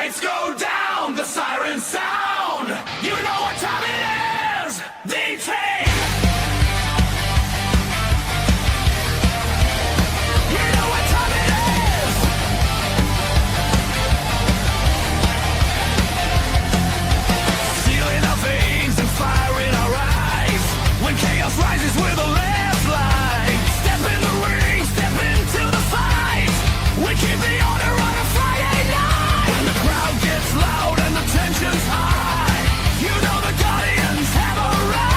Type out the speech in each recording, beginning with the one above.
lights go down, the sirens sound. You know what time it is. Detail. You know what time it is. Steel in our veins and fire in our eyes. When chaos rises, we're the last line. Step in the ring, step into the fight. We keep the order on a Friday night. When the crowd gets loud and the tension's high, you know the Guardians have arrived.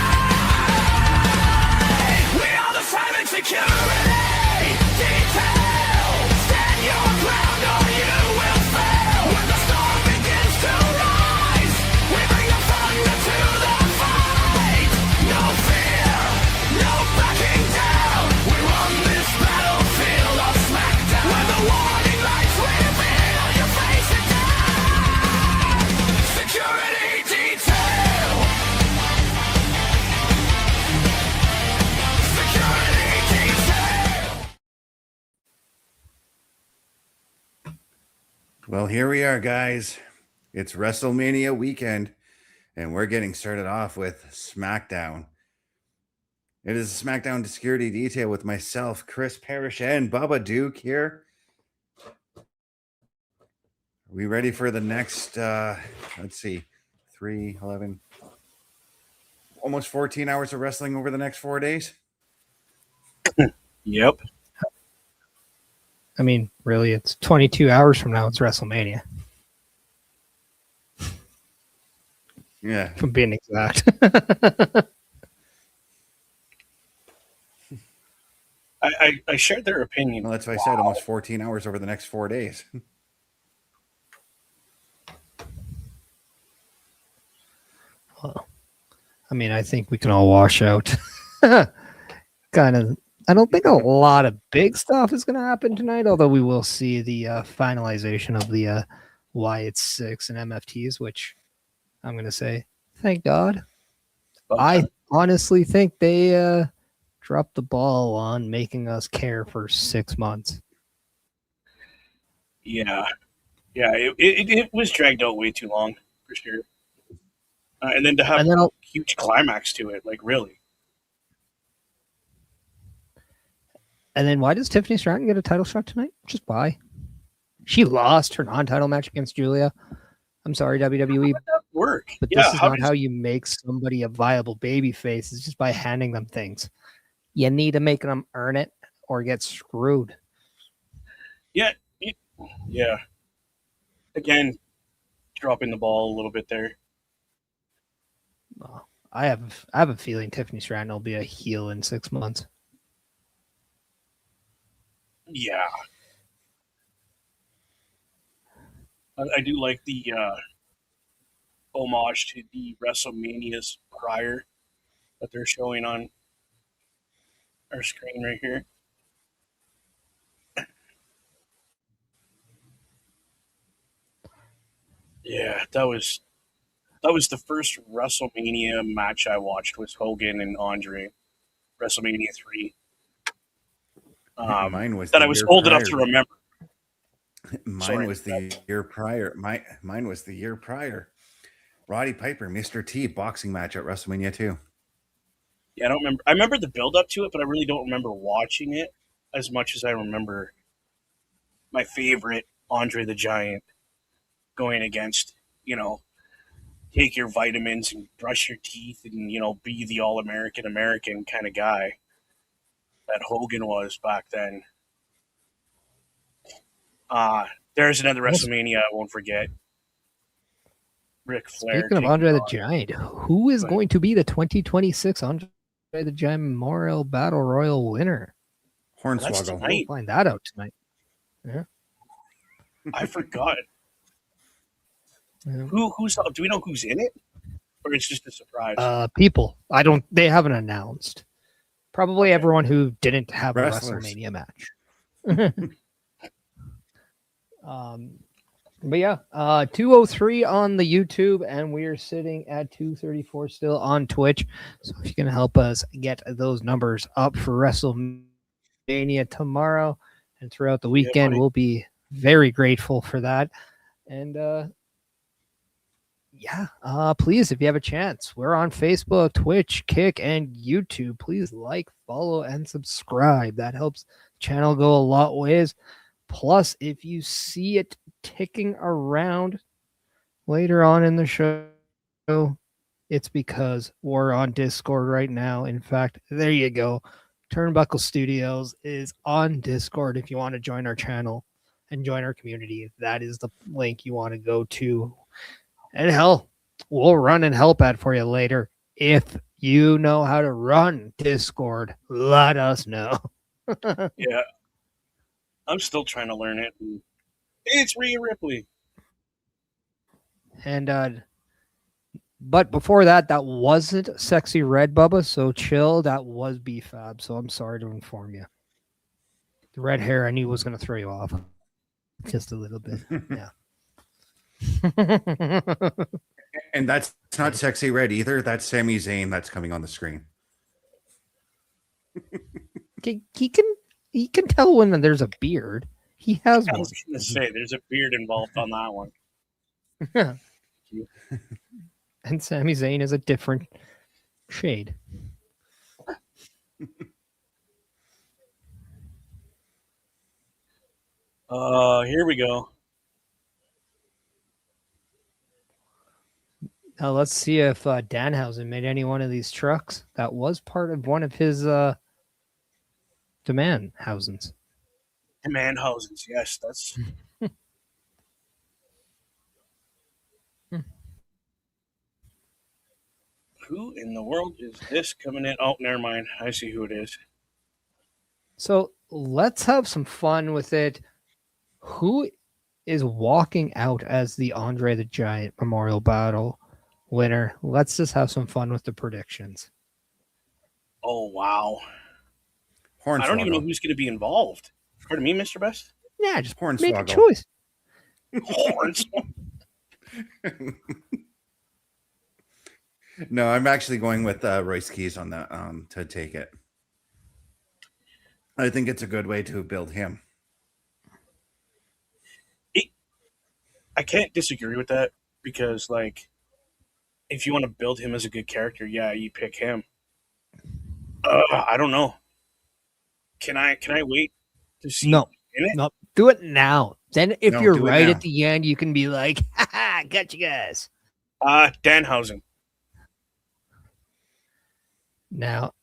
We are the private security detail. Stand your ground or you will fail. When the storm begins to rise, we bring the thunder to the fight. No fear, no backing down. We run this battlefield of SmackDown. When the warning lights reveal, you face it down. Security detail. Security detail. Well, here we are, guys. It's WrestleMania weekend, and we're getting started off with SmackDown. It is a SmackDown Security Detail with myself, Chris Parrish, and Bubba Duke here. Are we ready for the next, let's see, 3, 11, almost 14 hours of wrestling over the next 4 days? Yep. I mean, really, it's 22 hours from now. It's WrestleMania, Yeah. if I'm being exact. I shared their opinion. Well, that's why I said almost 14 hours over the next 4 days. Well, I mean, I think we can all wash out. Kind of. I don't think a lot of big stuff is going to happen tonight, although we will see the finalization of the WYATT 6 and MFTs, which I'm going to say, thank God. I honestly think they dropped the ball on making us care for 6 months. Yeah. It was dragged out way too long, for sure. And then to have a huge climax to it, like, really. And then why does Tiffany Stratton get a title shot tonight? Just why? She lost her non-title match against Julia. I'm sorry, WWE. How would that work? But this is not how you make somebody a viable baby face. It's just by handing them things. You need to make them earn it or get screwed. Yeah. Again, dropping the ball a little bit there. Well, I have a feeling Tiffany Stratton will be a heel in 6 months. Yeah. I do like the homage to the WrestleManias prior that they're showing on our screen right here. Yeah, that was the first WrestleMania match I watched was Hogan and Andre, WrestleMania 3. Mine was that I was old enough to remember. Mine was the year prior. Mine was the year prior. Roddy Piper, Mr. T boxing match at WrestleMania 2. Yeah, I don't remember. I remember the build up to it, but I really don't remember watching it as much as I remember my favorite Andre the Giant going against, take your vitamins and brush your teeth and, be the American kind of guy that Hogan was back then. There's another WrestleMania I won't forget. Ric Flair. Speaking of Andre the Giant, who is going to be the 2026 Andre the Giant Memorial Battle Royal winner? Hornswoggle. We'll find that out tonight. Yeah. I forgot. Yeah. Who's? Do we know who's in it, or it's just a surprise? People. They haven't announced. Probably everyone who didn't have a WrestleMania match. But yeah, 203 on the YouTube, and we are sitting at 234 still on Twitch. So if you can help us get those numbers up for WrestleMania tomorrow and throughout the weekend, we'll be very grateful for that. And please, if you have a chance, we're on Facebook, Twitch, Kick, and YouTube. Please like, follow, and subscribe. That helps the channel go a lot ways. Plus, if you see it ticking around later on in the show, it's because we're on Discord right now. In fact, there you go. Turnbuckle Studios is on Discord if you want to join our channel and join our community. That is the link you want to go to. And hell, we'll run and help ad for you later. If you know how to run Discord, let us know. Yeah. I'm still trying to learn it. And it's Rhea Ripley. And but before that, that wasn't Sexy Red, Bubba. So chill. That was BFAB. So I'm sorry to inform you. The red hair, I knew was going to throw you off just a little bit. Yeah. And that's not Sexy Red either. That's Sami Zayn that's coming on the screen. He can tell when there's a beard. He has I one. was going to say, there's a beard involved on that one. And Sami Zayn is a different shade. Here we go. Now let's see if Danhausen made any one of these trucks. That was part of one of his demand housings. Demand houses, yes, that's. Who in the world is this coming in? Oh, never mind. I see who it is. So let's have some fun with it. Who is walking out as the Andre the Giant Memorial Battle winner? Let's just have some fun with the predictions. Oh, wow. Hornswoggle. I don't even know who's going to be involved. Pardon me, Mr. Best? Yeah, just Hornswoggle. make a choice. Hornswoggle. No, I'm actually going with Royce Keys on that to take it. I think it's a good way to build him. I can't disagree with that because, like, if you want to build him as a good character, yeah, you pick him. I don't know. Can I wait to see No, in it? no, do it now. Then, if No, you're do it right now. at the end, you can be like, "Ha ha, got you guys." Danhausen. Now,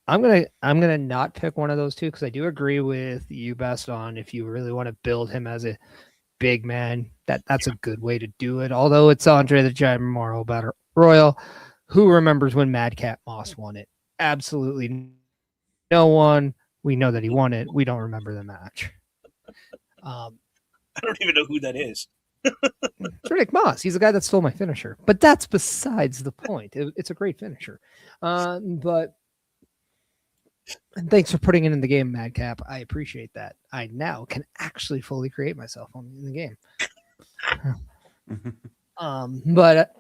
I'm gonna not pick one of those two because I do agree with you, Best, on if you really want to build him as a big man, that's a good way to do it. Although it's Andre the Giant Memorial Battle Royal, who remembers when Madcap Moss won it? Absolutely no one. We know that he won it. We don't remember the match. I don't even know who that is. It's Riddick Moss. He's the guy that stole my finisher. But that's besides the point. It's a great finisher. But thanks for putting it in the game, Madcap. I appreciate that. I now can actually fully create myself in the game. But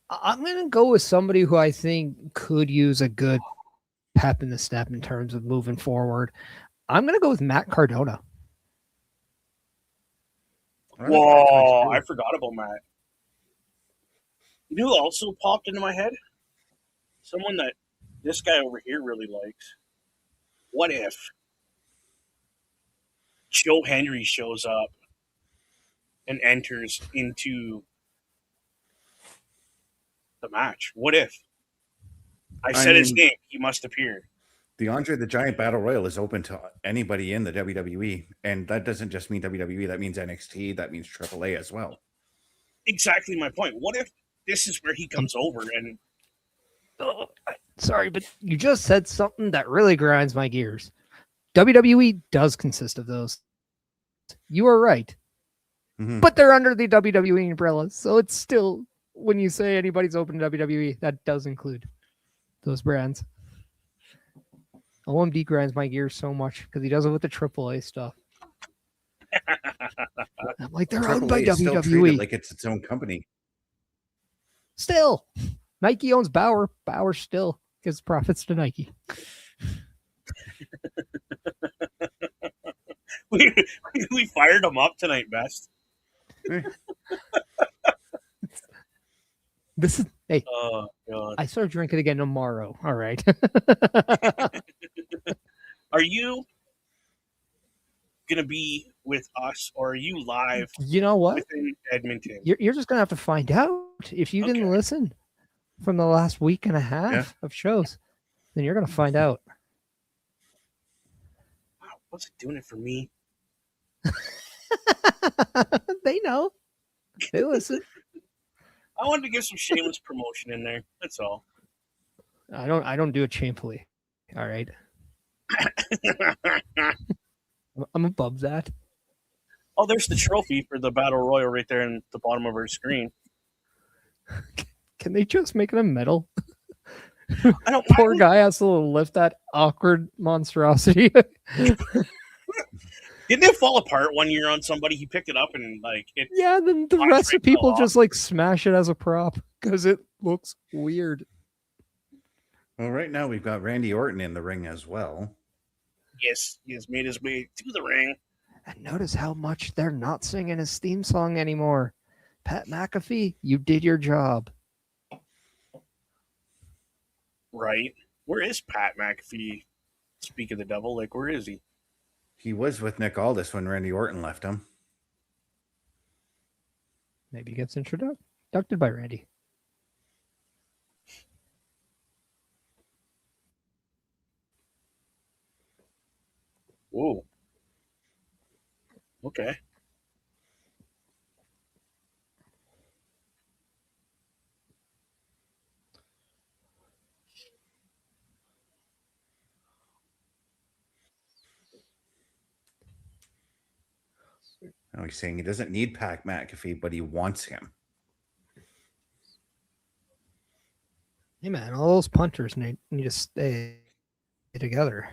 I'm going to go with somebody who I think could use a good pep in the step in terms of moving forward. I'm going to go with Matt Cardona. Whoa, I forgot about Matt. You know who also popped into my head? Someone that this guy over here really likes. What if Joe Henry shows up and enters into the match? What if? I said his name. He must appear. The Andre the Giant Battle Royal is open to anybody in the WWE, and that doesn't just mean WWE. That means NXT. That means AAA as well. Exactly my point. What if this is where he comes over and... Sorry, but you just said something that really grinds my gears. WWE does consist of those. You are right. Mm-hmm. But they're under the WWE umbrella. So it's still, when you say anybody's open to WWE, that does include those brands. OMD grinds my gears so much because he does it with the AAA stuff. I'm like, they're owned by AAA is still WWE. treated like it's its own company. Still, Nike owns Bauer. Bauer still gives profits to Nike. we fired him up tonight, Best. This is hey. Oh God. I start drinking again tomorrow. All right. Are you gonna be with us, or are you live You know what? within Edmonton? You're just gonna have to find out if you didn't Okay. listen from the last week and a half of shows. Then you're gonna find out. Wow, wasn't doing it for me. They know. They listen. I wanted to give some shameless promotion in there. That's all. I don't do it shamefully. All right. I'm above that. Oh, there's the trophy for the Battle Royal right there in the bottom of our screen. Can they just make it a medal? I don't. Poor guy has to lift that awkward monstrosity. Didn't it fall apart one year on somebody? He picked it up and like it. Yeah, then the Andre rest of people fell just like smash it as a prop because it looks weird. Well, right now we've got Randy Orton in the ring as well. Yes, he has made his way to the ring. And notice how much they're not singing his theme song anymore. Pat McAfee, you did your job. Right. Where is Pat McAfee? Speak of the devil, like where is he? He was with Nick Aldis when Randy Orton left him. Maybe he gets introduced by Randy. Whoa. Okay. Now he's saying he doesn't need Pat McAfee, but he wants him. Hey man, all those punters need to stay together.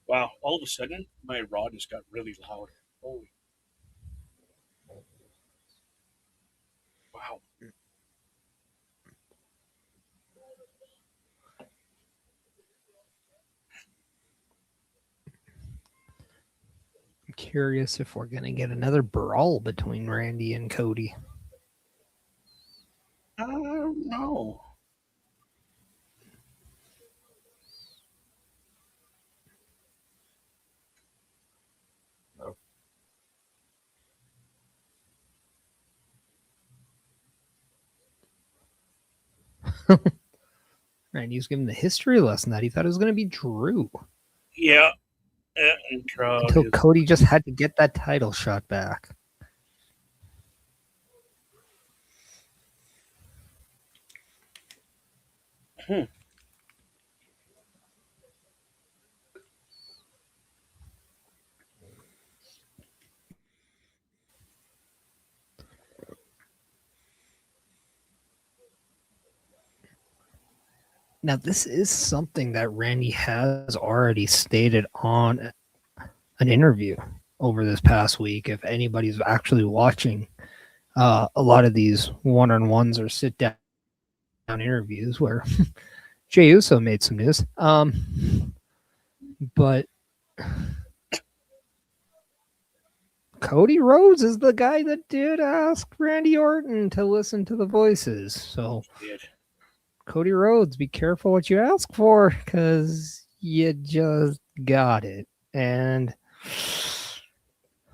Wow. All of a sudden, my rod just got really loud. Holy. Wow. I'm curious if we're gonna get another brawl between Randy and Cody. I don't know. Randy's giving the history lesson that he thought it was gonna be Drew. Yeah. And crowd Until is- Cody just had to get that title shot back. Now, this is something that Randy has already stated on an interview over this past week. If anybody's actually watching a lot of these one-on-ones or sit-down interviews where Jey Uso made some news. But Cody Rhodes is the guy that did ask Randy Orton to listen to the voices. So Cody Rhodes, be careful what you ask for because you just got it. And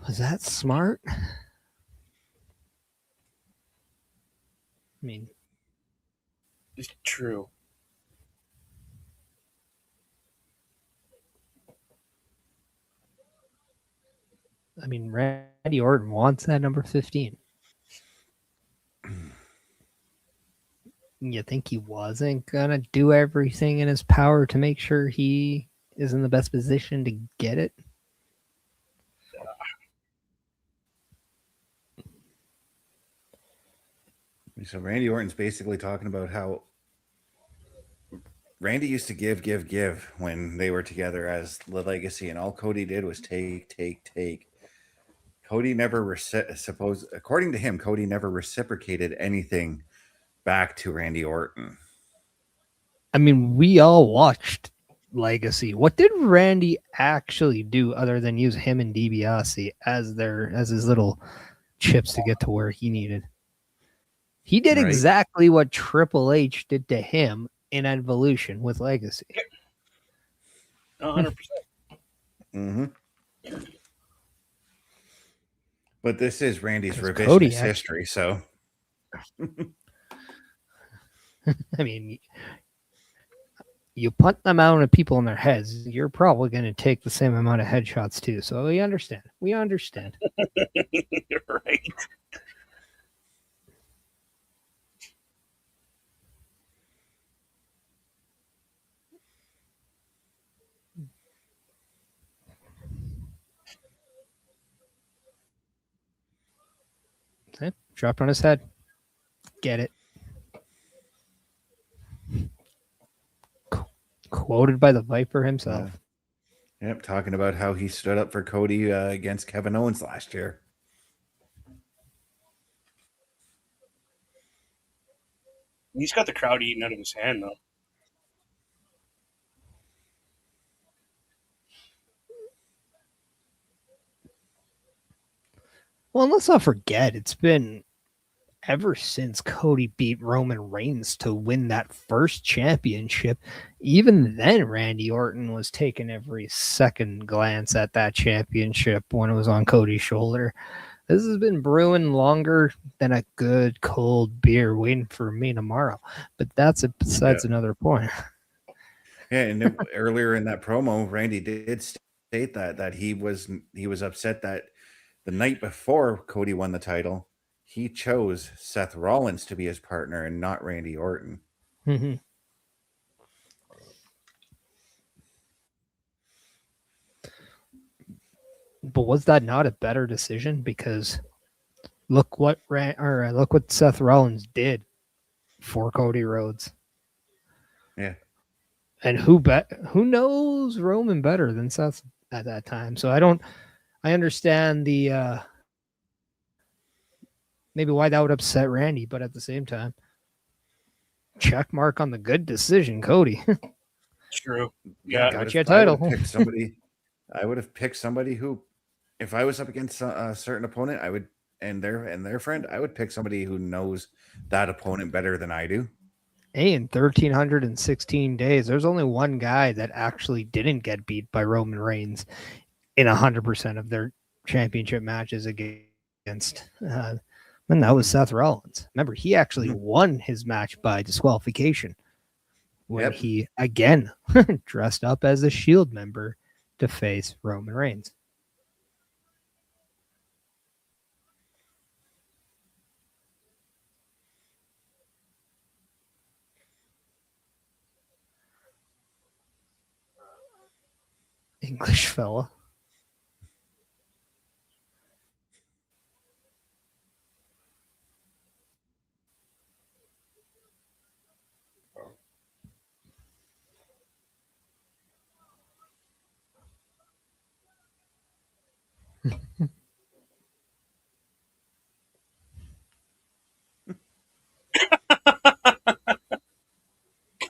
was that smart? I mean, It's true. Randy Orton wants that number 15. You think he wasn't gonna do everything in his power to make sure he is in the best position to get it? So Randy Orton's basically talking about how Randy used to give when they were together as the Legacy, and all Cody did was take. Cody never according to him, Cody never reciprocated anything back to Randy Orton. I mean, we all watched Legacy. What did Randy actually do other than use him and DiBiase as his little chips to get to where he needed? He did Right. exactly what Triple H did to him in Evolution with Legacy. 100%. Mm-hmm. But this is Randy's 'Cause Cody revisionist history, so I mean, you punt the amount of people in their heads, you're probably going to take the same amount of headshots too. So we understand. We understand. You're right. Okay. Dropped on his head. Get it. Quoted by the Viper himself. Yep, talking about how he stood up for Cody against Kevin Owens last year. He's got the crowd eating out of his hand, though. Well, and let's not forget, it's been ever since Cody beat Roman Reigns to win that first championship. Even then, Randy Orton was taking every second glance at that championship when it was on Cody's shoulder. This has been brewing longer than a good cold beer waiting for me tomorrow. But that's besides another point. Yeah, and earlier in that promo, Randy did state that he was upset that the night before Cody won the title, he chose Seth Rollins to be his partner and not Randy Orton. Mm-hmm. But was that not a better decision? Because look what Seth Rollins did for Cody Rhodes. Yeah. And who knows Roman better than Seth at that time? So I understand the maybe why that would upset Randy, but at the same time, check mark on the good decision, Cody. True. Yeah. Got you a title. I would have picked somebody who, if I was up against a certain opponent, I would, and their friend, I would pick somebody who knows that opponent better than I do. Hey, in 1,316 days, there's only one guy that actually didn't get beat by Roman Reigns in 100% of their championship matches against, and that was Seth Rollins. Remember, he actually won his match by disqualification when he again dressed up as a Shield member to face Roman Reigns. English fella.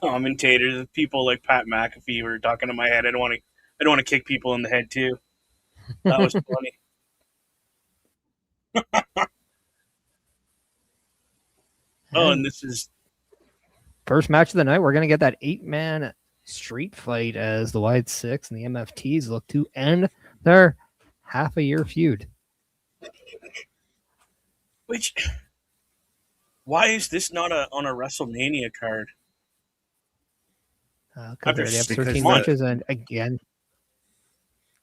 Commentators, people like Pat McAfee were talking in my head. I don't want to kick people in the head too. That was funny. Oh, and this is first match of the night. We're going to get that 8-man street fight as the Wyatt Six and the MFTs look to end their half-a-year feud. Why is this not on a WrestleMania card? Because they have 13 matches, and again,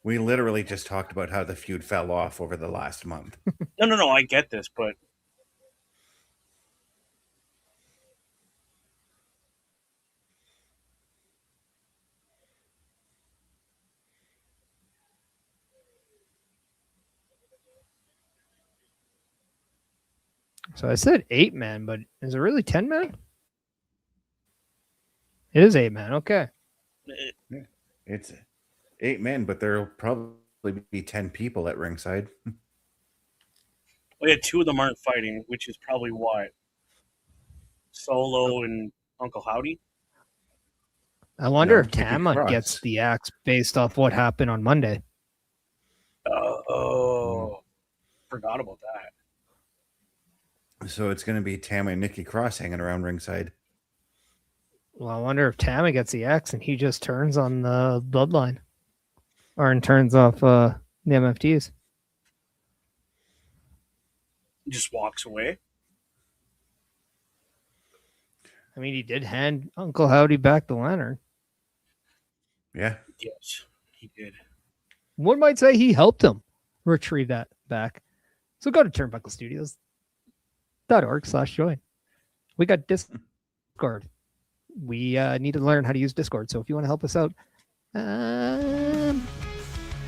we literally just talked about how the feud fell off over the last month. No, I get this, but so I said 8-man, but is it really 10-man? It is 8-man. Okay. It's 8 men, but there'll probably be 10 people at ringside. well, yeah, 2 of them aren't fighting, which is probably why. Solo and Uncle Howdy. I wonder No, if Nikki Tama Cross. gets the axe based off what happened on Monday. Forgot about that. So it's going to be Tam and Nikki Cross hanging around ringside. Well, I wonder if Tama gets the axe and he just turns on the bloodline, or turns off the MFTs. Just walks away. I mean, he did hand Uncle Howdy back the lantern. Yeah. Yes, he did. One might say he helped him retrieve that back. So go to turnbucklestudios.org/join. We got Discord. We need to learn how to use Discord. So if you want to help us out, A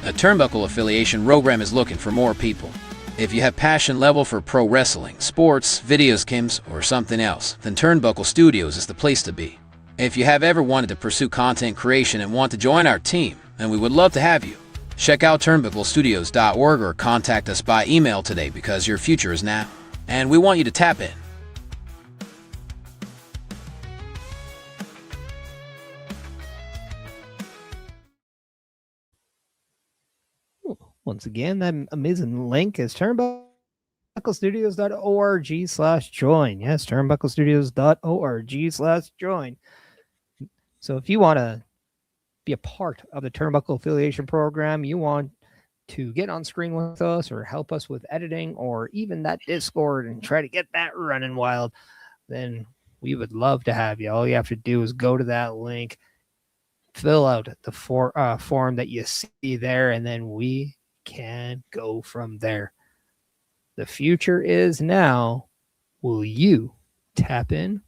Turnbuckle affiliation program is looking for more people. If you have passion level for pro wrestling, sports, video games, or something else, then Turnbuckle Studios is the place to be. If you have ever wanted to pursue content creation and want to join our team, then we would love to have you. Check out turnbucklestudios.org or contact us by email today because your future is now, and we want you to tap in. once again, that amazing link is turnbucklestudios.org/join. Yes, turnbucklestudios.org/join. So if you want to be a part of the Turnbuckle affiliation program, you want to get on screen with us or help us with editing or even that Discord and try to get that running wild, then we would love to have you. All you have to do is go to that link, fill out the form that you see there, and then we can go from there. The future is now. Will you tap in?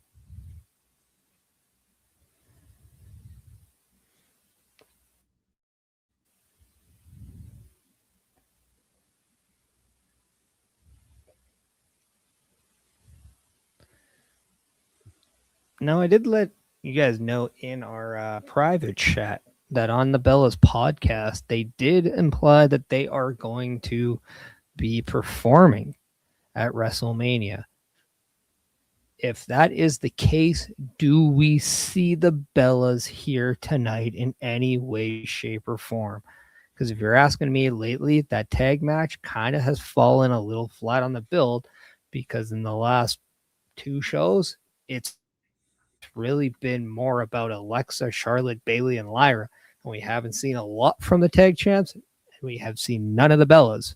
Now, I did let you guys know in our private chat that on the Bellas podcast, they did imply that they are going to be performing at WrestleMania. If that is the case, do we see the Bellas here tonight in any way, shape, or form? Because if you're asking me lately, that tag match kind of has fallen a little flat on the build because in the last two shows, it's really been more about Alexa, Charlotte, Bayley, and Lyra. And we haven't seen a lot from the tag champs, and we have seen none of the Bellas.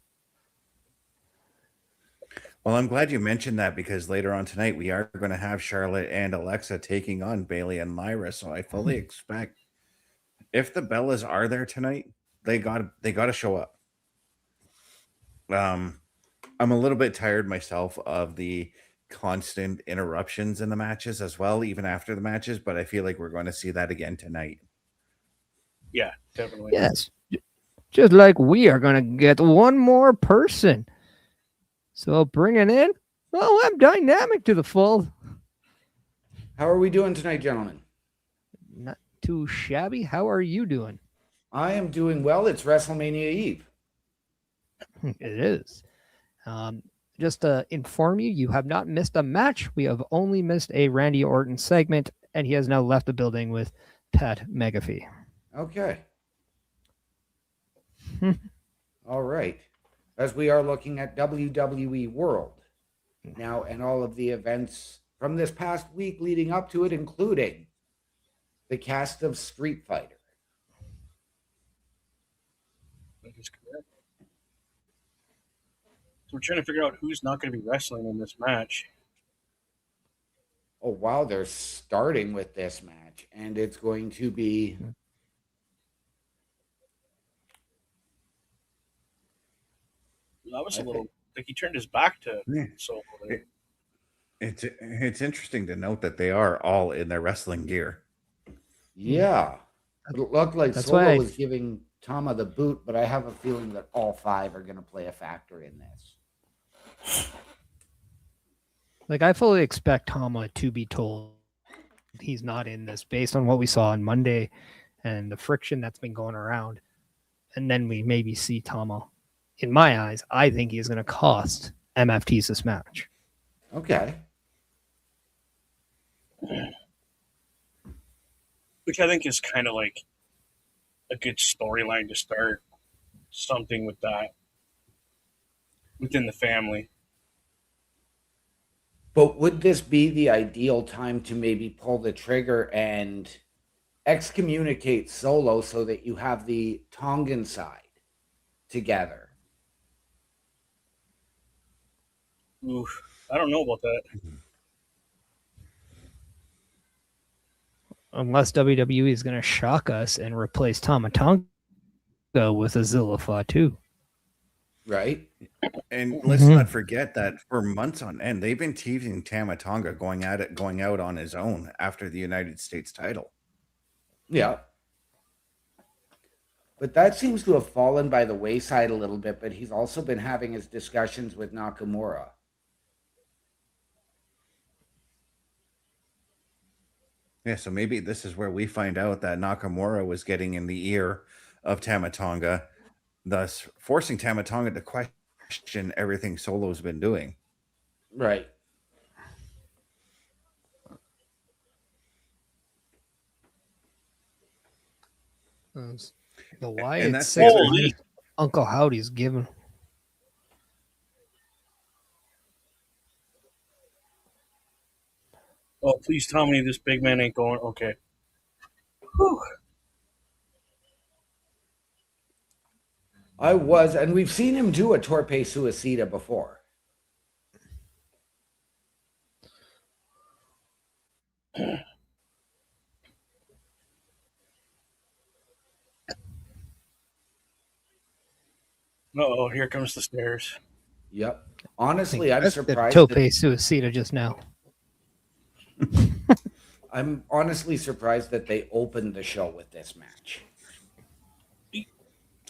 Well, I'm glad you mentioned that because later on tonight we are going to have Charlotte and Alexa taking on Bayley and Lyra. So I fully expect if the Bellas are there tonight, they got to show up. I'm a little bit tired myself of the constant interruptions in the matches as well, even after the matches, but I feel like we're going to see that again tonight. Yeah, definitely. Yes. Just like we are going to get one more person. So bringing in, well, I'm dynamic to the fold. How are we doing tonight, gentlemen? Not too shabby. How are you doing? I am doing well. It's WrestleMania Eve. It is. Just to inform you, you have not missed a match. We have only missed a Randy Orton segment, and he has now left the building with Pat McAfee. Okay. All right. As we are looking at WWE World now and all of the events from this past week leading up to it, including the cast of Street Fighter. That is correct. So we're trying to figure out who's not going to be wrestling in this match. Oh, wow. They're starting with this match, and it's going to be... That was a little like he turned his back to Solo. It's interesting to note that they are all in their wrestling gear. Yeah. It looked like That's Solo why was giving Tama the boot, but I have a feeling that all five are going to play a factor in this. Like, I fully expect Tama to be told he's not in this based on what we saw on Monday and the friction that's been going around. And then we maybe see Tama. In my eyes, I think he is going to cost MFTs this match. Okay. which I think is kind of like a good storyline to start something with that within the family. But would this be the ideal time to maybe pull the trigger and excommunicate Solo so that you have the Tongan side together? Oof, I don't know about that. Unless WWE is going to shock us and replace Tama Tonga with Azilla Fatu. Right? And let's not forget that for months on end, they've been teasing Tama Tonga going out on his own after the United States title. Yeah. But that seems to have fallen by the wayside a little bit, but he's also been having his discussions with Nakamura. Yeah, so maybe this is where we find out that Nakamura was getting in the ear of Tama Tonga, thus forcing Tama Tonga to question everything Solo's been doing. Right. The Wyatt And that's 6 Holy- minus Uncle Howdy's given. Oh, please tell me this big man ain't going. Okay. Whew. And we've seen him do a torpe suicida before. Uh-oh, here comes the stairs. Yep. Honestly, I'm surprised. Tope Suicida just now. I'm honestly surprised that they opened the show with this match.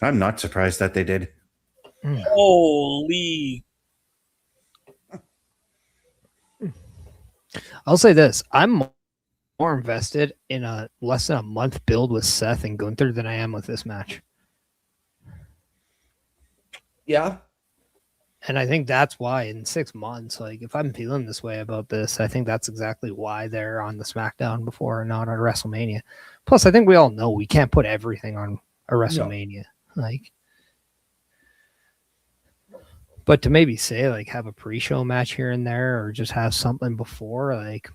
I'm not surprised that they did. Holy. I'll say this. I'm more invested in a less than a month build with Seth and Gunther than I am with this match. Yeah. And I think that's why in 6 months, like if I'm feeling this way about this, I think that's exactly why they're on the SmackDown before and not on WrestleMania. Plus, I think we all know we can't put everything on a WrestleMania. Like, but to maybe say like have a pre-show match here and there, or just have something before, like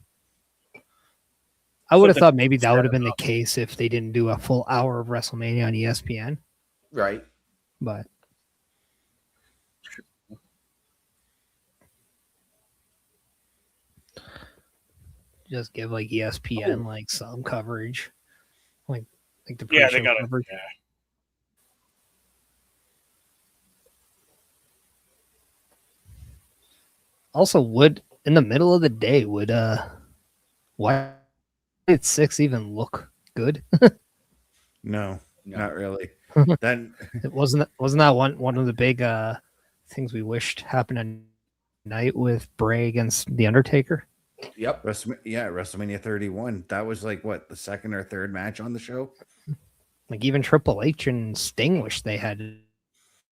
I would have thought maybe that would have been the case if they didn't do a full hour of WrestleMania on ESPN. Right. But just give like ESPN like some coverage, like the pre-show Yeah, they got coverage. Yeah. Also, would in the middle of the day would WYATT 6 even look good? No, not really. Then It wasn't that one of the big things we wished happened at night with Bray against The Undertaker? Yep. WrestleMania 31. That was like what, the second or third match on the show? Like even Triple H and Sting wish they had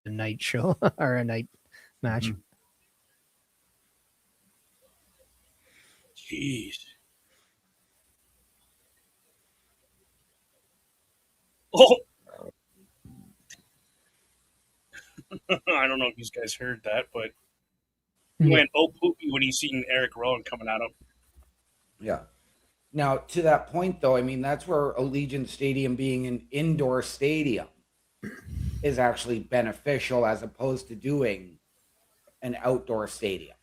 a night show or a night match. Jeez. Oh. I don't know if you guys heard that, but he went poopy when he seen Eric Rowan coming at him. Yeah. Now, to that point, though, I mean, that's where Allegiant Stadium being an indoor stadium is actually beneficial as opposed to doing an outdoor stadium.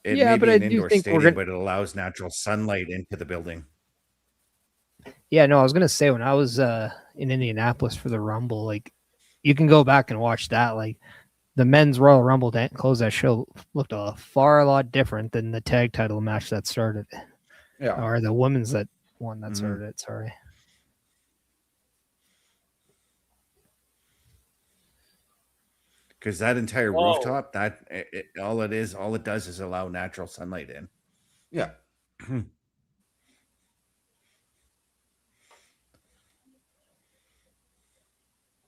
It Yeah, may but be I an do indoor think we're stadium, gonna- but it allows natural sunlight into the building. Yeah, no, I was gonna say when I was in Indianapolis for the Rumble, like you can go back and watch that. Like the men's Royal Rumble to close that show looked a lot different than the tag title match that started it. Yeah. Or the women's that one that started it. Sorry. Because that entire Whoa. rooftop, all it does is allow natural sunlight in. Yeah.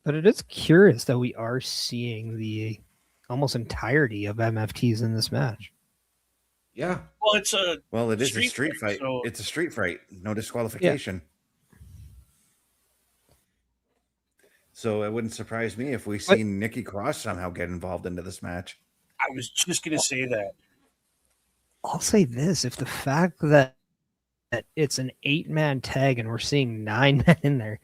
But it is curious that we are seeing the almost entirety of MFTs in this match. Yeah. Well, it's a Well, it is a street street fight. so It's a street fight. No disqualification. So it wouldn't surprise me if we see Nikki Cross somehow get involved into this match. I was just gonna say that. I'll say this: if the fact that it's an 8-man tag and we're seeing 9 men in there,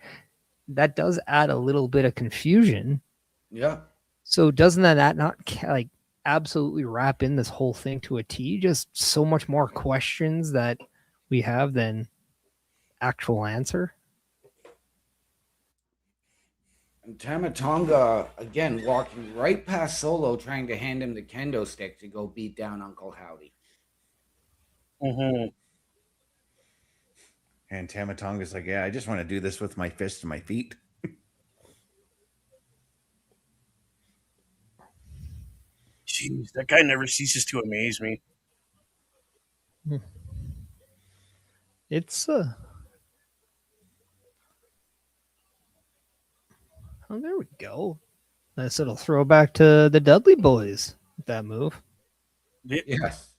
that does add a little bit of confusion. Yeah. So doesn't that not like absolutely wrap in this whole thing to a T? Just so much more questions that we have than actual answer. And Tama Tonga, again, walking right past Solo, trying to hand him the kendo stick to go beat down Uncle Howdy. Mm-hmm. And Tama Tonga's like, yeah, I just want to do this with my fists and my feet. Jeez, that guy never ceases to amaze me. It's oh, there we go. Nice little throwback to the Dudley Boys with that move. Yes.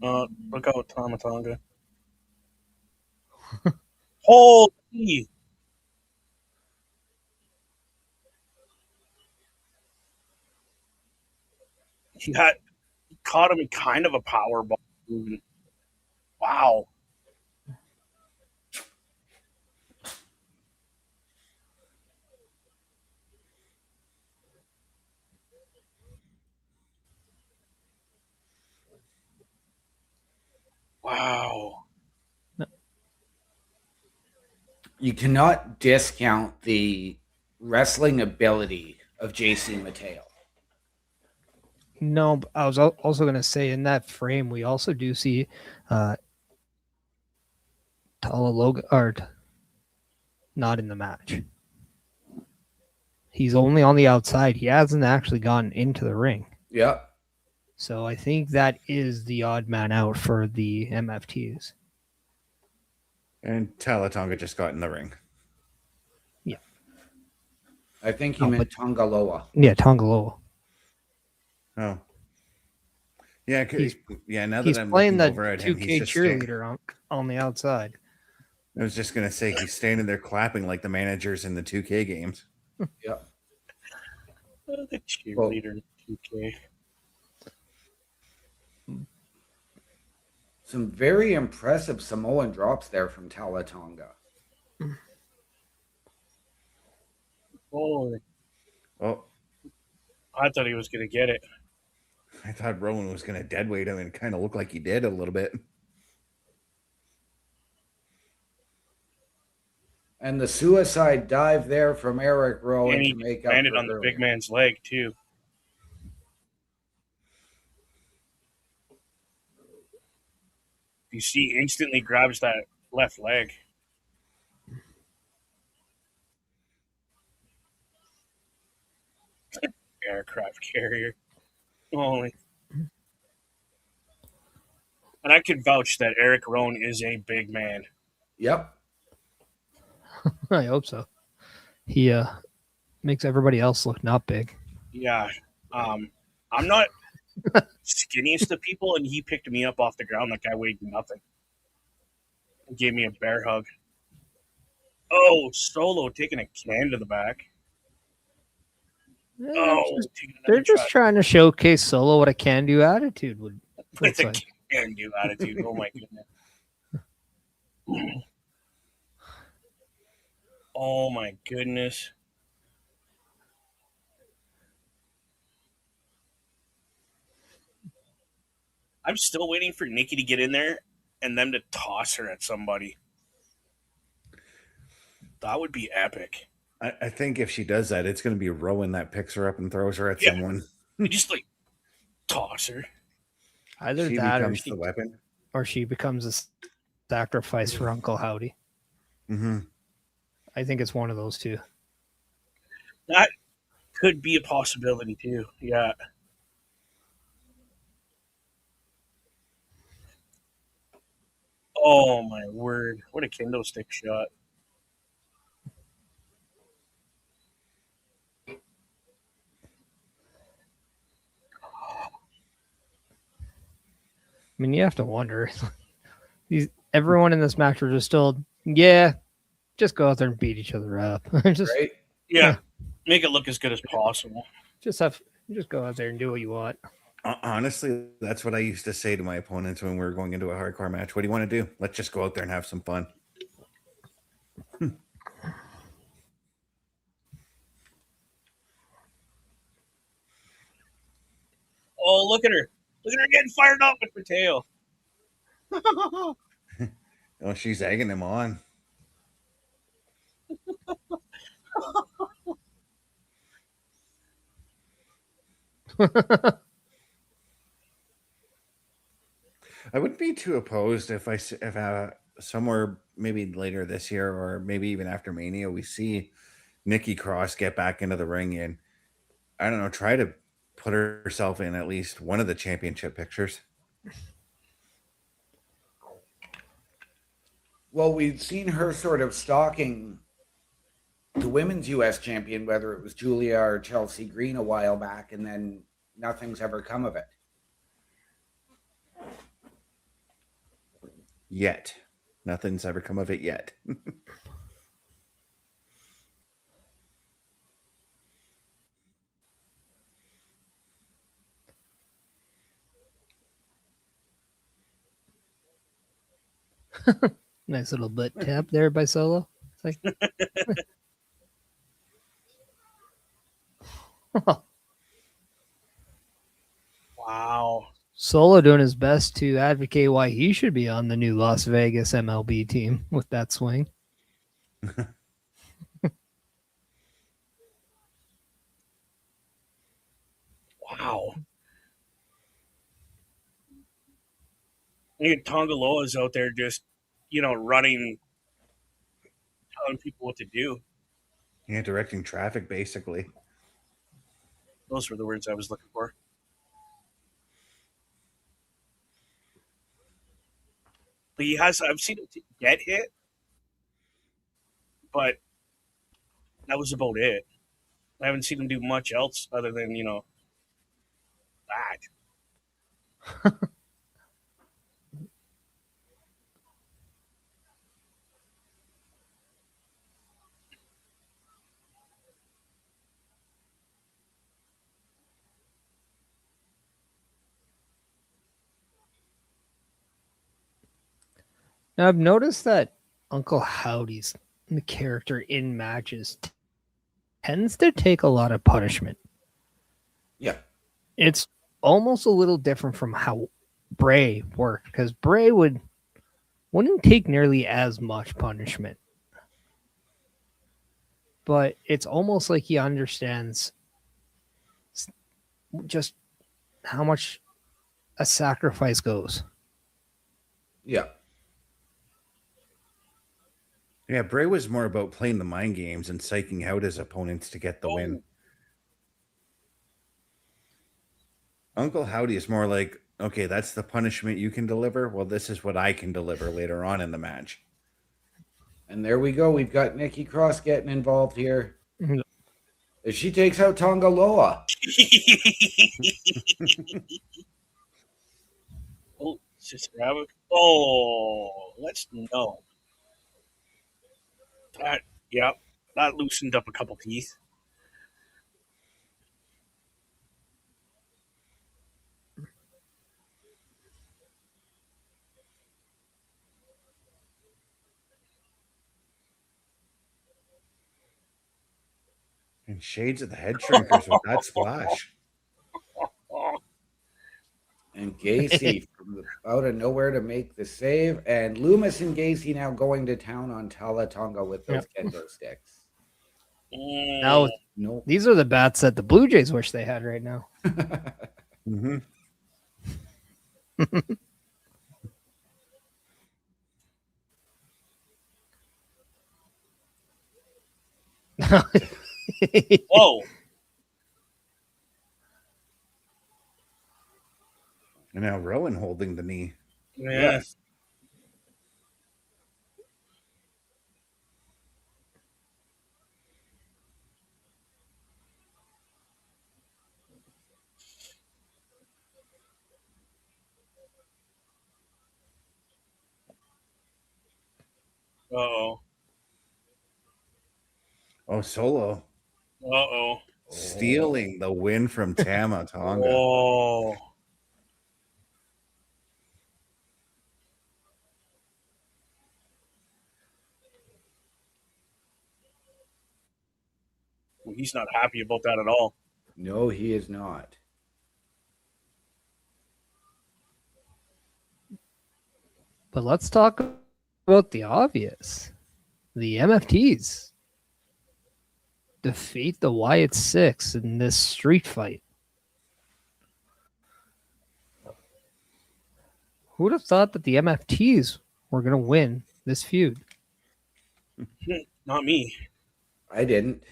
Look out, Tama Tonga. Holy! He caught him in kind of a power bomb. Wow. Wow. You cannot discount the wrestling ability of JC Mateo. No, but I was also going to say in that frame, we also do see Talaloga not in the match. He's only on the outside. He hasn't actually gotten into the ring. Yeah. So I think that is the odd man out for the MFTs. And Talatonga just got in the ring. Yeah. I think he meant Tongaloa. Yeah, Tongaloa. Oh. Yeah, now that He's I'm playing looking the over at him, 2K he's just cheerleader on the outside. I was just going to say, he's standing there clapping like the managers in the 2K games. Yeah. The cheerleader 2K. Some very impressive Samoan drops there from Talatonga. Holy. Oh, I thought he was going to get it. I thought Rowan was going to deadweight him, and kind of looked like he did a little bit. And the suicide dive there from Eric Rowan And he to make up landed for on the earlier. big man's leg, too. You see, instantly grabs that left leg. Aircraft carrier. Holy. And I could vouch that Eric Rowan is a big man. Yep. I hope so. He makes everybody else look not big. Yeah. I'm not skinniest of people, and he picked me up off the ground like I weighed nothing. He gave me a bear hug. Oh, Solo taking a can to the back. Oh, They're just trying to showcase Solo what a can-do attitude would with look a like. can-do attitude. Oh my goodness. Oh my goodness. I'm still waiting for Nikki to get in there and them to toss her at somebody. That would be epic. I think if she does that, it's going to be Rowan that picks her up and throws her at Yeah. someone. You just like toss her. Either She that becomes the weapon. or she becomes a sacrifice for Uncle Howdy. Mm-hmm. I think it's one of those two. That could be a possibility too. Yeah. Oh my word. What a kendo stick shot. mean, you have to wonder. Everyone in this match were just told, yeah, just go out there and beat each other up. just Right? Yeah, make it look as good as possible. just go out there and do what you want. Honestly, that's what I used to say to my opponents when we were going into a hardcore match. What do you want to do? Let's just go out there and have some fun. Oh, look at her! Look at her getting fired up with Mateo. Oh, she's egging him on. I wouldn't be too opposed if somewhere maybe later this year or maybe even after Mania we see Nikki Cross get back into the ring and I don't know, try to put herself in at least one of the championship pictures. Well, we've seen her sort of stalking the women's U.S. champion, whether it was Julia or Chelsea Green a while back, and then nothing's ever come of it. Yet. Nothing's ever come of it yet. Nice little butt tap there by Solo. It's like, Wow. Solo doing his best to advocate why he should be on the new Las Vegas MLB team with that swing. Wow. Look at Tongaloa's out there just, running, telling people what to do. Yeah, directing traffic basically. Those were the words I was looking for. But I've seen him get hit, but that was about it. I haven't seen him do much else other than, that. Now I've noticed that Uncle Howdy's the character in matches tends to take a lot of punishment. Yeah. It's almost a little different from how Bray worked because Bray wouldn't take nearly as much punishment. But it's almost like he understands just how much a sacrifice goes. Yeah. Yeah, Bray was more about playing the mind games and psyching out his opponents to get the win. Uncle Howdy is more like, okay, that's the punishment you can deliver. Well, this is what I can deliver later on in the match. And there we go. We've got Nikki Cross getting involved here. As she takes out Tongaloa. Oh, Sister Havoc. Oh, let's know. That loosened up a couple teeth. And shades of the head shrinkers with that splash. And Gacy from out of nowhere to make the save. And Loomis and Gacy now going to town on Tala Tonga with those kendo sticks. Now, No. these are the bats that the Blue Jays wish they had right now. Mm-hmm. Whoa. And now Rowan holding the knee. Yes. Uh-oh. Oh, Solo Uh-oh. stealing the win from Tama Tonga. Oh. He's not happy about that at all. No, he is not. But let's talk about the obvious. The MFTs defeat the Wyatt Six in this street fight. Who would have thought that the MFTs were going to win this feud? Not me. I didn't.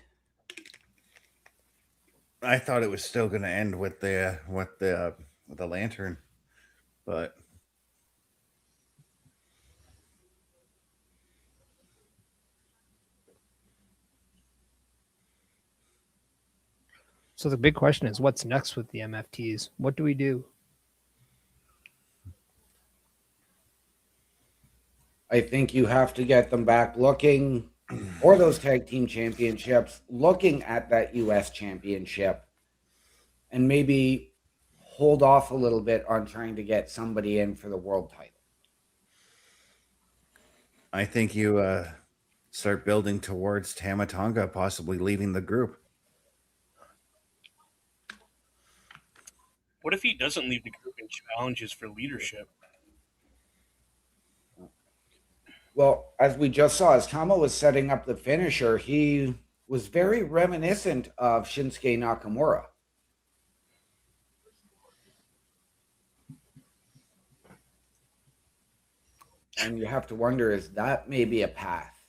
I thought it was still going to end with the lantern, but So the big question is, what's next with the MFTs? What do we do? I think you have to get them back looking for those tag team championships, looking at that US championship, and maybe hold off a little bit on trying to get somebody in for the world title. I think you start building towards Tama Tonga possibly leaving the group. What if he doesn't leave the group and challenges for leadership? Well, as we just saw, as Tama was setting up the finisher, he was very reminiscent of Shinsuke Nakamura. And you have to wonder, is that maybe a path?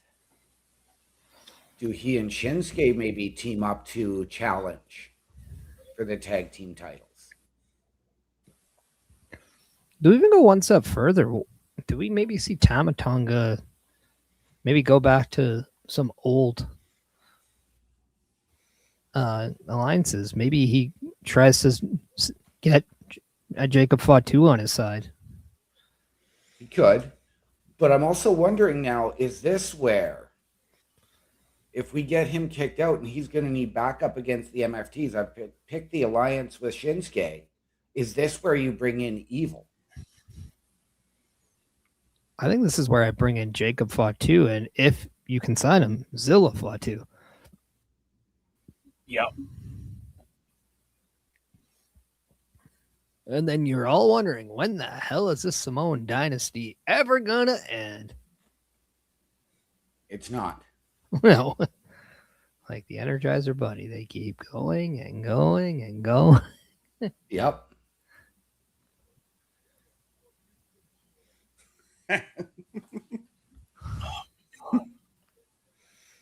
Do he and Shinsuke maybe team up to challenge for the tag team titles? Do we even go one step further? Do we maybe see Tama Tonga maybe go back to some old alliances? Maybe he tries to get a Jacob Fatu on his side. He could. But I'm also wondering now, is this where, if we get him kicked out and he's going to need backup against the MFTs, I've picked the alliance with Shinsuke, is this where you bring in Evil? I think this is where I bring in Jacob Fatu, and if you can sign him, Zilla Fatu. Yep. And then you're all wondering, when the hell is this Samoan dynasty ever gonna end? It's not. No. Like the Energizer Bunny, they keep going and going and going. Yep.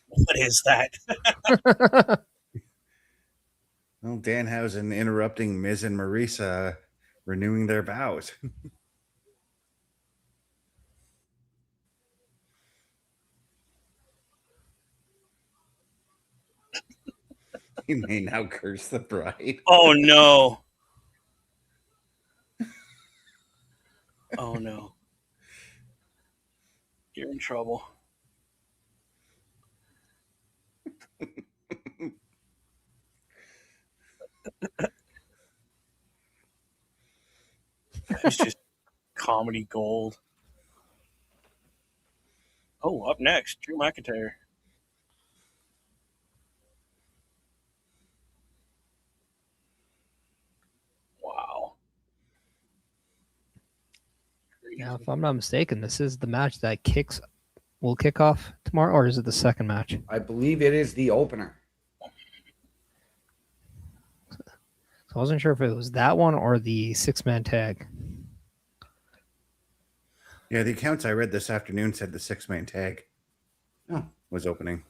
What is that? Well, Danhausen interrupting Miz and Marisa renewing their vows. He may now curse the bride. Oh, no. Oh, no. You're in trouble. It's just comedy gold. Oh, up next, Drew McIntyre. Wow. Now, if I'm not mistaken, this is the match that will kick off tomorrow, or is it the second match? I believe it is the opener. So I wasn't sure if it was that one or the 6-man tag. Yeah, the accounts I read this afternoon said the 6-man tag was opening.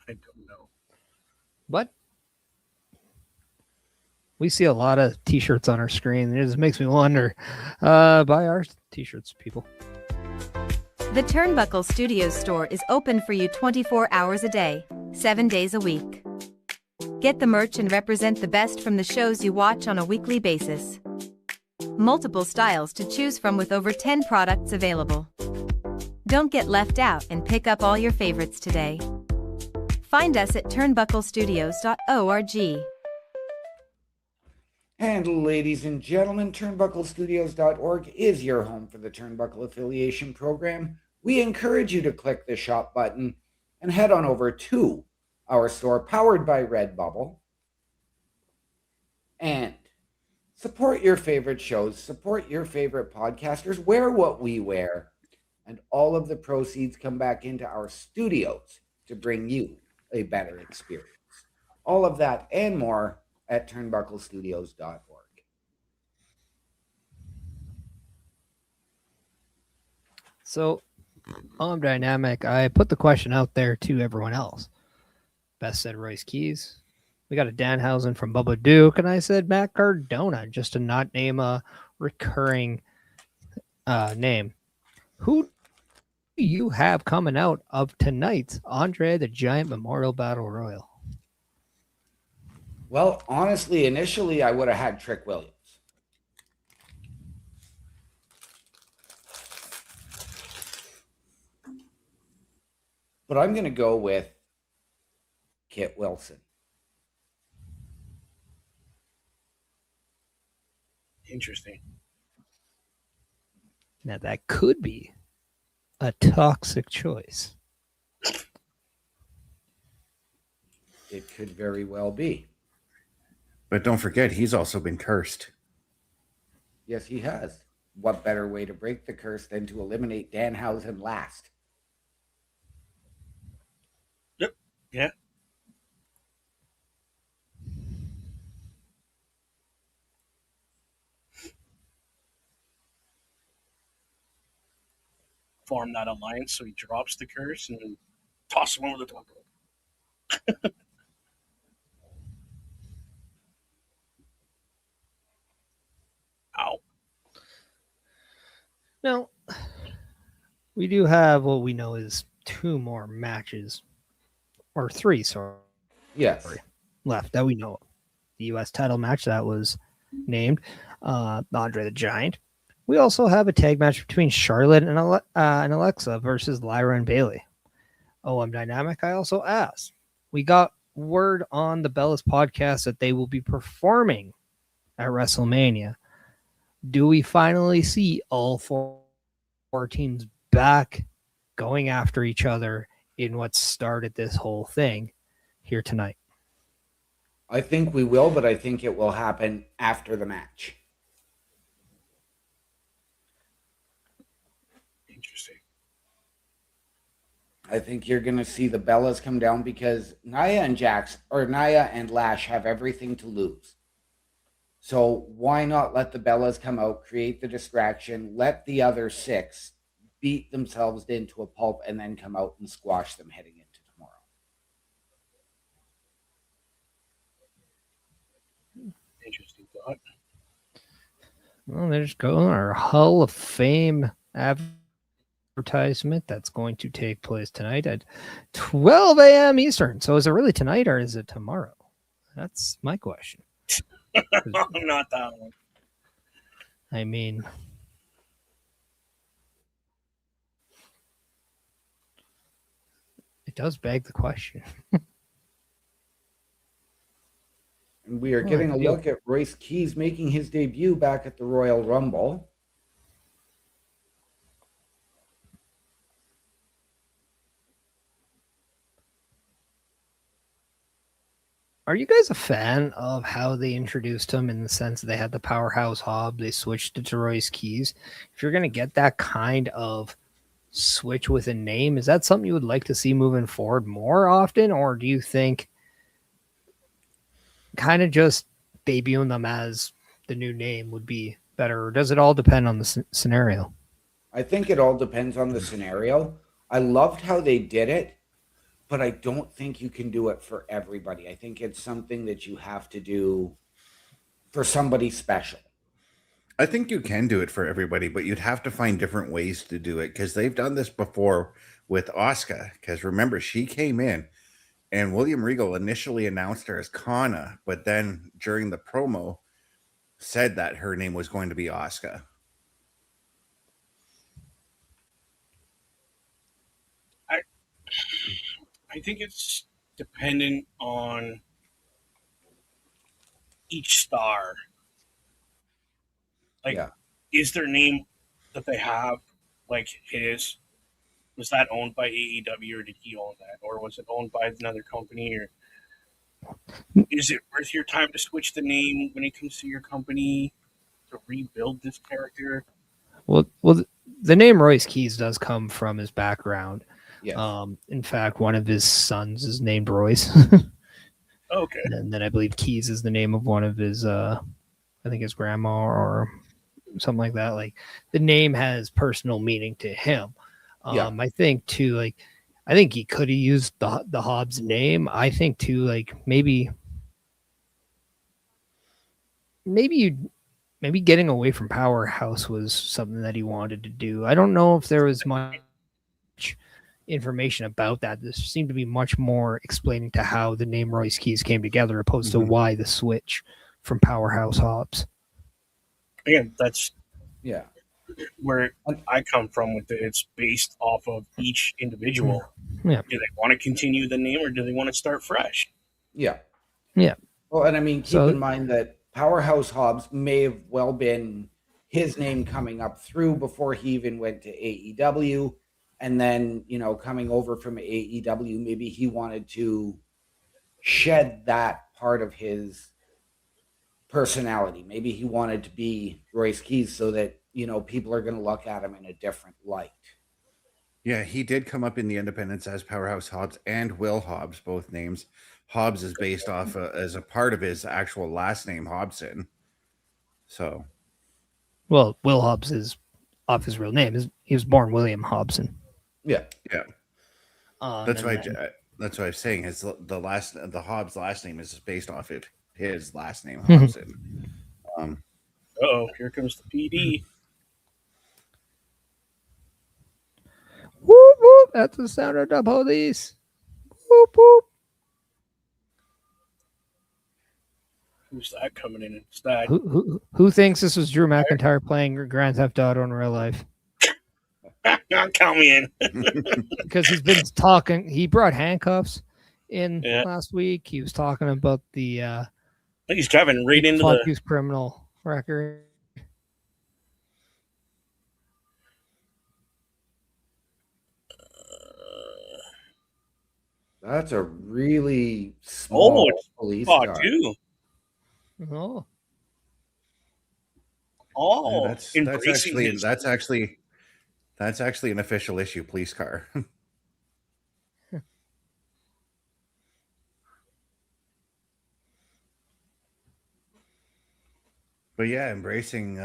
I don't know. But we see a lot of t-shirts on our screen. It just makes me wonder. Buy our t-shirts, people. The Turnbuckle Studios store is open for you 24 hours a day, 7 days a week. Get the merch and represent the best from the shows you watch on a weekly basis. Multiple styles to choose from with over 10 products available. Don't get left out and pick up all your favorites today. Find us at turnbucklestudios.org. And ladies and gentlemen, turnbucklestudios.org is your home for the Turnbuckle Affiliation Program. We encourage you to click the shop button and head on over to our store powered by Redbubble and support your favorite shows, support your favorite podcasters, wear what we wear, and all of the proceeds come back into our studios to bring you a better experience. All of that and more at turnbucklestudios.org. So, on Dynamic, I put the question out there to everyone else. Best said Royce Keys. We got a Danhausen from Bubba Duke, and I said Matt Cardona, just to not name a recurring name. Who do you have coming out of tonight's Andre the Giant Memorial Battle Royal? Well, honestly, initially I would have had Trick Williams. But I'm going to go with Kit Wilson. Interesting. Now, that could be a toxic choice. It could very well be. But don't forget, he's also been cursed. Yes, he has. What better way to break the curse than to eliminate Danhausen last? Yep. Yeah. Form that alliance so he drops the curse and then toss him over the top rope. Ow. Now, we do have what we know is 2 more matches, or 3, sorry, Yes. left that we know of. The U.S. title match that was named Andre the Giant. We also have a tag match between Charlotte and Alexa versus Lyra and Bailey. Oh, I'm Dynamic. I also asked. We got word on the Bellas podcast that they will be performing at WrestleMania. Do we finally see all 4 teams back going after each other in what started this whole thing here tonight? I think we will, but I think it will happen after the match. Interesting. I think you're going to see the Bellas come down because Nia and Lash have everything to lose. So why not let the Bellas come out, create the distraction, let the other 6 beat themselves into a pulp, and then come out and squash them heading into tomorrow. Interesting thought. Well, there's going our Hall of Fame advertisement that's going to take place tonight at 12 a.m. Eastern. So is it really tonight or is it tomorrow? That's my question. Not that one. I mean, it does beg the question. And we are getting a look at Royce Keys making his debut back at the Royal Rumble. Are you guys a fan of how they introduced him in the sense that they had the Powerhouse Hobb, they switched it to Royce Keys? If you're going to get that kind of switch with a name, is that something you would like to see moving forward more often? Or do you think kind of just debuting them as the new name would be better? Or does it all depend on the scenario? I think it all depends on the scenario. I loved how they did it, but I don't think you can do it for everybody. I think it's something that you have to do for somebody special. I think you can do it for everybody, but you'd have to find different ways to do it because they've done this before with Asuka. Because remember, she came in And William Regal initially announced her as Kana, but then during the promo said that her name was going to be Asuka. I think it's dependent on each star. Like, Yeah. is their name that they have like his? Was that owned by AEW, or did he own that, or was it owned by another company? Or is it worth your time to switch the name when it comes to your company to rebuild this character? Well, the name Royce Keys does come from his background. Yes. In fact, one of his sons is named Royce, Okay. and then I believe Keys is the name of one of his, I think his grandma or something like that. Like the name has personal meaning to him. Yeah. I think too, like I think he could have used the Hobbs name. I think too, like maybe getting away from Powerhouse was something that he wanted to do. I don't know if there was much information about that. There seemed to be much more explaining to how the name Royce Keys came together, opposed to why the switch from Powerhouse Hobbs. Again, that's Yeah. where I come from with it. It's based off of each individual. Yeah. Do they want to continue the name, or do they want to start fresh? Yeah. Yeah. Well, and I mean, keep So- in mind that Powerhouse Hobbs may have well been his name coming up through before he even went to AEW. And then, coming over from AEW, maybe he wanted to shed that part of his personality. Maybe he wanted to be Royce Keys so that, people are going to look at him in a different light. Yeah, he did come up in the independents as Powerhouse Hobbs and Will Hobbs, both names. Hobbs is based off as a part of his actual last name, Hobson. So, Well, Will Hobbs is off his real name. He was born William Hobson. Yeah. yeah, that's why that's what I'm saying. The Hobbs last name is based off of his last name, Hobson. Oh, here comes the PD. Whoop whoop! That's the sound of the police. Whoop whoop! Who's that coming in instead? Who thinks this was Drew McIntyre playing Grand Theft Auto in real life? Count me in. Because he's been talking. He brought handcuffs in Yeah. last week. He was talking about the I think he's driving right into drug the. use criminal record. That's a really small police Oh, car. too. Oh, Oh, Yeah, that's embracing actually his- that's actually an official issue police car. But yeah, embracing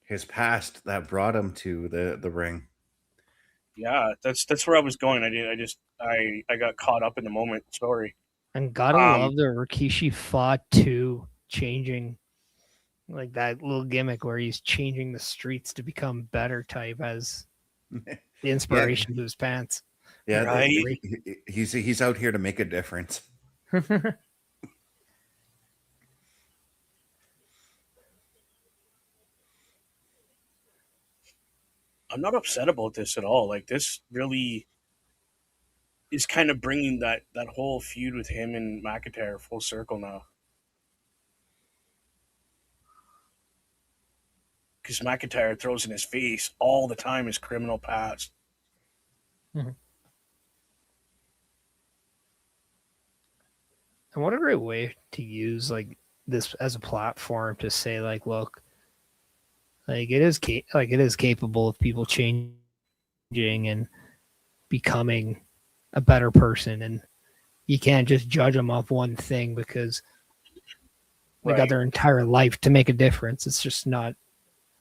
his past that brought him to the ring. Yeah, that's where I was going. I got caught up in the moment. Sorry. and gotta love the Rikishi fought to changing, like that little gimmick where he's changing the streets to become better type as the inspiration to his pants. Yeah, Right. he's out here to make a difference. I'm not upset about this at all. Like, this really is kind of bringing that whole feud with him and McIntyre full circle now. Because McIntyre throws in his face all the time his criminal past. And what a great way to use like this as a platform to say, like, look, like it is capable of people changing and becoming a better person, and you can't just judge them off one thing because they got Right. their entire life to make a difference. It's just not.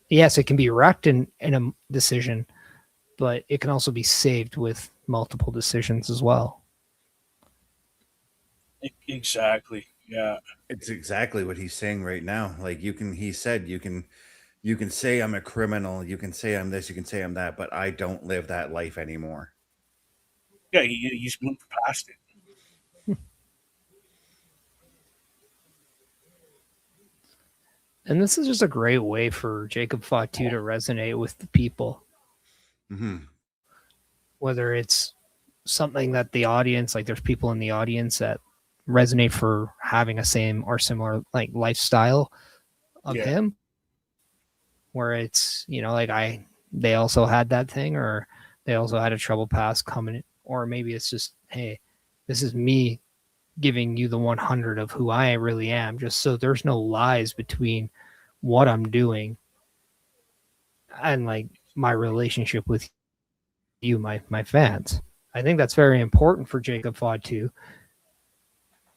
Yes, it can be wrecked in a decision, but it can also be saved with multiple decisions as well. Exactly. Yeah. It's exactly what he's saying right now. Like he said you can say I'm a criminal, you can say I'm this, you can say I'm that, but I don't live that life anymore. Yeah, he's moved past it. And this is just a great way for Jacob Fatu to resonate with the people. Mm-hmm. Whether it's something that the audience, like there's people in the audience that resonate for having a same or similar like lifestyle of Yeah. him, where it's, you know, like they also had that thing, or they also had a trouble past coming, or maybe it's just, hey, this is me giving you the 100 of who I really am, just so there's no lies between what I'm doing and like my relationship with you, my fans. I think that's very important for Jacob Fatu.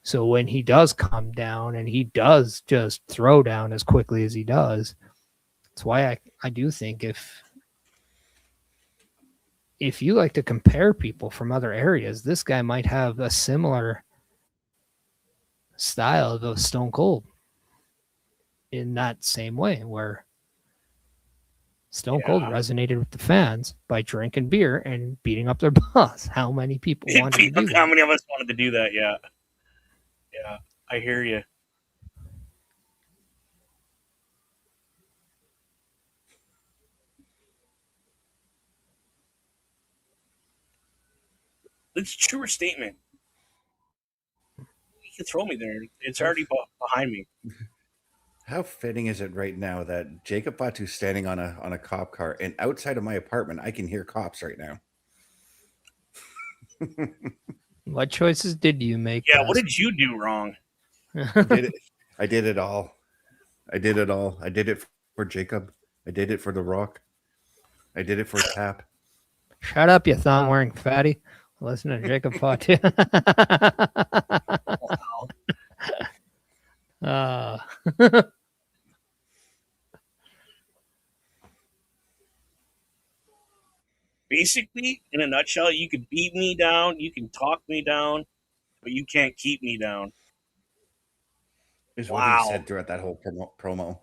So when he does come down and he does just throw down as quickly as he does, that's why I do think if you like to compare people from other areas, this guy might have a similar style of Stone Cold in that same way, where Stone Cold resonated with the fans by drinking beer and beating up their boss. How many people wanted to do that? How many of us wanted to do that? Yeah. Yeah, I hear you. It's a truer statement. You can throw me there. It's already behind me. How fitting is it right now that Jacob Fatu's standing on a cop car, and outside of my apartment, I can hear cops right now. What choices did you make? Yeah, what did you do wrong? I did it all. I did it all. I did it for Jacob. I did it for The Rock. I did it for Tap. Shut up, you thong-wearing fatty. Listen to Jacob Fatu. Basically, in a nutshell, you can beat me down, you can talk me down, but you can't keep me down. Is what he said throughout that whole promo.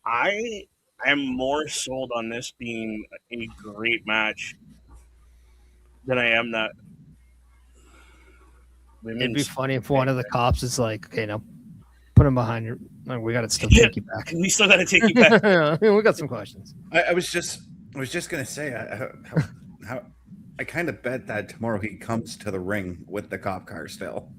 I am more sold on this being a great match than I am that women's. It'd be funny if one of the cops is like, okay, now put him behind your. Like, we got to still take you back. We still got to take you back. We got some questions. I was just gonna say how I kind of bet that tomorrow he comes to the ring with the cop car still.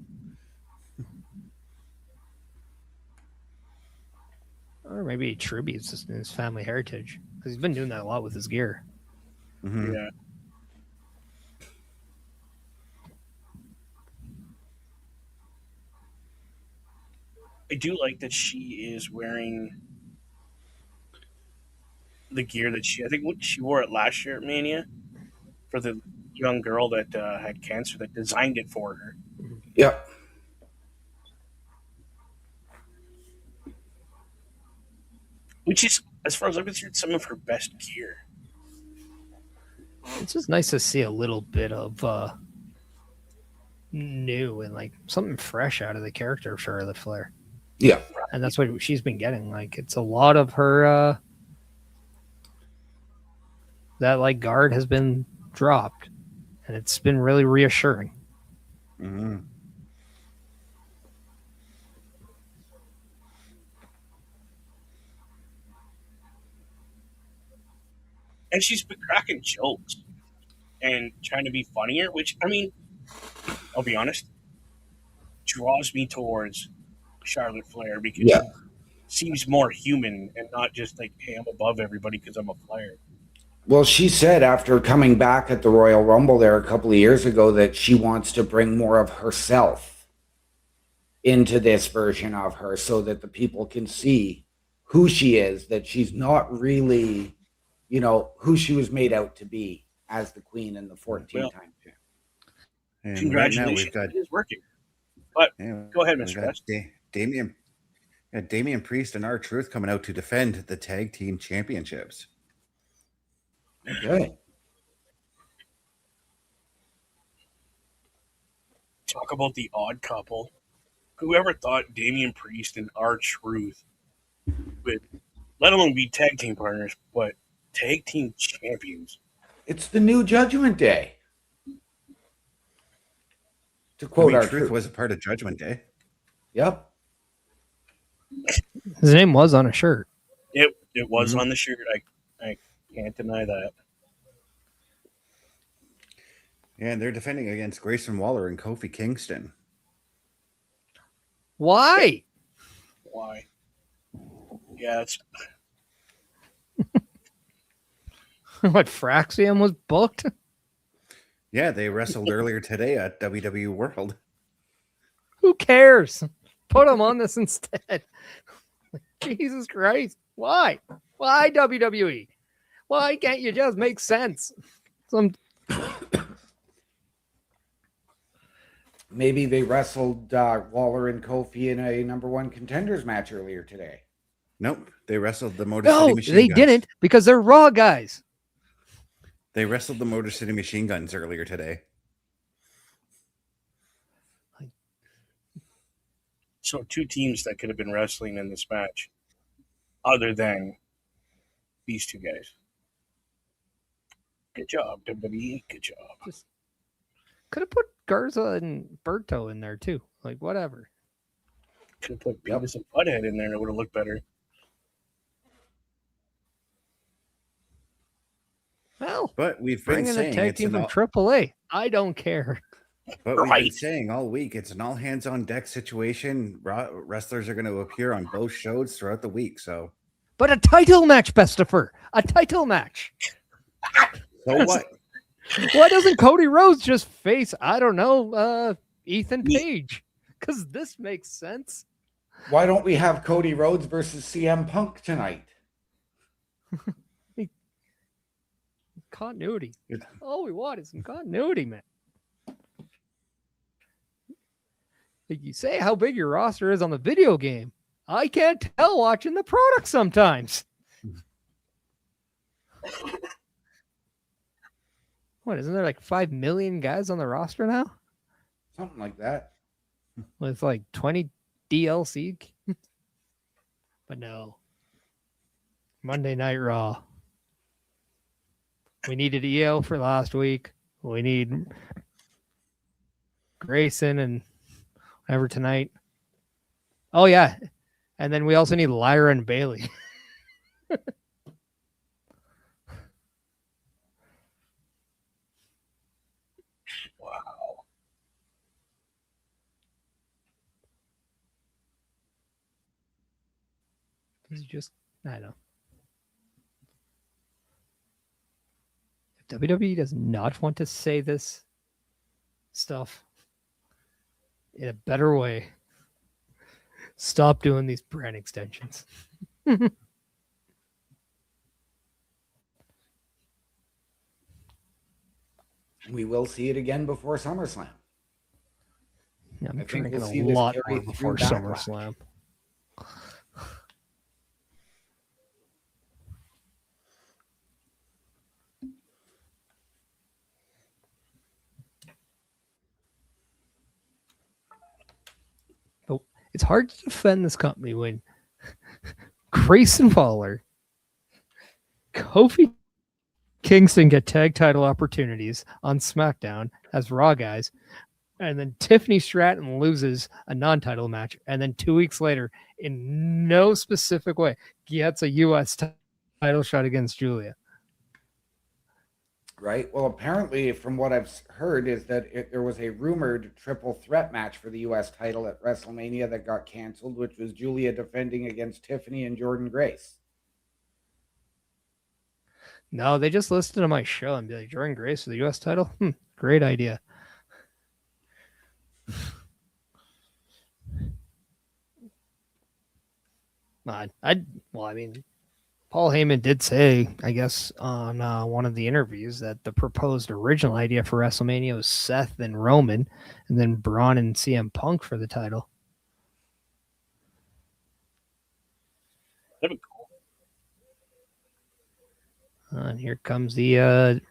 Or maybe he tributes his family heritage, because he's been doing that a lot with his gear. Mm-hmm. Yeah. I do like that she is wearing the gear that I think she wore it last year at Mania for the young girl that had cancer that designed it for her. Yep. Which is, as far as I'm concerned, some of her best gear. It's just nice to see a little bit of new and like something fresh out of the character of Charlotte Flair. Yeah. And that's what she's been getting. Like, it's a lot of her that like guard has been dropped, and it's been really reassuring. Mm-hmm. And she's been cracking jokes and trying to be funnier, which, I mean, I'll be honest, draws me towards Charlotte Flair because she seems more human and not just like, hey, I'm above everybody because I'm a Flair. Well, she said after coming back at the Royal Rumble there a couple of years ago that she wants to bring more of herself into this version of her so that the people can see who she is, that she's not really, you know, who she was made out to be as the queen and the 14-time champ. And congratulations, right now it is working. But go ahead, Mr. West. Damian Priest and R-Truth coming out to defend the tag team championships. Okay. Talk about the odd couple. Whoever thought Damian Priest and R-Truth would, let alone be tag team partners, but tag team champions? It's the new Judgment Day. To I quote mean, our Truth was a part of Judgment Day. Yep. His name was on a shirt. It was Mhm. on the shirt. I can't deny that. Yeah, and they're defending against Grayson Waller and Kofi Kingston. Why? Why? Yeah, it's What, Fraxium was booked? Yeah, they wrestled earlier today at WWE World. Who cares? Put him on this instead. Jesus Christ. Why? Why WWE? Why can't you just make sense? Some Maybe they wrestled Waller and Kofi in a number one contenders match earlier today. Nope, they wrestled the Motor City No, Machine they Guns. didn't because they're Raw guys. They wrestled the Motor City Machine Guns earlier today. so two teams that could have been wrestling in this match, other than these two guys. Good job, WWE. Good job. Just could have put Garza and Berto in there too. Like whatever. Could have put Beavis and Butthead in there and it would have looked better. Well, But we've been bring in a saying tag it's team an from all, AAA. I don't care. but we've been Right. saying all week it's an all hands on deck situation. Wrestlers are going to appear on both shows throughout the week. So But a title match, Bestifer. A title match. what? Why doesn't Cody Rhodes just face, I don't know, Ethan Page? Because this makes sense. Why don't we have Cody Rhodes versus CM Punk tonight? Continuity. All we want is some continuity, man. Like you say how big your roster is on the video game. I can't tell watching the product sometimes. What, isn't there like 5 million guys on the roster now? Something like that. With like 20 DLC? But no. Monday Night Raw. We needed EO for last week. We need Grayson and whatever tonight. Oh, yeah. And then we also need Lyra and Bailey. Wow. He's just, I don't know. If WWE does not want to say this stuff in a better way, stop doing these brand extensions. We will see it again before SummerSlam. I'm think drinking we'll see a this lot carry more before through Backlash. SummerSlam. But it's hard to defend this company when Grayson Waller, Kofi Kingston get tag title opportunities on SmackDown as Raw guys, and then Tiffany Stratton loses a non-title match, and then 2 weeks later, in no specific way, gets a U.S. title shot against Julia. Right. Well, apparently, from what I've heard, is that there was a rumored triple threat match for the U.S. title at WrestleMania that got canceled, which was Julia defending against Tiffany and Jordan Grace. No, they just listened to my show and be like, Jordan Grace for the U.S. title? Great idea. Paul Heyman did say, I guess, on one of the interviews that the proposed original idea for WrestleMania was Seth and Roman, and then Braun and CM Punk for the title. That'd be cool. And here comes the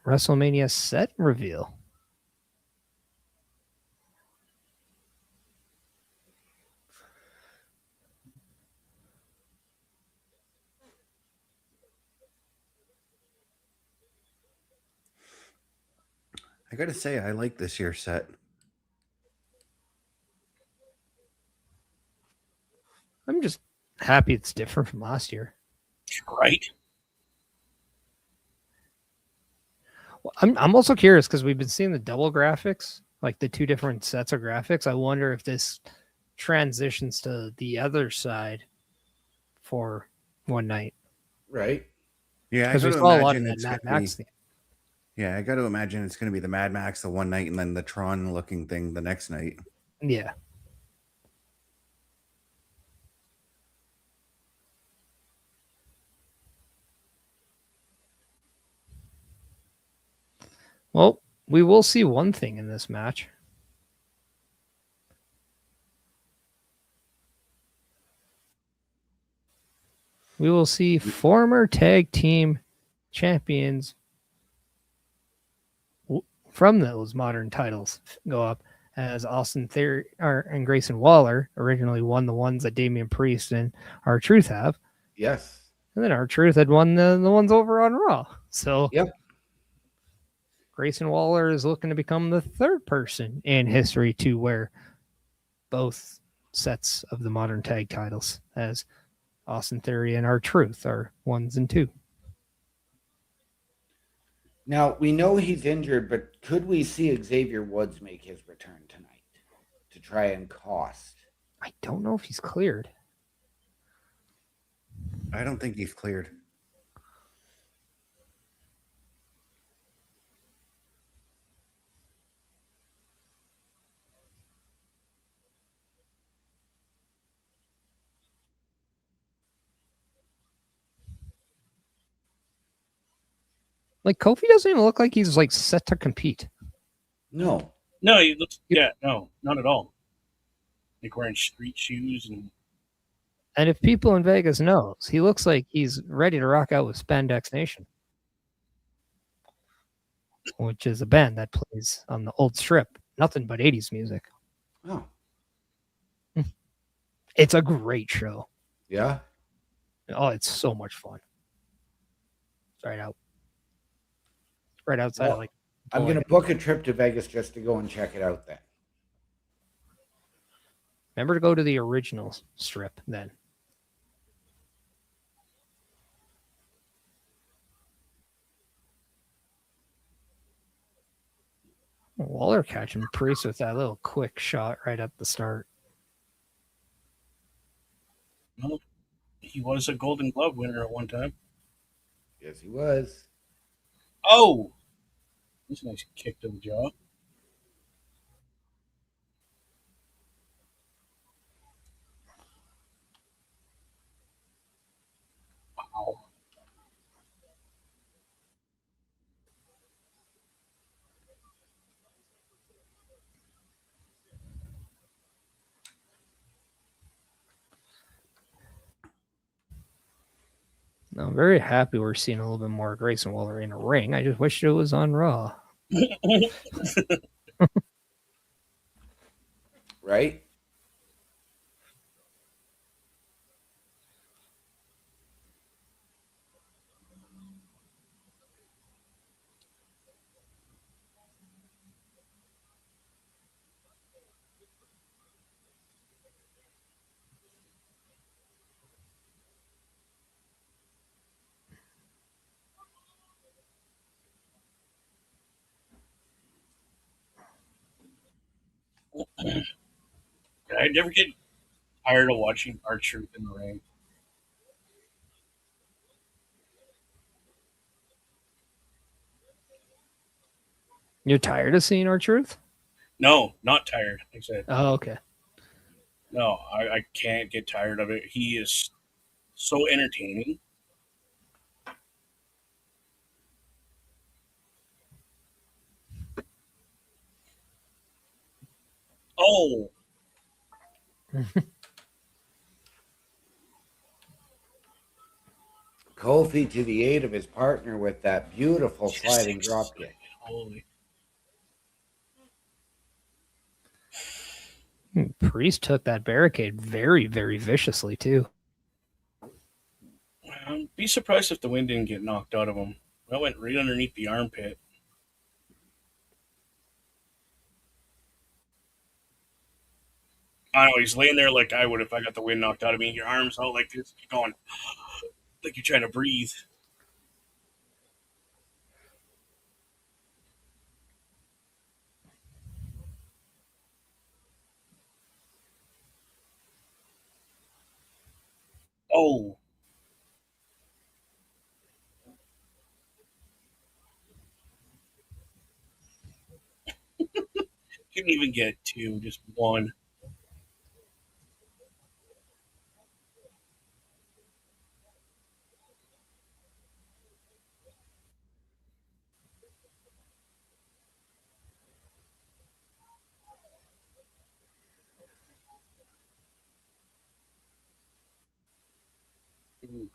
WrestleMania set reveal. I gotta say, I like this year's set. I'm just happy it's different from last year. Right? Well, I'm also curious because we've been seeing the double graphics, like the two different sets of graphics. I wonder if this transitions to the other side for one night. Right. Yeah, I Because we gotta saw a lot of imagine that it's Mad gonna Max be. thing. Yeah, I gotta imagine it's gonna be the Mad Max the one night, and then the Tron looking thing the next night. Yeah. Well, we will see one thing in this match. We will see former tag team champions from those modern titles go up, as Austin Theory and Grayson Waller originally won the ones that Damian Priest and R-Truth have. Yes. And then R-Truth had won the ones over on Raw. So Yep. Grayson Waller is looking to become the third person in history to wear both sets of the modern tag titles, as Austin Theory and R-Truth are 1s and 2. Now, we know he's injured, but could we see Xavier Woods make his return tonight to try and cost? I don't know if he's cleared. I don't think he's cleared. Like, Kofi doesn't even look like he's like set to compete. No. No, he looks. Yeah, no, not at all. Like wearing street shoes and. And if people in Vegas knows, he looks like he's ready to rock out with Spandex Nation, which is a band that plays on the old strip. Nothing but 80s music. Oh. It's a great show. Yeah. Oh, it's so much fun. It's right out. Right outside Well, of like. I'm going to book a trip to Vegas just to go and check it out then. Remember to go to the original strip then. Waller catching Priest with that little quick shot right at the start. Well, he was a Golden Glove winner at one time. Yes, he was. Oh, that's a nice kick to the jaw. Wow. I'm very happy we're seeing a little bit more Grayson Waller in a ring. I just wish it was on Raw. Right? I never get tired of watching R-Truth in the ring. You're tired of seeing R-Truth? No, not tired. Like I said, Oh, okay. no, I can't get tired of it. He is so entertaining. Oh, Kofi to the aid of his partner with that beautiful sliding dropkick. holy. Priest took that barricade very, very viciously, too. Be surprised if the wind didn't get knocked out of him. That went right underneath the armpit. I know he's laying there like I would if I got the wind knocked out of me. Your arms out like this, you're going like you're trying to breathe. Oh, couldn't even get two, just one. Ooh.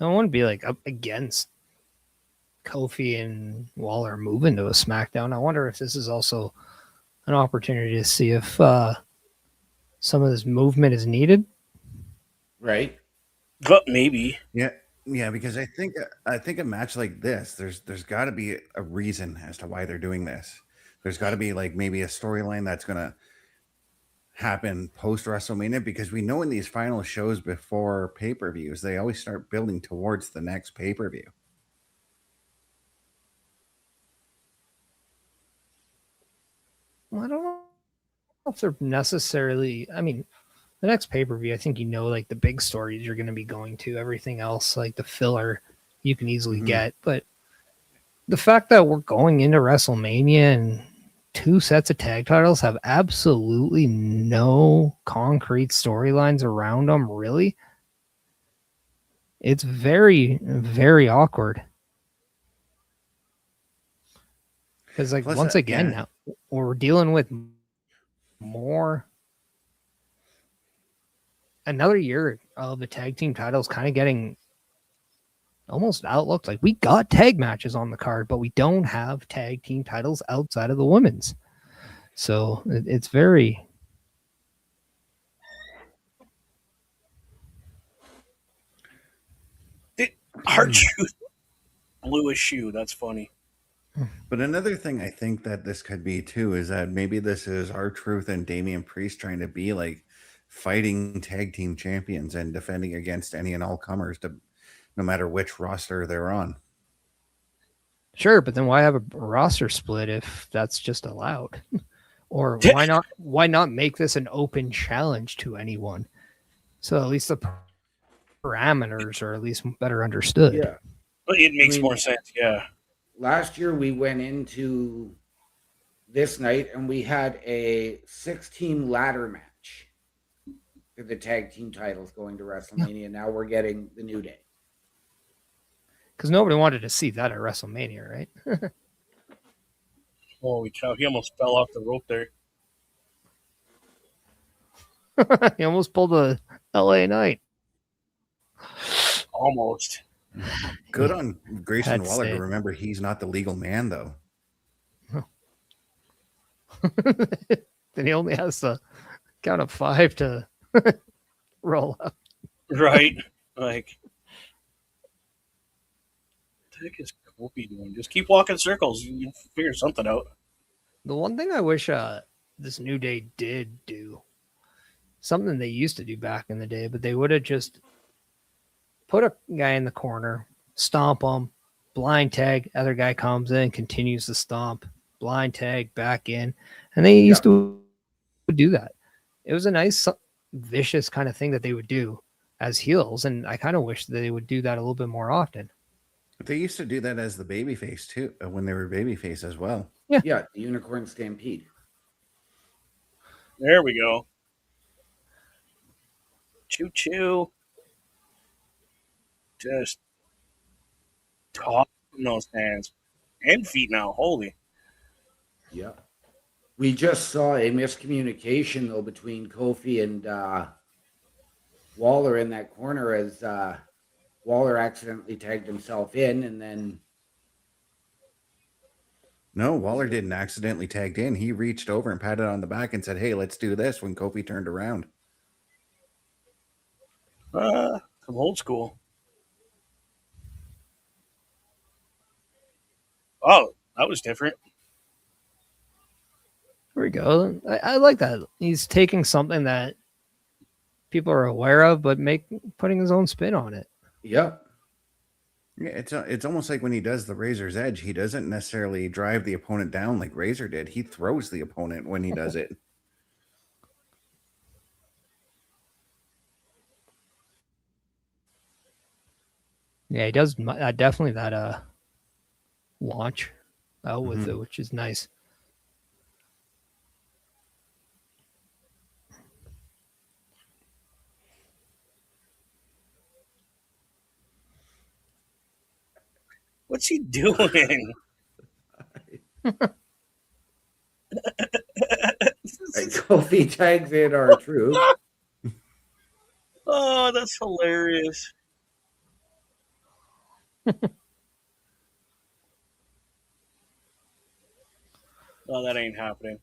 I want to be like up against Kofi and Waller moving to a SmackDown. I wonder if this is also an opportunity to see if some of this movement is needed. Right. But maybe. Yeah, because I think a match like this, there's got to be a reason as to why they're doing this. There's got to be like maybe a storyline that's gonna happen post WrestleMania, because we know in these final shows before pay-per-views, they always start building towards the next pay-per-view. I don't know if they're necessarily. I mean, the next pay per view, I think like the big stories you're going to be going to. Everything else, like the filler, you can easily get. But the fact that we're going into WrestleMania and 2 sets of tag titles have absolutely no concrete storylines around them, really, it's very, very awkward. Because, like, Plus, once again, yeah. now we're dealing with more. Another year of the tag team titles kind of getting almost outlooked. Like, we got tag matches on the card, but we don't have tag team titles outside of the women's. So it's very. R-Truth blew a shoe. That's funny. But another thing I think that this could be too is that maybe this is R-Truth and Damian Priest trying to be like fighting tag team champions and defending against any and all comers, no matter which roster they're on. Sure, but then why have a roster split if that's just allowed? Or why not make this an open challenge to anyone? So at least the parameters are at least better understood. Yeah. It makes more sense, yeah. Last year we went into this night and we had a 6-team ladder match for the tag team titles going to WrestleMania. Yeah. Now we're getting the New Day. Because nobody wanted to see that at WrestleMania, right? Holy cow, he almost fell off the rope there. He almost pulled a LA Knight. Almost. Good on Grayson Waller to remember he's not the legal man, though. Then he only has to count of 5 to roll up. Right. Like, what the heck is Kofi doing? Just keep walking circles. You figure something out. The one thing I wish this New Day did do, something they used to do back in the day, but they would have just put a guy in the corner, stomp him, blind tag, other guy comes in, continues to stomp, blind tag, back in. And they used to do that. It was a nice, vicious kind of thing that they would do as heels. And I kind of wish that they would do that a little bit more often. But they used to do that as the babyface too, when they were babyface as well. Yeah, the Unicorn Stampede. There we go. Choo-choo. Just top from those hands and feet now. Holy. Yeah. We just saw a miscommunication, though, between Kofi and Waller in that corner as Waller accidentally tagged himself in, and then... No, Waller didn't accidentally tagged in. He reached over and patted on the back and said, "Hey, let's do this," when Kofi turned around. Some old school. Oh, that was different. There we go. I like that. He's taking something that people are aware of, but putting his own spin on it. Yep. Yeah, it's almost like when he does the Razor's Edge, he doesn't necessarily drive the opponent down like Razor did. He throws the opponent when he does it. Yeah, he does definitely that launch out with Mhm. it, which is nice. What's he doing? And Kofi tags in our truth. Oh, that's hilarious. Oh, that ain't happening.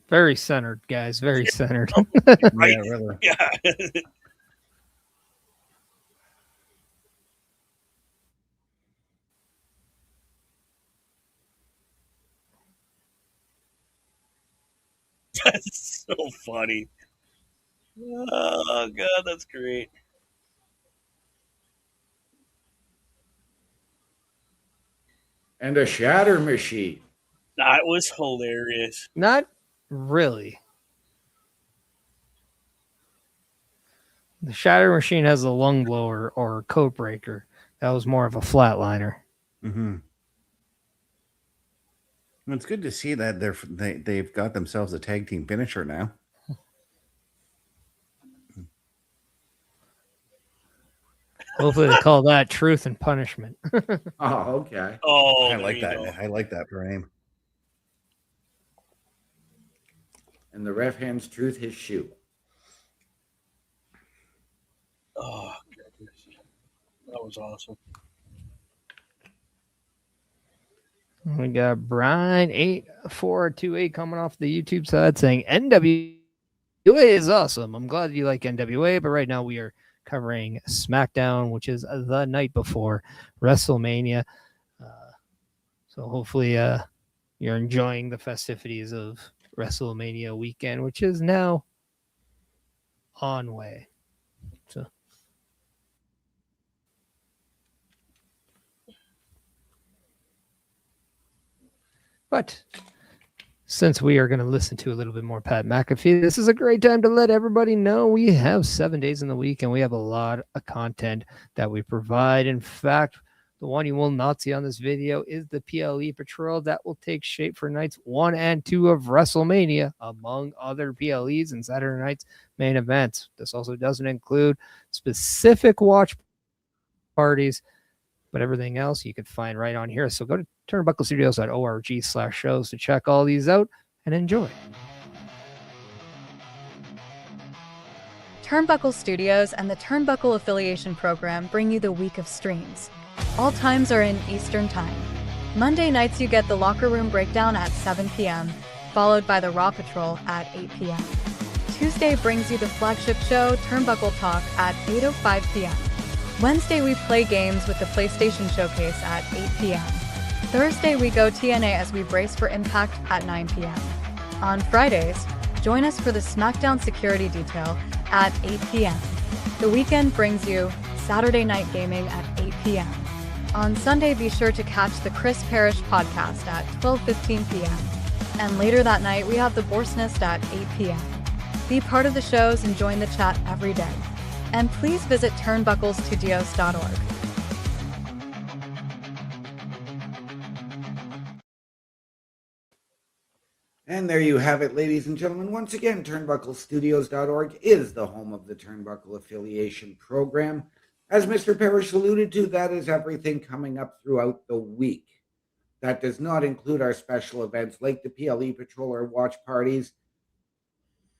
Very centered, guys. Very centered. Right? Yeah, really. Yeah. That's so funny. Oh, God, that's great. And a shatter machine. That was hilarious. Not really. The Shatter Machine has a lung blower or coat breaker. That was more of a flatliner. Mm-hmm. It's good to see that they've got themselves a tag team finisher now. Hopefully they call that truth and punishment. Oh, okay. Oh, I there like you that. go. I like that for name. And the ref hands Truth his shoe. Oh, goodness. That was awesome. We got Brian8428 coming off the YouTube side saying NWA is awesome. I'm glad you like NWA, but right now we are covering SmackDown, which is the night before WrestleMania. So hopefully you're enjoying the festivities of WrestleMania weekend, which is now on way. So but since we are going to listen to a little bit more Pat McAfee, this is a great time to let everybody know we have 7 days in the week and we have a lot of content that we provide. In fact, the one you will not see on this video is the PLE Patrol that will take shape for nights 1 and 2 of WrestleMania, among other PLEs and Saturday night's main events. This also doesn't include specific watch parties, but everything else you can find right on here. So go to turnbucklestudios.org/shows to check all these out and enjoy. Turnbuckle Studios and the Turnbuckle Affiliation Program bring you the week of streams. All times are in Eastern Time. Monday nights you get the Locker Room Breakdown at 7 p.m., followed by the Raw Patrol at 8 p.m. Tuesday brings you the flagship show, Turnbuckle Talk, at 8:05 p.m. Wednesday we play games with the PlayStation Showcase at 8 p.m. Thursday we go TNA as we brace for Impact at 9 p.m. On Fridays, join us for the SmackDown Security Detail at 8 p.m. The weekend brings you Saturday Night Gaming at 8 p.m. On Sunday, be sure to catch the Chris Parrish podcast at 12:15 p.m. And later that night, we have the Borsnist at 8 p.m. Be part of the shows and join the chat every day. And please visit turnbucklestudios.org. And there you have it, ladies and gentlemen. Once again, turnbucklestudios.org is the home of the Turnbuckle Affiliation Program. As Mr. Parrish alluded to, that is everything coming up throughout the week. That does not include our special events like the PLE Patrol or watch parties.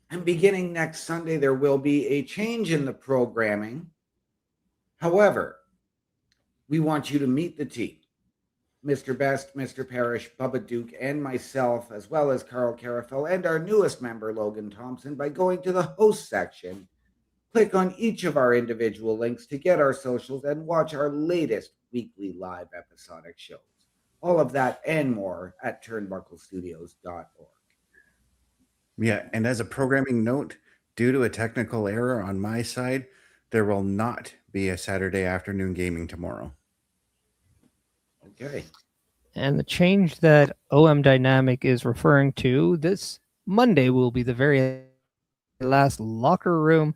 And beginning next Sunday, there will be a change in the programming. However, we want you to meet the team. Mr. Best, Mr. Parrish, Bubba Duke, and myself, as well as Carl Carafel and our newest member, Logan Thompson, by going to the host section. Click on each of our individual links to get our socials and watch our latest weekly live episodic shows. All of that and more at turnbucklestudios.org. Yeah, and as a programming note, due to a technical error on my side, there will not be a Saturday afternoon gaming tomorrow. Okay. And the change that OM Dynamic is referring to this Monday will be the very last locker room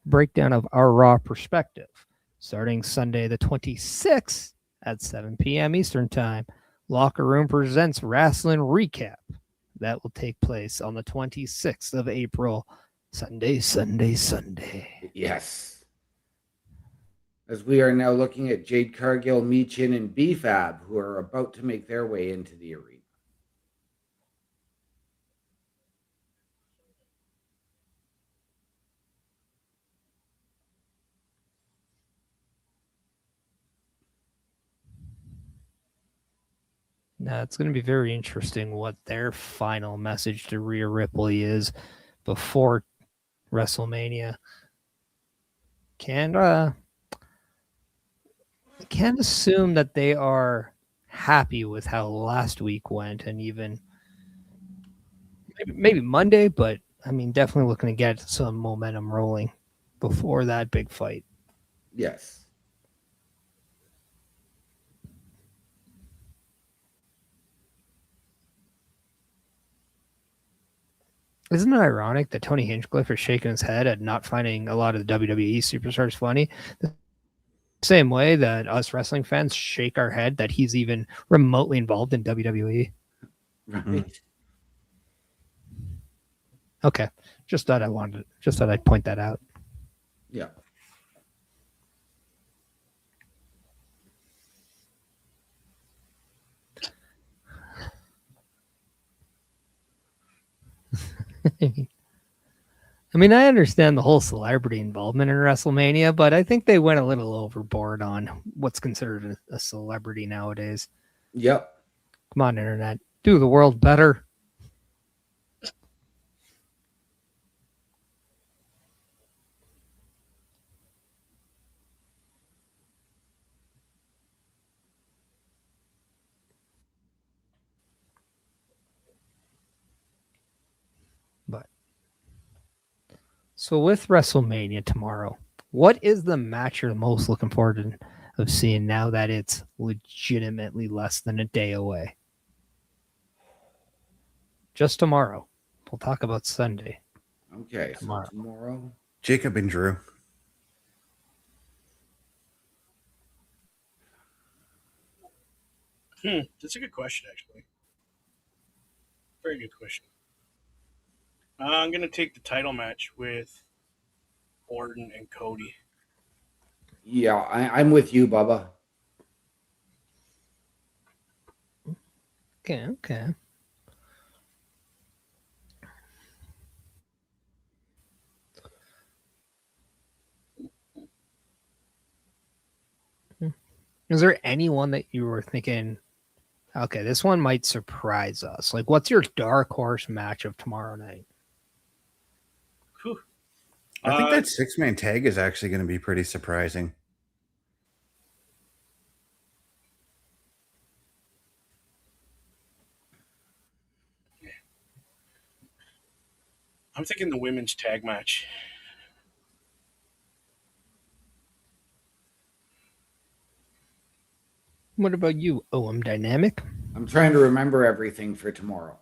breakdown of our Raw perspective. Starting Sunday the 26th at 7 p.m. Eastern Time, Locker Room presents Wrestling Recap. That will take place on the 26th of April, Sunday. Yes. As we are now looking at Jade Cargill, Meechin, and BFAB, who are about to make their way into the arena. Now, it's going to be very interesting what their final message to Rhea Ripley is before WrestleMania. Can't assume that they are happy with how last week went, and even maybe Monday, but I mean, definitely looking to get some momentum rolling before that big fight. Yes. Isn't it ironic that Tony Hinchcliffe is shaking his head at not finding a lot of the WWE superstars funny? The same way that us wrestling fans shake our head that he's even remotely involved in WWE. Right. Okay. Just thought I'd point that out. Yeah. I mean, I understand the whole celebrity involvement in WrestleMania, but I think they went a little overboard on what's considered a celebrity nowadays. Yep. Come on, Internet. Do the world better. But so with WrestleMania tomorrow, what is the match you're most looking forward to of seeing now that it's legitimately less than a day away? Just tomorrow. We'll talk about Sunday. Okay. Tomorrow. So tomorrow. Jacob and Drew. That's a good question, actually. Very good question. I'm going to take the title match with Orton and Cody. Yeah, I'm with you, Bubba. Okay. Is there anyone that you were thinking, okay, this one might surprise us? Like, what's your dark horse match of tomorrow night? Whew. I think that 6-man tag is actually going to be pretty surprising. I'm thinking the women's tag match. What about you, OM Dynamic? I'm trying to remember everything for tomorrow.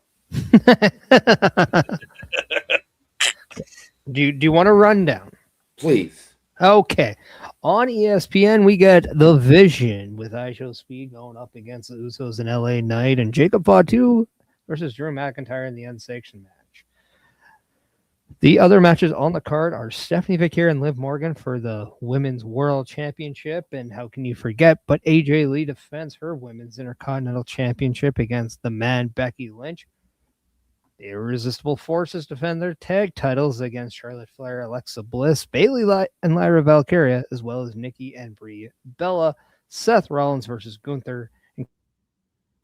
Do you want a rundown? Please. Okay. On ESPN, we get The Vision with ISO Speed going up against the Usos in LA Knight and Jacob Fatu versus Drew McIntyre in the unsanctioned match. The other matches on the card are Stephanie Vickier and Liv Morgan for the Women's World Championship. And how can you forget, but AJ Lee defends her Women's Intercontinental Championship against the man Becky Lynch. The Irresistible Forces defend their tag titles against Charlotte Flair, Alexa Bliss, Bayley and Lyra Valkyria, as well as Nikki and Brie Bella. Seth Rollins versus Gunther and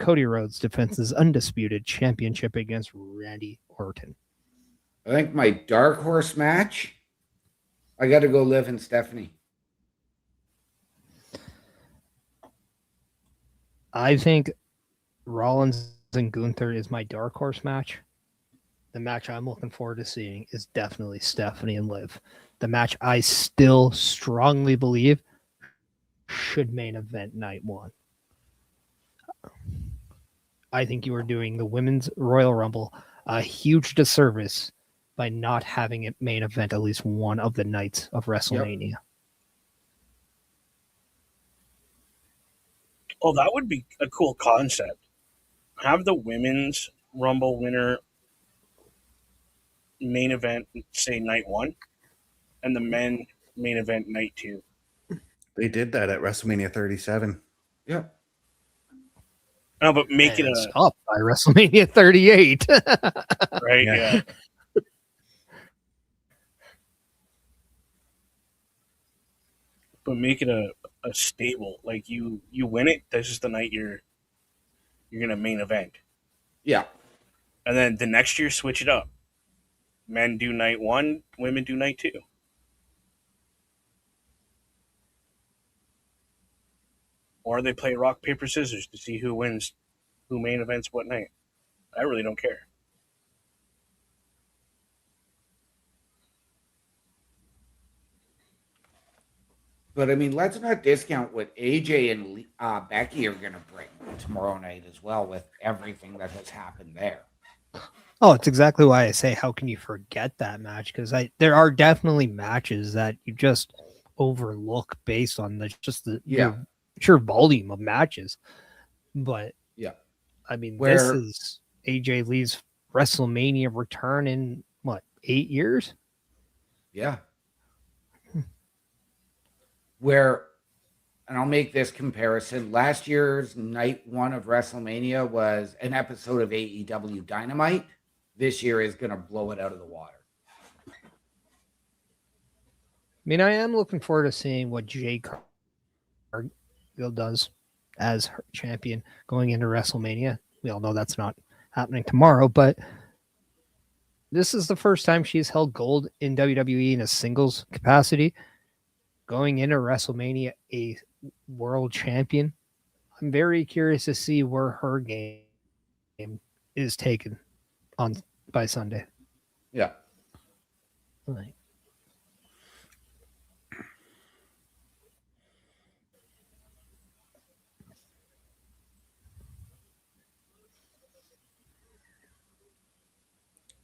Cody Rhodes defends his undisputed championship against Randy Orton. I think my dark horse match, I got to go Liv and Stephanie. I think Rollins and Gunther is my dark horse match. The match I'm looking forward to seeing is definitely Stephanie and Liv. The match I still strongly believe should main event night one. I think you are doing the Women's Royal Rumble a huge disservice by not having it main event at least one of the nights of WrestleMania. Yep. Oh, that would be a cool concept. Have the Women's Rumble winner main event, say, night one, and the men main event night two. They did that at WrestleMania 37. Yep. No, but make it And a stopped by WrestleMania 38. right, yeah. But make it a stable. Like you win it. This is the night you're gonna main event, Yeah. and then the next year switch it up. Men do night one, women do night two. Or they play rock, paper, scissors to see who wins, who main events what night. I really don't care. But I mean, let's not discount what AJ and Becky are going to bring tomorrow night as well, with everything that has happened there. Oh, it's exactly why I say, how can you forget that match? Because there are definitely matches that you just overlook based on the sheer volume of matches. But yeah, I mean, this Where- is AJ Lee's WrestleMania return in what, 8 years? Yeah. Where, and I'll make this comparison, last year's night one of WrestleMania was an episode of AEW Dynamite. This year is going to blow it out of the water. I mean, I am looking forward to seeing what Jade Cargill does as her champion going into WrestleMania. We all know that's not happening tomorrow, but this is the first time she's held gold in WWE in a singles capacity. Going into WrestleMania, a world champion. I'm very curious to see where her game is taken by Sunday. Yeah. Like,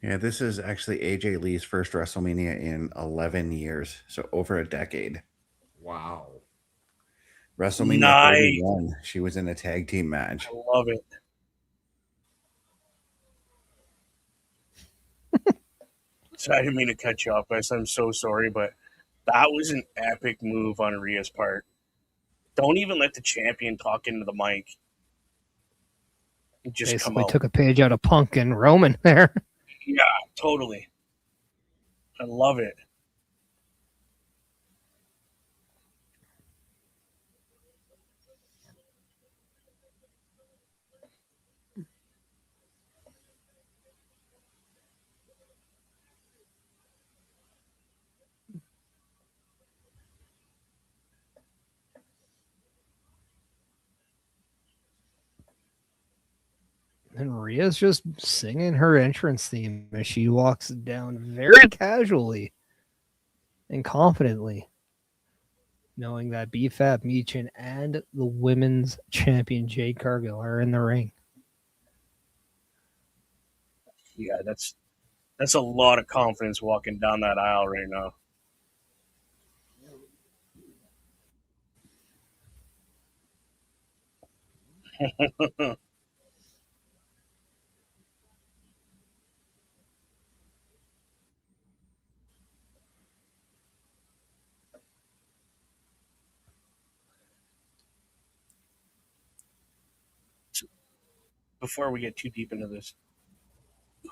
Yeah, this is actually AJ Lee's first WrestleMania in 11 years. So over a decade. Wow. WrestleMania Nice. 31, she was in a tag team match. I love it. So I didn't mean to cut you off, guys. I'm so sorry, but that was an epic move on Rhea's part. Don't even let the champion talk into the mic. Just come basically out. took a page out of Punk and Roman there. Yeah, totally. I love it. And Rhea's just singing her entrance theme as she walks down very casually and confidently, knowing that BFAP Meechin and the women's champion Jade Cargill are in the ring. Yeah, that's a lot of confidence walking down that aisle right now. Before we get too deep into this,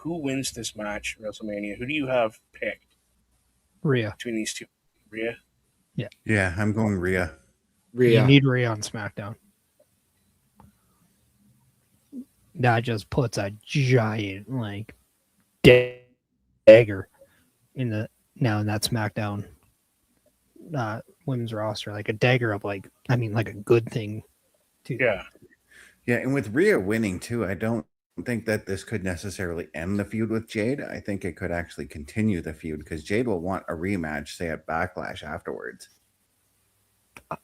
who wins this match, WrestleMania? Who do you have picked Rhea. between these two? Rhea? Yeah, I'm going Rhea. You need Rhea on SmackDown. that just puts a giant like dagger in that SmackDown women's roster, like a dagger of like a good thing too. Yeah. Yeah, and with Rhea winning too, I don't think that this could necessarily end the feud with Jade. I think it could actually continue the feud because Jade will want a rematch, say at Backlash afterwards.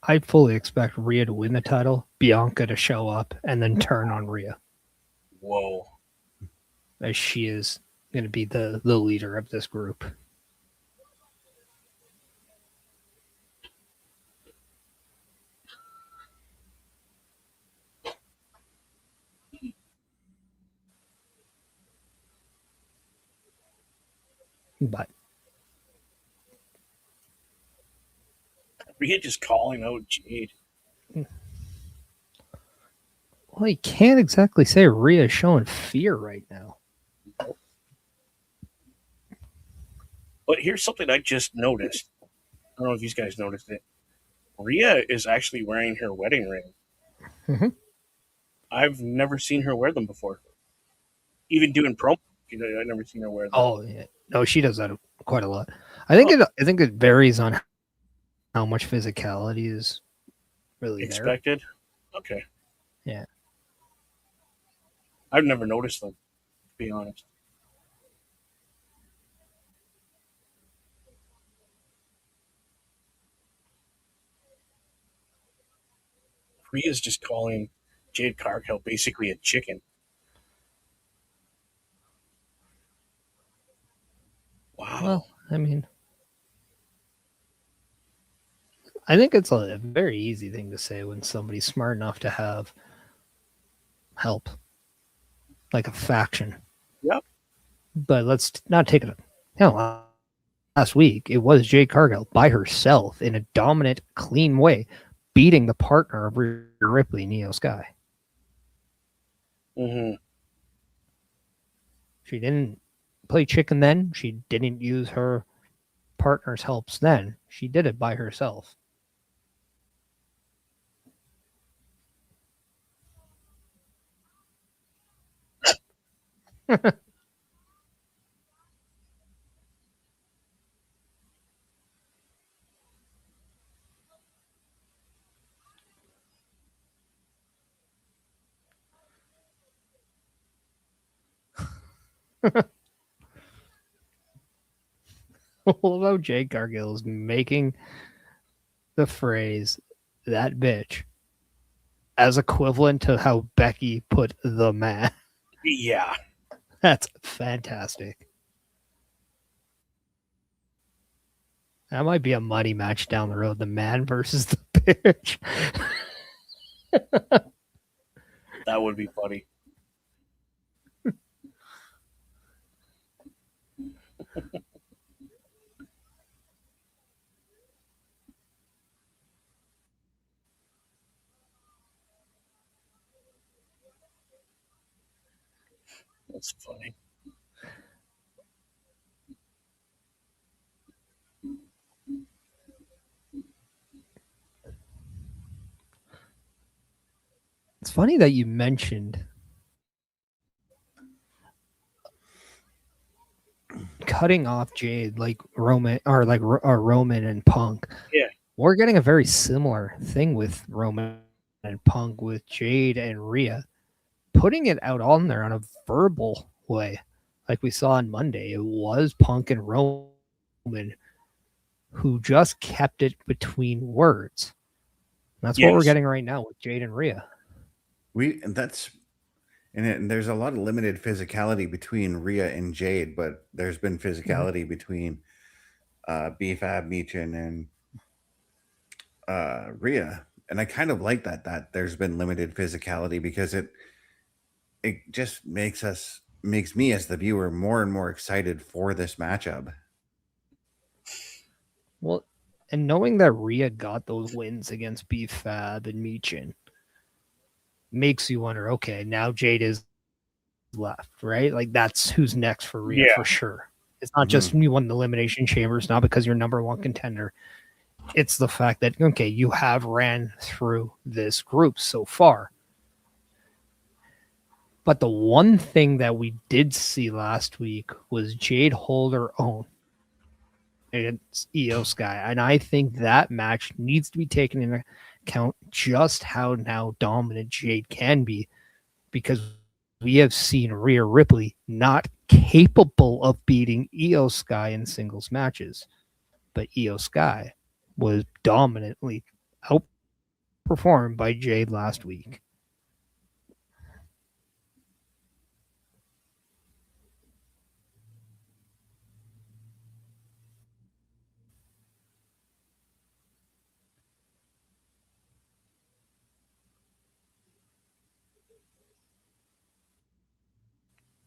I fully expect Rhea to win the title, Bianca to show up, and then turn on Rhea, Whoa. as she is going to be the leader of this group. But Rhea just calling out Jade. well, you can't exactly say Rhea is showing fear right now. But here's something I just noticed. I don't know if you guys noticed it. Rhea is actually wearing her wedding ring. Mhm. I've never seen her wear them before. Even doing promo, I've never seen her wear them. Oh yeah, no, she does that quite a lot. I think it varies on how much physicality is really Expected? Okay. Yeah. I've never noticed them, to be honest. Rhea's just calling Jade Cargill basically a chicken. Wow. Well, I mean, I think it's a very easy thing to say when somebody's smart enough to have help, like a faction. Yep. But let's not take it. Last week it was Jade Cargill by herself in a dominant, clean way, beating the partner of Rhea Ripley, Neo Sky. Mm-hmm. She didn't play chicken then. She didn't use her partner's helps then. She did it by herself. Although Jade Cargill is making the phrase "that bitch" as equivalent to how Becky put the man. Yeah. That's fantastic. That might be a money match down the road. The man versus the bitch. That would be funny. That's funny. It's funny that you mentioned cutting off Jade like Roman or Roman and Punk. Yeah. We're getting a very similar thing with Roman and Punk with Jade and Rhea, putting it out on there on a verbal way, like we saw on Monday. It was Punk and Roman who just kept it between words. That's what we're Yes. getting right now with Jade and Rhea. And there's a lot of limited physicality between Rhea and Jade, but there's been physicality between BFAB, Michin, and Rhea. And I kind of like that there's been limited physicality because it just makes me as the viewer more and more excited for this matchup. Well, and knowing that Rhea got those wins against BFAB and Michin makes you wonder, okay, now Jade is left, right? Like that's who's next for Rhea for sure. It's not just you won the Elimination Chamber. It's not because you're number one contender. It's the fact that, okay, you have ran through this group so far. But the one thing that we did see last week was Jade hold her own against Io Sky. And I think that match needs to be taken into account just how now dominant Jade can be, because we have seen Rhea Ripley not capable of beating Io Sky in singles matches. But Io Sky was dominantly outperformed by Jade last week.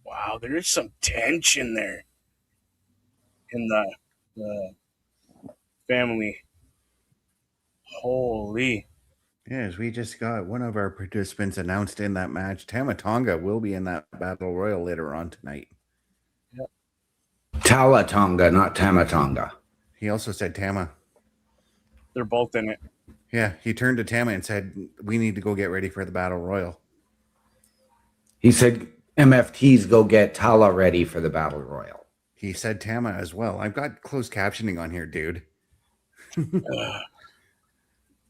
Wow, there is some tension there in the family. Holy. Yes, we just got one of our participants announced in that match. Tama Tonga will be in that battle royal later on tonight. Talatonga, not Tamatonga. He also said Tama. They're both in it. Yeah, he turned to Tama and said, "We need to go get ready for the battle royal." He said MFTs go get Tala ready for the battle royal. He said Tama as well. I've got closed captioning on here, dude.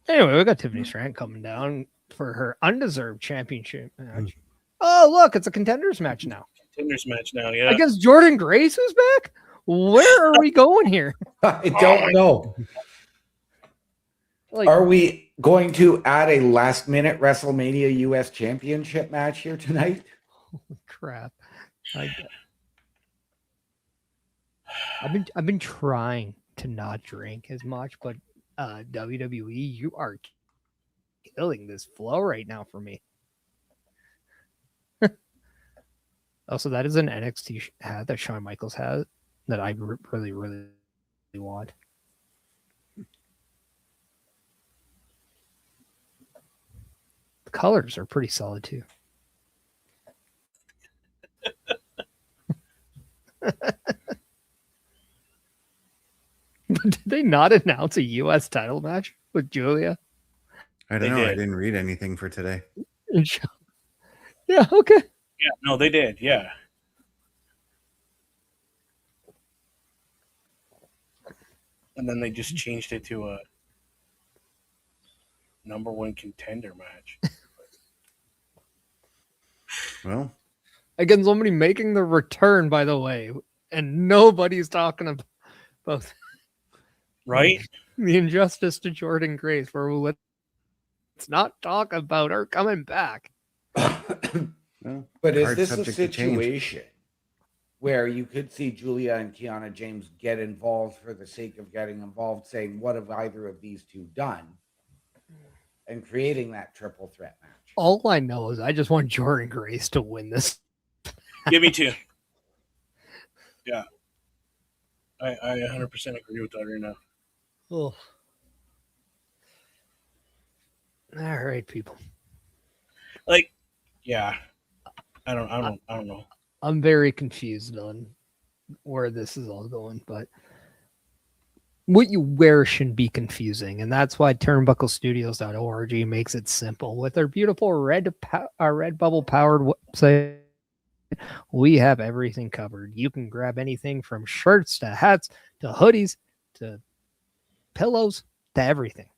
Anyway, we got Tiffany Strand coming down for her undeserved championship match. Oh, look, it's a contenders match now. Contenders match now, yeah. Against Jordan Grace, who's back? Where are we going here? I don't know. Like, Are we going to add a last-minute WrestleMania US Championship match here tonight? holy crap. I've been trying to not drink as much, but WWE, you are killing this flow right now for me. Also, that is an NXT hat that Shawn Michaels has that I really, really want. The colors are pretty solid too. Did they not announce a U.S. title match with Julia? I They don't know. I did. didn't read anything for today. Yeah, okay. Yeah, no, they did, yeah. And then they just changed it to a #1 contender match. Well, Again, somebody making the return, by the way, and nobody's talking about Right? the injustice to Jordan Grace, where let's not talk about her coming back. well, But is hard this a subject to change. situation where you could see Julia and Kiana James get involved for the sake of getting involved, saying, what have either of these two done? And creating that triple threat match. All I know is I just want Jordan Grace to win this. Give me two. Yeah. I 100% agree with that right now. Oh. All right, people. Like, yeah. I don't know. I'm very confused on where this is all going, but what you wear shouldn't be confusing, and that's why turnbucklestudios.org makes it simple. With their beautiful Redbubble powered website, we have everything covered. You can grab anything from shirts to hats to hoodies to pillows to everything.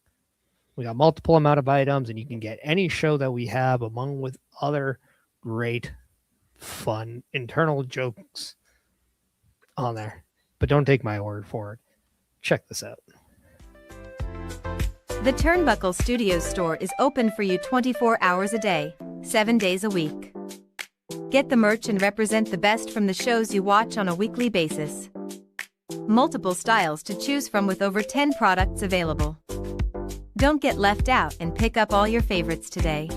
We got multiple amount of items, and you can get any show that we have among with other great fun internal jokes on there. But don't take my word for it. Check this out. The Turnbuckle Studios store is open for you 24 hours a day, 7 days a week. Get the merch and represent the best from the shows you watch on a weekly basis. Multiple styles to choose from with over 10 products available. Don't get left out and pick up all your favorites today.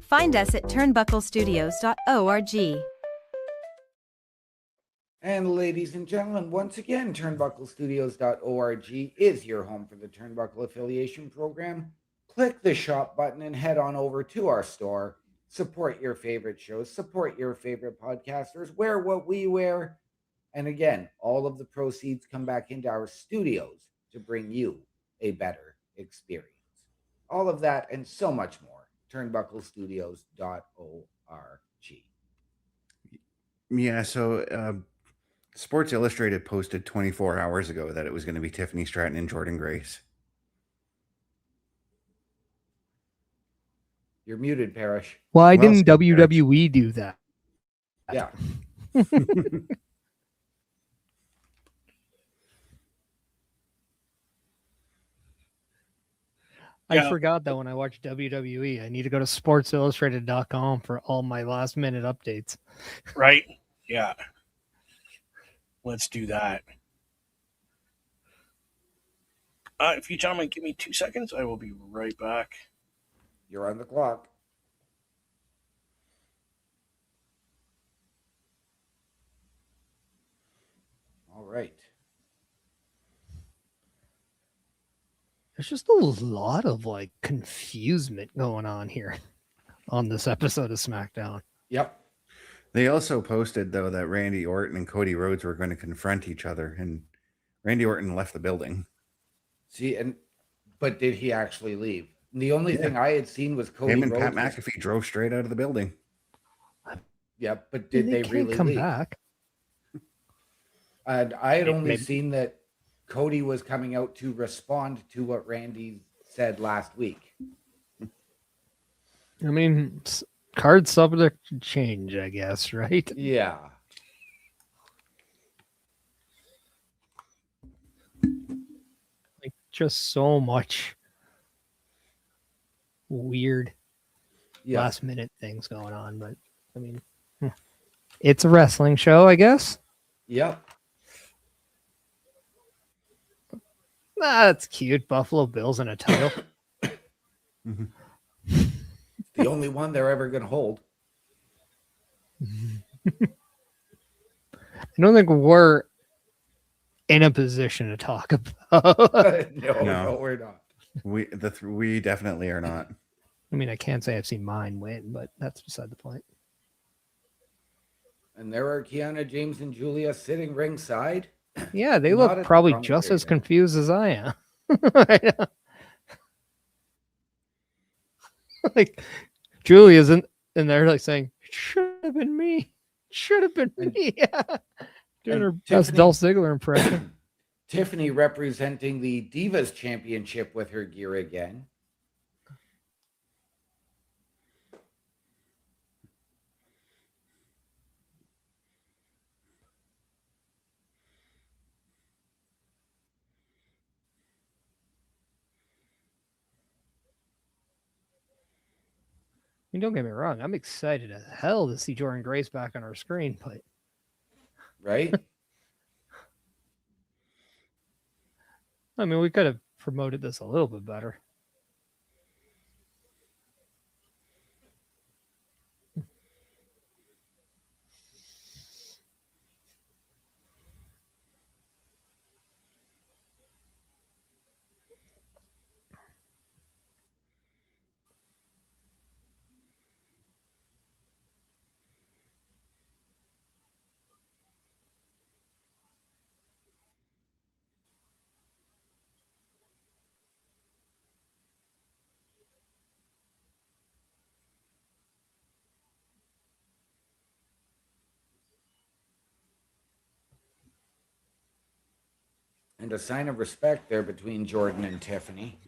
Find us at turnbucklestudios.org. And ladies and gentlemen, once again, turnbucklestudios.org is your home for the Turnbuckle Affiliation Program. Click the shop button and head on over to our store. Support your favorite shows, support your favorite podcasters, wear what we wear. And again, all of the proceeds come back into our studios to bring you a better experience. All of that and so much more, turnbucklestudios.org. Yeah, so Sports Illustrated posted 24 hours ago that it was going to be Tiffany Stratton and Jordan Grace. You're muted, Parrish. Why Well didn't said, Parrish. WWE do that? Yeah. I Yeah. forgot that when I watch WWE, I need to go to sportsillustrated.com for all my last minute updates. Right? Yeah. Let's do that. If you gentlemen give me 2 seconds, I will be right back. You're on the clock. All right. There's just a lot of like confusement going on here on this episode of SmackDown. Yep. They also posted, though, that Randy Orton and Cody Rhodes were going to confront each other, and Randy Orton left the building. See, but did he actually leave? The only thing I had seen was Cody Him and Rhodes. Pat McAfee drove straight out of the building. Yeah, but did they can't really come leave? back? And I had only Maybe. seen that Cody was coming out to respond to what Randy said last week. I mean, card subject to change, I guess, right? Yeah. Like just so much weird Yeah. last minute things going on, but I mean, it's a wrestling show, I guess. Yep. That's cute. Buffalo Bills in a title. Mhm. The only one they're ever going to hold. I don't think we're in a position to talk about. No, we're not. We definitely are not. I mean, I can't say I've seen mine win, but that's beside the point. And there are Kiana, James, and Julia sitting ringside. Yeah, they Not look at the probably just as commentary confused as I am. Like Julia's in there like saying, should have been me. Should have been me. Doing her best Tiffany- Dolph Ziggler impression. Tiffany representing the Divas Championship with her gear again. I mean, don't get me wrong. I'm excited as hell to see Jordan Grace back on our screen, but Right? I mean, we could have promoted this a little bit better. And a sign of respect there between Jordan and Tiffany.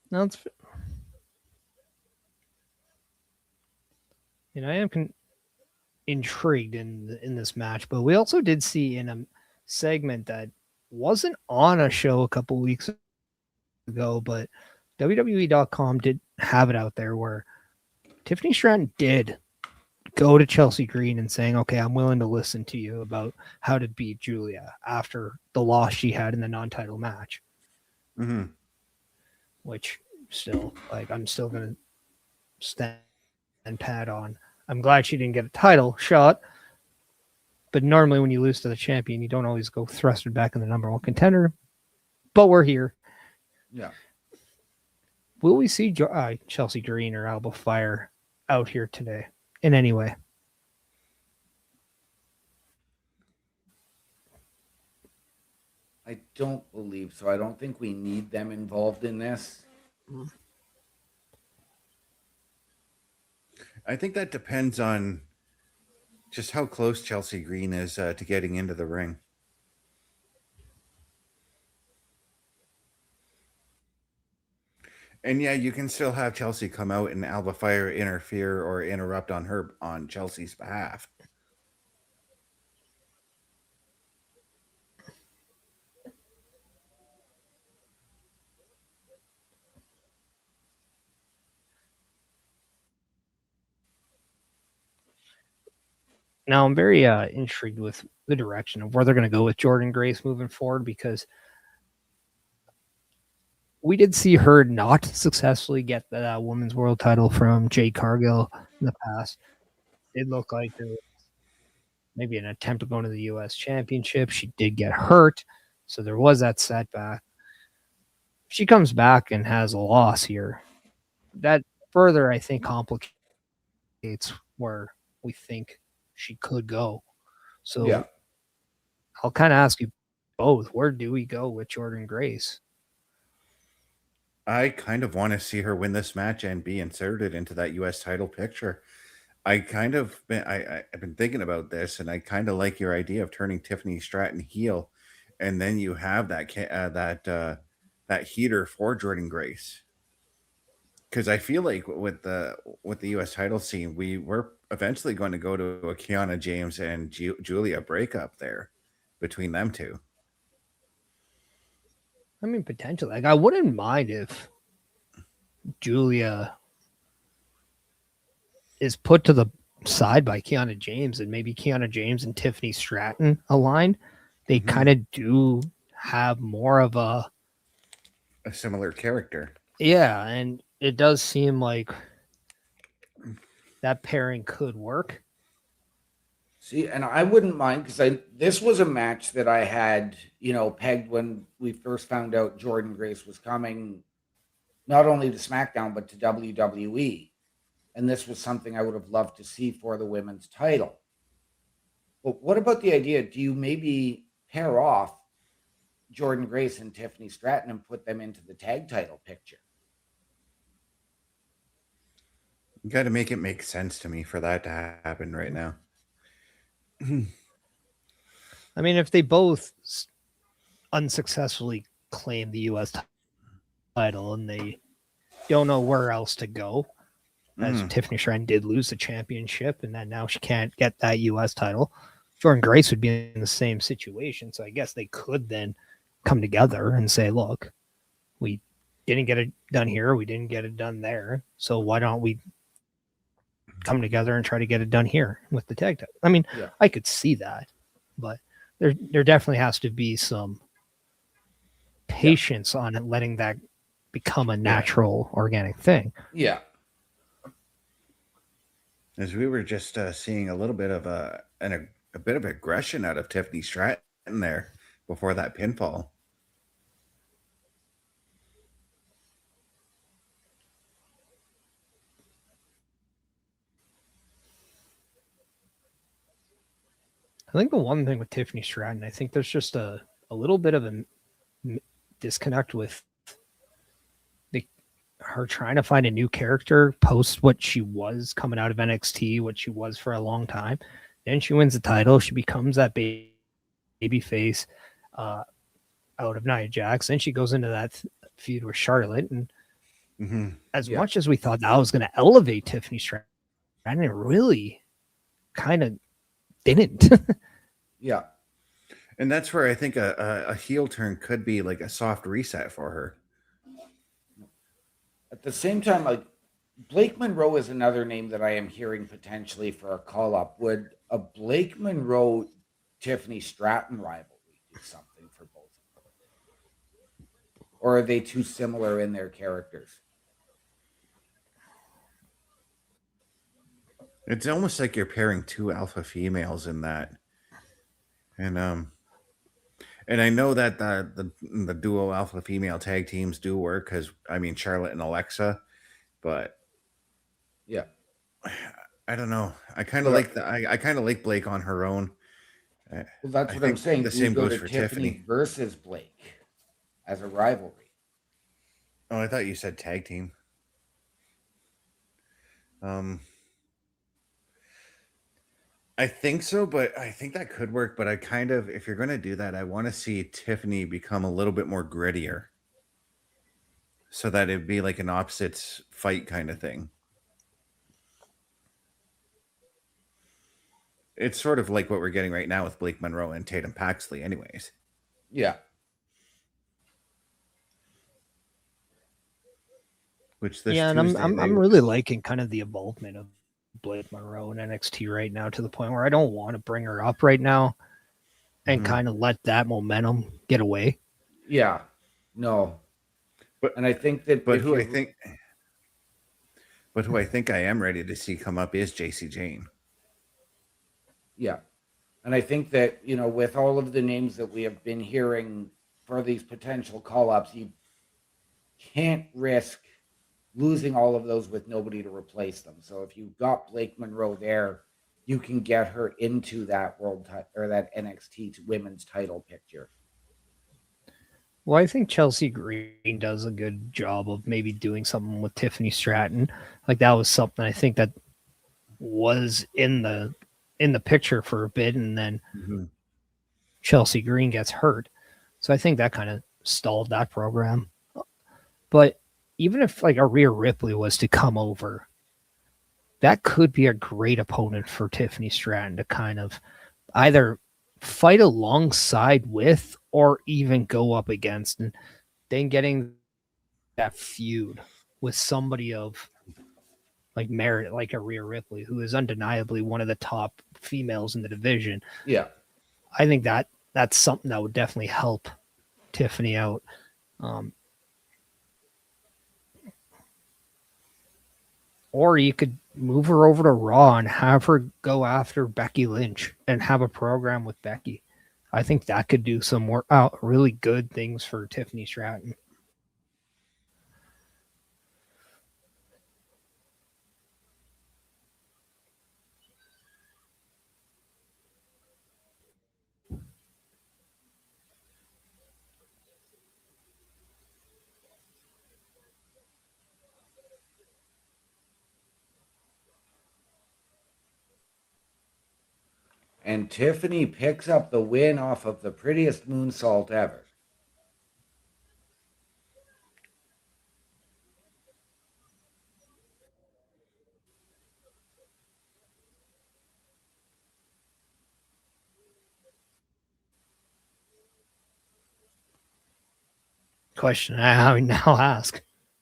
No, it's. I am intrigued in this match, but we also did see in a segment that wasn't on a show a couple weeks ago, but WWE.com did have it out there where Tiffany Stratton did go to Chelsea Green and saying, okay, I'm willing to listen to you about how to beat Julia after the loss she had in the non-title match. Mm-hmm. Which still, like, I'm still going to stand pat on. I'm glad she didn't get a title shot, but normally when you lose to the champion, you don't always go thrusted back in the number one contender, but we're here. Yeah. Will we see Chelsea Green or Alba Fire out here today? in any way. I don't believe so. I don't think we need them involved in this. I think that depends on just how close Chelsea Green is to getting into the ring. And yeah, you can still have Chelsea come out and Alba Fire interfere or interrupt on Chelsea's behalf. Now I'm very intrigued with the direction of where they're going to go with Jordan Grace moving forward, because we did see her not successfully get the women's world title from Jade Cargill in the past. It looked like there was maybe an attempt to go into the U.S. Championship. She did get hurt, so there was that setback. She comes back and has a loss here. That further, I think, complicates where we think she could go. So Yeah. I'll kind of ask you both, where do we go with Jordan Grace? I kind of want to see her win this match and be inserted into that U.S. title picture. I've been thinking about this, and I kind of like your idea of turning Tiffany Stratton heel, and then you have that heater for Jordan Grace. Because I feel like with the U.S. title scene, we're eventually going to go to a Kiana James and Julia breakup there between them two. I mean, potentially. Like, I wouldn't mind if Julia is put to the side by Kiana James, and maybe Kiana James and Tiffany Stratton align. They kind of do have more of a similar character. Yeah, and it does seem like that pairing could work. See, and I wouldn't mind, because this was a match that I had, pegged when we first found out Jordan Grace was coming, not only to SmackDown, but to WWE. And this was something I would have loved to see for the women's title. But what about the idea? Do you maybe pair off Jordan Grace and Tiffany Stratton and put them into the tag title picture? You got to make it make sense to me for that to happen right now. I mean, if they both unsuccessfully claim the U.S. title and they don't know where else to go, as Tiffany Stratton did lose the championship and then now she can't get that U.S. title, Jordan Grace would be in the same situation. So I guess they could then come together and say, look, we didn't get it done here. We didn't get it done there. So why don't we come together and try to get it done here with the tag title? I mean, I could see that, but there definitely has to be some patience on it, letting that become a natural organic thing. Yeah. As we were just seeing a little bit of a bit of aggression out of Tiffany Stratton there before that pinfall. I think the one thing with Tiffany Stratton, I think there's just a little bit of a disconnect with her trying to find a new character post what she was coming out of NXT, what she was for a long time. Then she wins the title. She becomes that baby face out of Nia Jax. Then she goes into that feud with Charlotte. And as much as we thought that was going to elevate Tiffany Stratton, it really kind of didn't. Yeah. And that's where I think a heel turn could be like a soft reset for her. At the same time, like, Blake Monroe is another name that I am hearing potentially for a call-up. Would a Blake Monroe Tiffany Stratton rivalry do something for both of them? Or are they too similar in their characters? It's almost like you're pairing two alpha females in that. And I know that the duo alpha female tag teams do work, because I mean Charlotte and Alexa, but yeah, I don't know. I kind of like I kind of like Blake on her own. Well, that's I what I'm think saying. the Do we same go goes to for Tiffany Tiffany. versus Blake as a rivalry? Oh, I thought you said tag team. Um, I think so, but I think that could work. But I kind of, if you're going to do that, I want to see Tiffany become a little bit more grittier, so that it'd be like an opposites fight kind of thing. It's sort of like what we're getting right now with Blake Monroe and Tatum Paxley, anyways. Yeah. Which this Yeah, and Tuesday I'm really liking kind of the involvement of Blake Monroe in NXT right now, to the point where I don't want to bring her up right now and Mhm. kind of let that momentum get away. Yeah. No. But And I think that but who I think I am ready to see come up is JC Jane. Yeah. And I think that, you know, with all of the names that we have been hearing for these potential call-ups, you can't risk losing all of those with nobody to replace them. So if you've got Blake Monroe there, you can get her into that or that NXT women's title picture. Well, I think Chelsea Green does a good job of maybe doing something with Tiffany Stratton. Like, that was something I think that was in the picture for a bit, and then Chelsea Green gets hurt. So I think that kind of stalled that program. But even if like a Rhea Ripley was to come over, that could be a great opponent for Tiffany Stratton to kind of either fight alongside with or even go up against, and then getting that feud with somebody of like merit, like a Rhea Ripley, who is undeniably one of the top females in the division. Yeah. I think that that's something that would definitely help Tiffany out. Or you could move her over to Raw and have her go after Becky Lynch and have a program with Becky. I think that could do some really good things for Tiffany Stratton. And Tiffany picks up the win off of the prettiest moonsault ever. Question I now ask: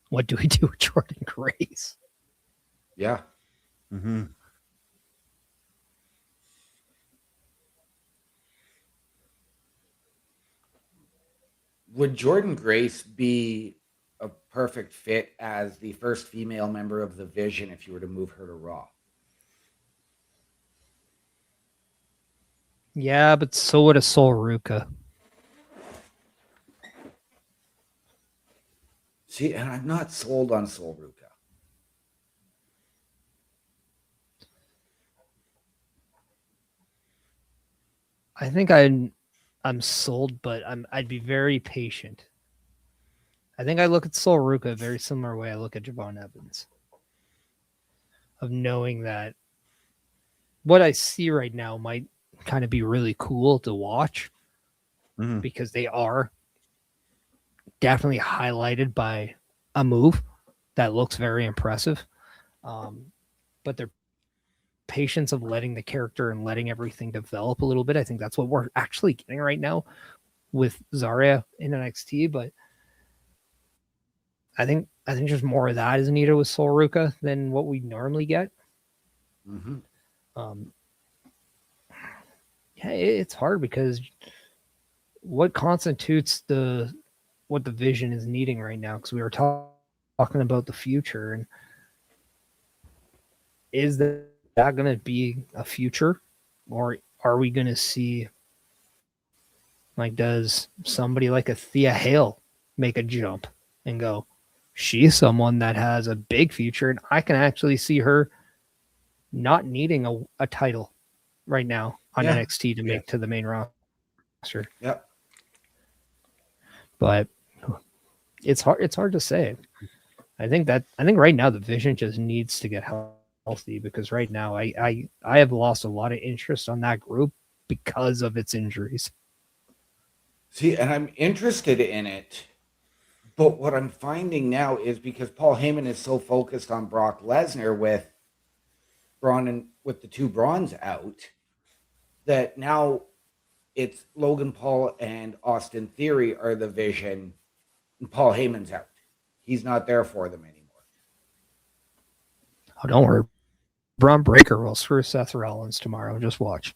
what do we do with Jordan Grace? Yeah. Mm-hmm. Would Jordan Grace be a perfect fit as the first female member of the Vision if you were to move her to Raw? Yeah, but so would a Sol Ruka. See, and I'm not sold on Sol Ruka. I think I'm sold, but I'd be very patient. I think I look at Sol Ruka a very similar way I look at Javon Evans. Of knowing that what I see right now might kind of be really cool to watch, because they are definitely highlighted by a move that looks very impressive. But their patience of letting the character and letting everything develop a little bit, I think that's what we're actually getting right now with Zarya in NXT. But I think there's more of that is needed with Sol Ruka than what we normally get. Mm-hmm. Yeah, it's hard because what constitutes what the Vision is needing right now? Because we were talking about the future, and is that going to be a future, or are we going to see, like, does somebody like a Thea Hale make a jump and go, she's someone that has a big future, and I can actually see her not needing a title right now on Yeah. NXT to make to the main roster. Yep. But it's hard to say. I think right now the Vision just needs to get healthy, because right now I have lost a lot of interest on that group because of its injuries. See, and I'm interested in it, but what I'm finding now is because Paul Heyman is so focused on Brock Lesnar with Braun and with the two Brauns out, that now it's Logan Paul and Austin Theory are the Vision, and Paul Heyman's out. He's not there for them anymore. Oh, don't worry. Braun Breaker will screw Seth Rollins tomorrow. Just watch.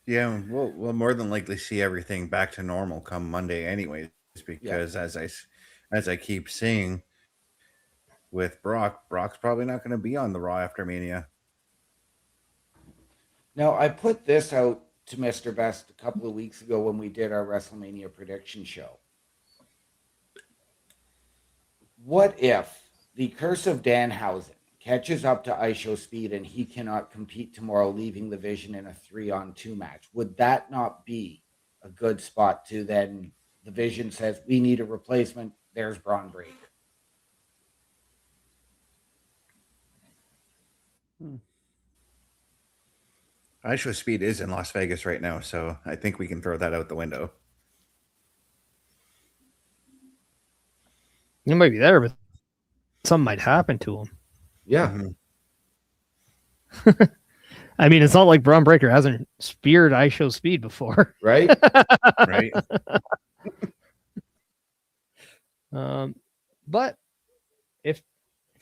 Yeah, we'll more than likely see everything back to normal come Monday, anyways. Because as I keep seeing with Brock's probably not going to be on the Raw after Mania. Now, I put this out to Mr. Best a couple of weeks ago when we did our WrestleMania prediction show. What if the Curse of Danhausen catches up to ISHO Speed and he cannot compete tomorrow, leaving the Vision in a 3-on-2 match? Would that not be a good spot to then the Vision says, we need a replacement, there's Braun Breaker? ISHO Speed is in Las Vegas right now, so I think we can throw that out the window. He might be there, but something might happen to him. Yeah. Mm-hmm. I mean, it's not like Braun Breaker hasn't speared ISHO Speed before. Right? Right. But if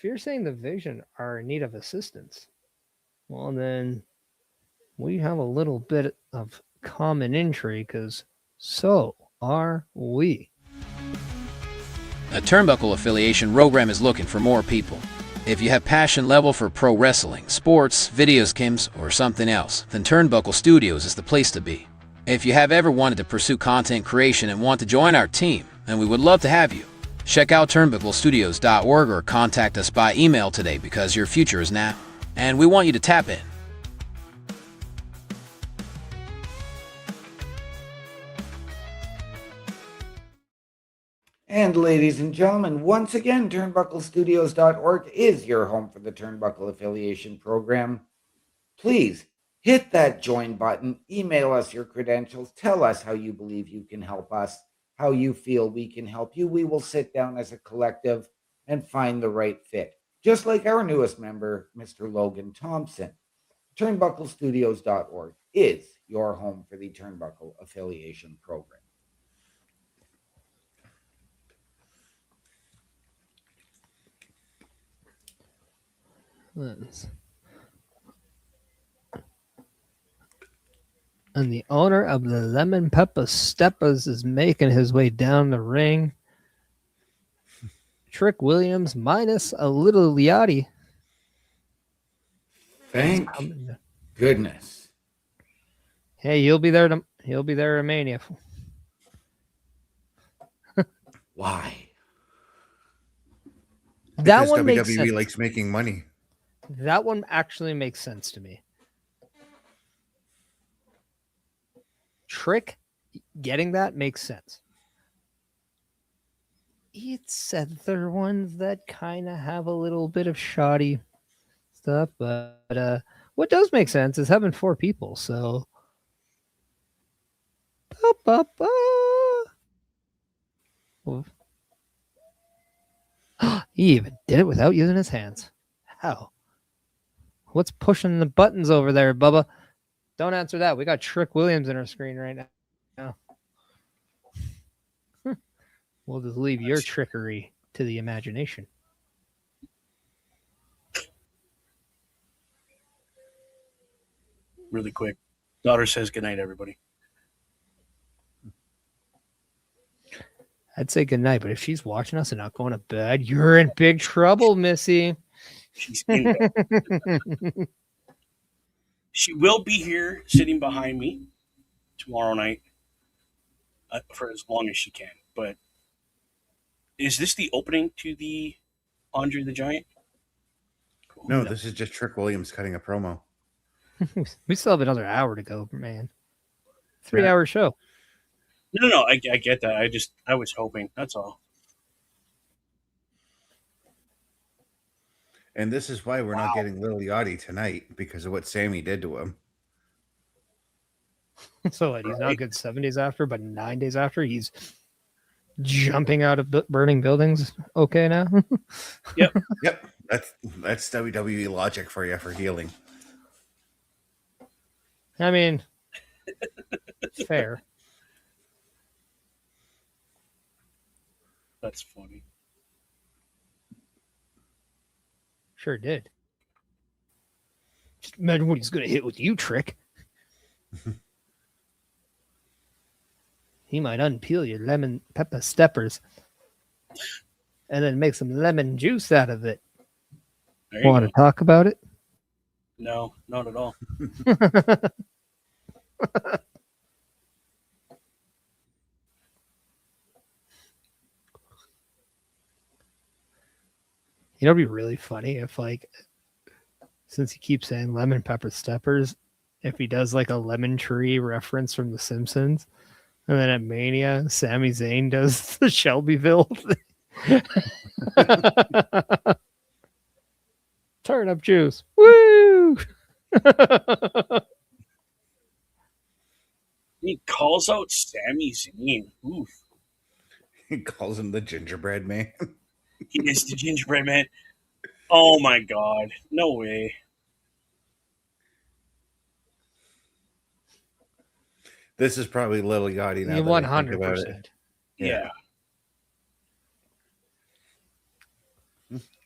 you're saying the Vision are in need of assistance, well, then we have a little bit of common intrigue, because so are we. A Turnbuckle affiliation program is looking for more people. If you have passion level for pro wrestling, sports, videos, games, or something else, then Turnbuckle Studios is the place to be. If you have ever wanted to pursue content creation and want to join our team, then we would love to have you. Check out turnbucklestudios.org or contact us by email today, because your future is now, and we want you to tap in. And ladies and gentlemen, once again, turnbucklestudios.org is your home for the Turnbuckle Affiliation Program. Please hit that join button, email us your credentials, tell us how you believe you can help us, how you feel we can help you. We will sit down as a collective and find the right fit. Just like our newest member, Mr. Logan Thompson. Turnbucklestudios.org is your home for the Turnbuckle Affiliation Program. And the owner of the Lemon Pepper Steppers is making his way down the ring. Trick Williams minus a little WYATT. Thank goodness. Hey, he'll be there at Mania. Why? That Because one makes WWE sense. likes making money. That one actually makes sense to me. Trick getting that makes sense. It's other ones that kind of have a little bit of shoddy stuff, but what does make sense is having 4 people. So, he even did it without using his hands. How? What's pushing the buttons over there, Bubba? Don't answer that. We got Trick Williams in our screen right now. We'll just leave your trickery to the imagination. Really quick. Daughter says goodnight, everybody. I'd say goodnight, but if she's watching us and not going to bed, you're in big trouble, Missy. She's in bed. She will be here sitting behind me tomorrow night for as long as she can. But Is this the opening to the Andre the Giant? Cool. No, this is just Trick Williams cutting a promo. We still have another hour to go, man. 3-hour show. No. I get that. I was hoping. That's all. And this is why we're not getting Lil Yachty tonight, because of what Sammy did to him. So what, he's not good 7 days after, but 9 days after, he's jumping out of burning buildings. Okay, now. Yep. That's WWE logic for you for healing. I mean, fair. That's funny. Sure did. Just imagine what he's going to hit with you, Trick. He might unpeel your lemon pepper steppers and then make some lemon juice out of it. Want to talk about it? No, not at all. You know, it'd be really funny if, like, since he keeps saying lemon pepper steppers, if he does like a lemon tree reference from The Simpsons, and then at Mania, Sami Zayn does the Shelbyville thing. Turnip juice. Woo! He calls out Sami Zayn. Oof. He calls him the gingerbread man. He is the gingerbread man. Oh my god. No way. This is probably Lil Yachty now. 100%. Yeah.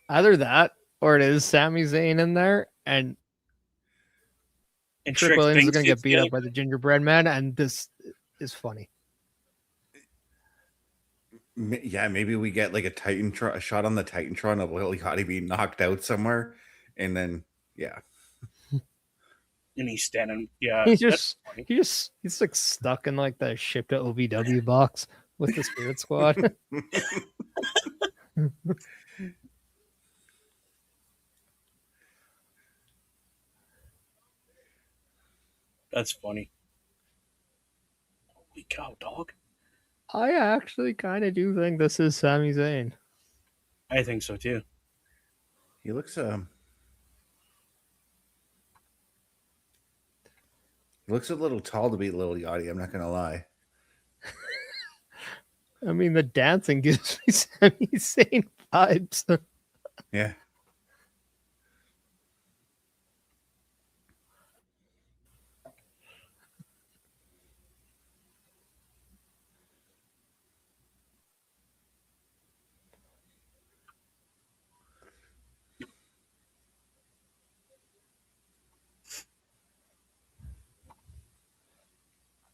Either that or it is Sami Zayn in there and Trick Williams is going to get beat up by the gingerbread man, and this is funny. Yeah, maybe we get like a shot on the Titantron of Lil Yachty being knocked out somewhere, and then And he's standing. Yeah, he's like stuck in like the ship to OVW box with the Spirit Squad. That's funny. Holy cow, dog! I actually kind of do think this is Sami Zayn. I think so too. He looks He looks a little tall to be Lil Yachty, I'm not gonna lie. I mean, the dancing gives me Sami Zayn vibes. Yeah.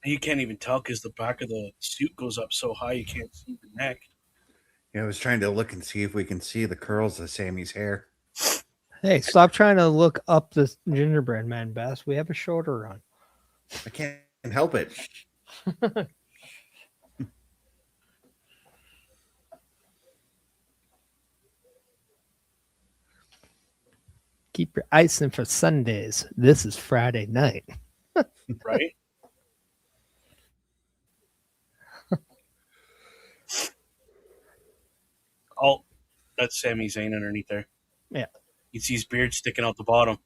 You can't even tell because the back of the suit goes up so high you can't see the neck. Yeah, I was trying to look and see if we can see the curls of Sammy's hair. Hey, stop trying to look up this gingerbread man, Bass. We have a shorter run. I can't help it. Keep your icing for Sundays. This is Friday night. Right? Oh, that's Sami Zayn underneath there. Yeah. You see his beard sticking out the bottom.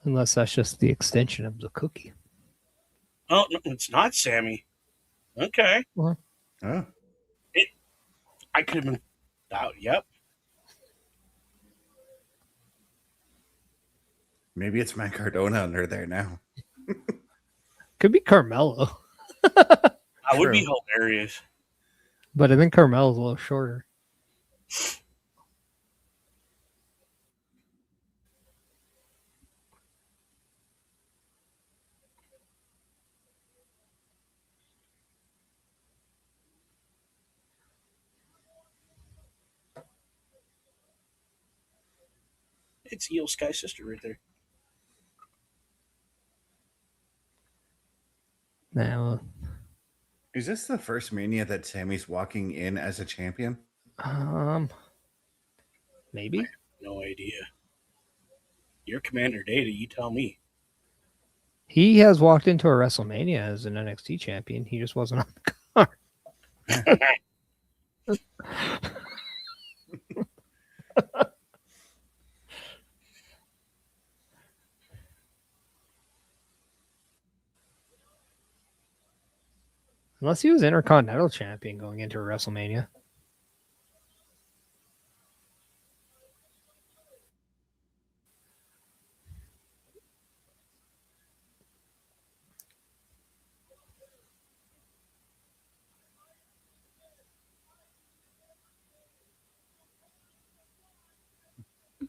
Unless that's just the extension of the cookie. Oh, no, it's not Sammy. Okay. Oh. I could have been out. Yep. Maybe it's Matt Cardona under there now. Could be Carmelo. That would be hilarious. But I think Carmelo's a little shorter. It's Io Sky's sister right there. Now, Is this the first Mania that Sammy's walking in as a champion? maybe. No idea. You're Commander Data. You tell me. He has walked into a WrestleMania as an NXT champion. He just wasn't on the card. Unless he was Intercontinental champion going into a WrestleMania.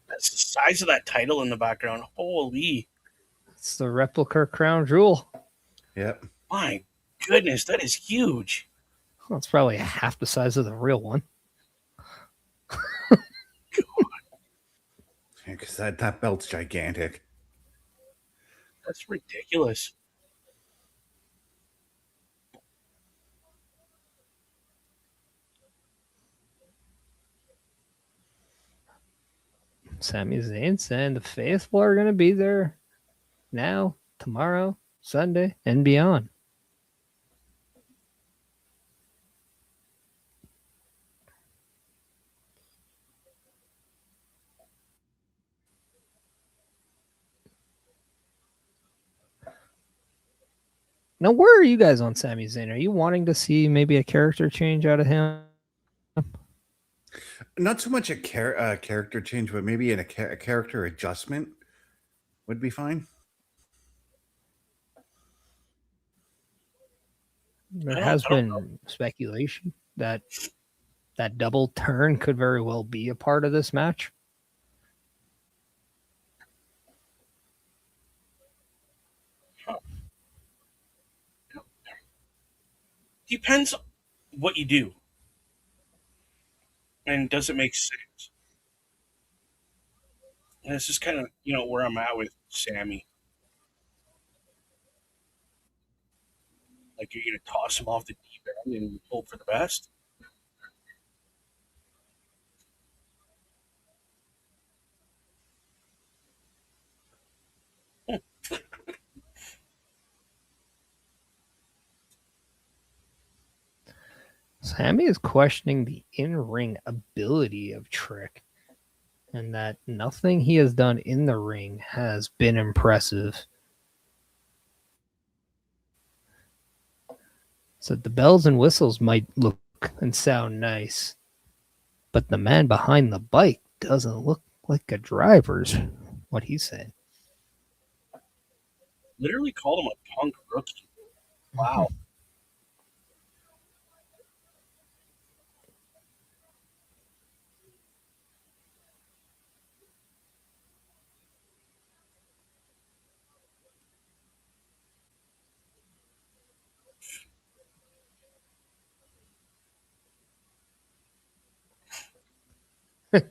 That's the size of that title in the background. Holy. It's the replica crown jewel. Yep. My goodness, that is huge. Well, it's probably half the size of the real one. Because that belt's gigantic. That's ridiculous. Sami Zayn saying the faithful are going to be there now, tomorrow, Sunday, and beyond. Now, where are you guys on Sami Zayn? Are you wanting to see maybe a character change out of him? Not so much a character change, but maybe a character adjustment would be fine. There has been speculation that that double turn could very well be a part of this match. Depends what you do. And does it make sense? And this is kind of, where I'm at with Sammy. Like, you're going to toss him off the deep end and hope for the best? Sammy is questioning the in-ring ability of Trick, and that nothing he has done in the ring has been impressive. So the bells and whistles might look and sound nice, but the man behind the bike doesn't look like a driver's what he's saying. Literally called him a punk rookie. Wow.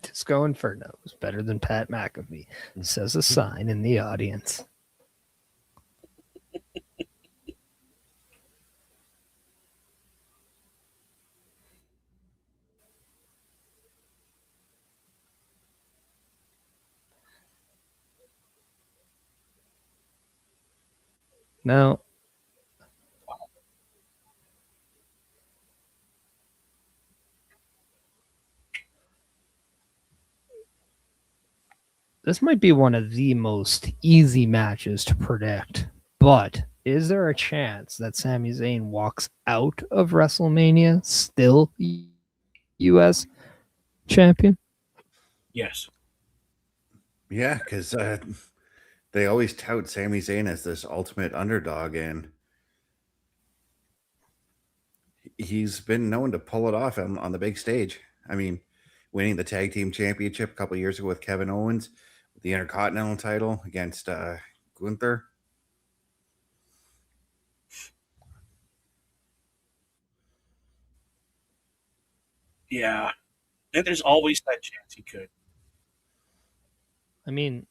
Disco Inferno is better than Pat McAfee, says a sign in the audience. Now, this might be one of the most easy matches to predict, but is there a chance that Sami Zayn walks out of WrestleMania still U.S. champion? Yes. Yeah, because they always tout Sami Zayn as this ultimate underdog, and he's been known to pull it off on the big stage. I mean, winning the tag team championship a couple years ago with Kevin Owens, the Intercontinental title against Gunther. Yeah. And there's always that chance he could. I mean,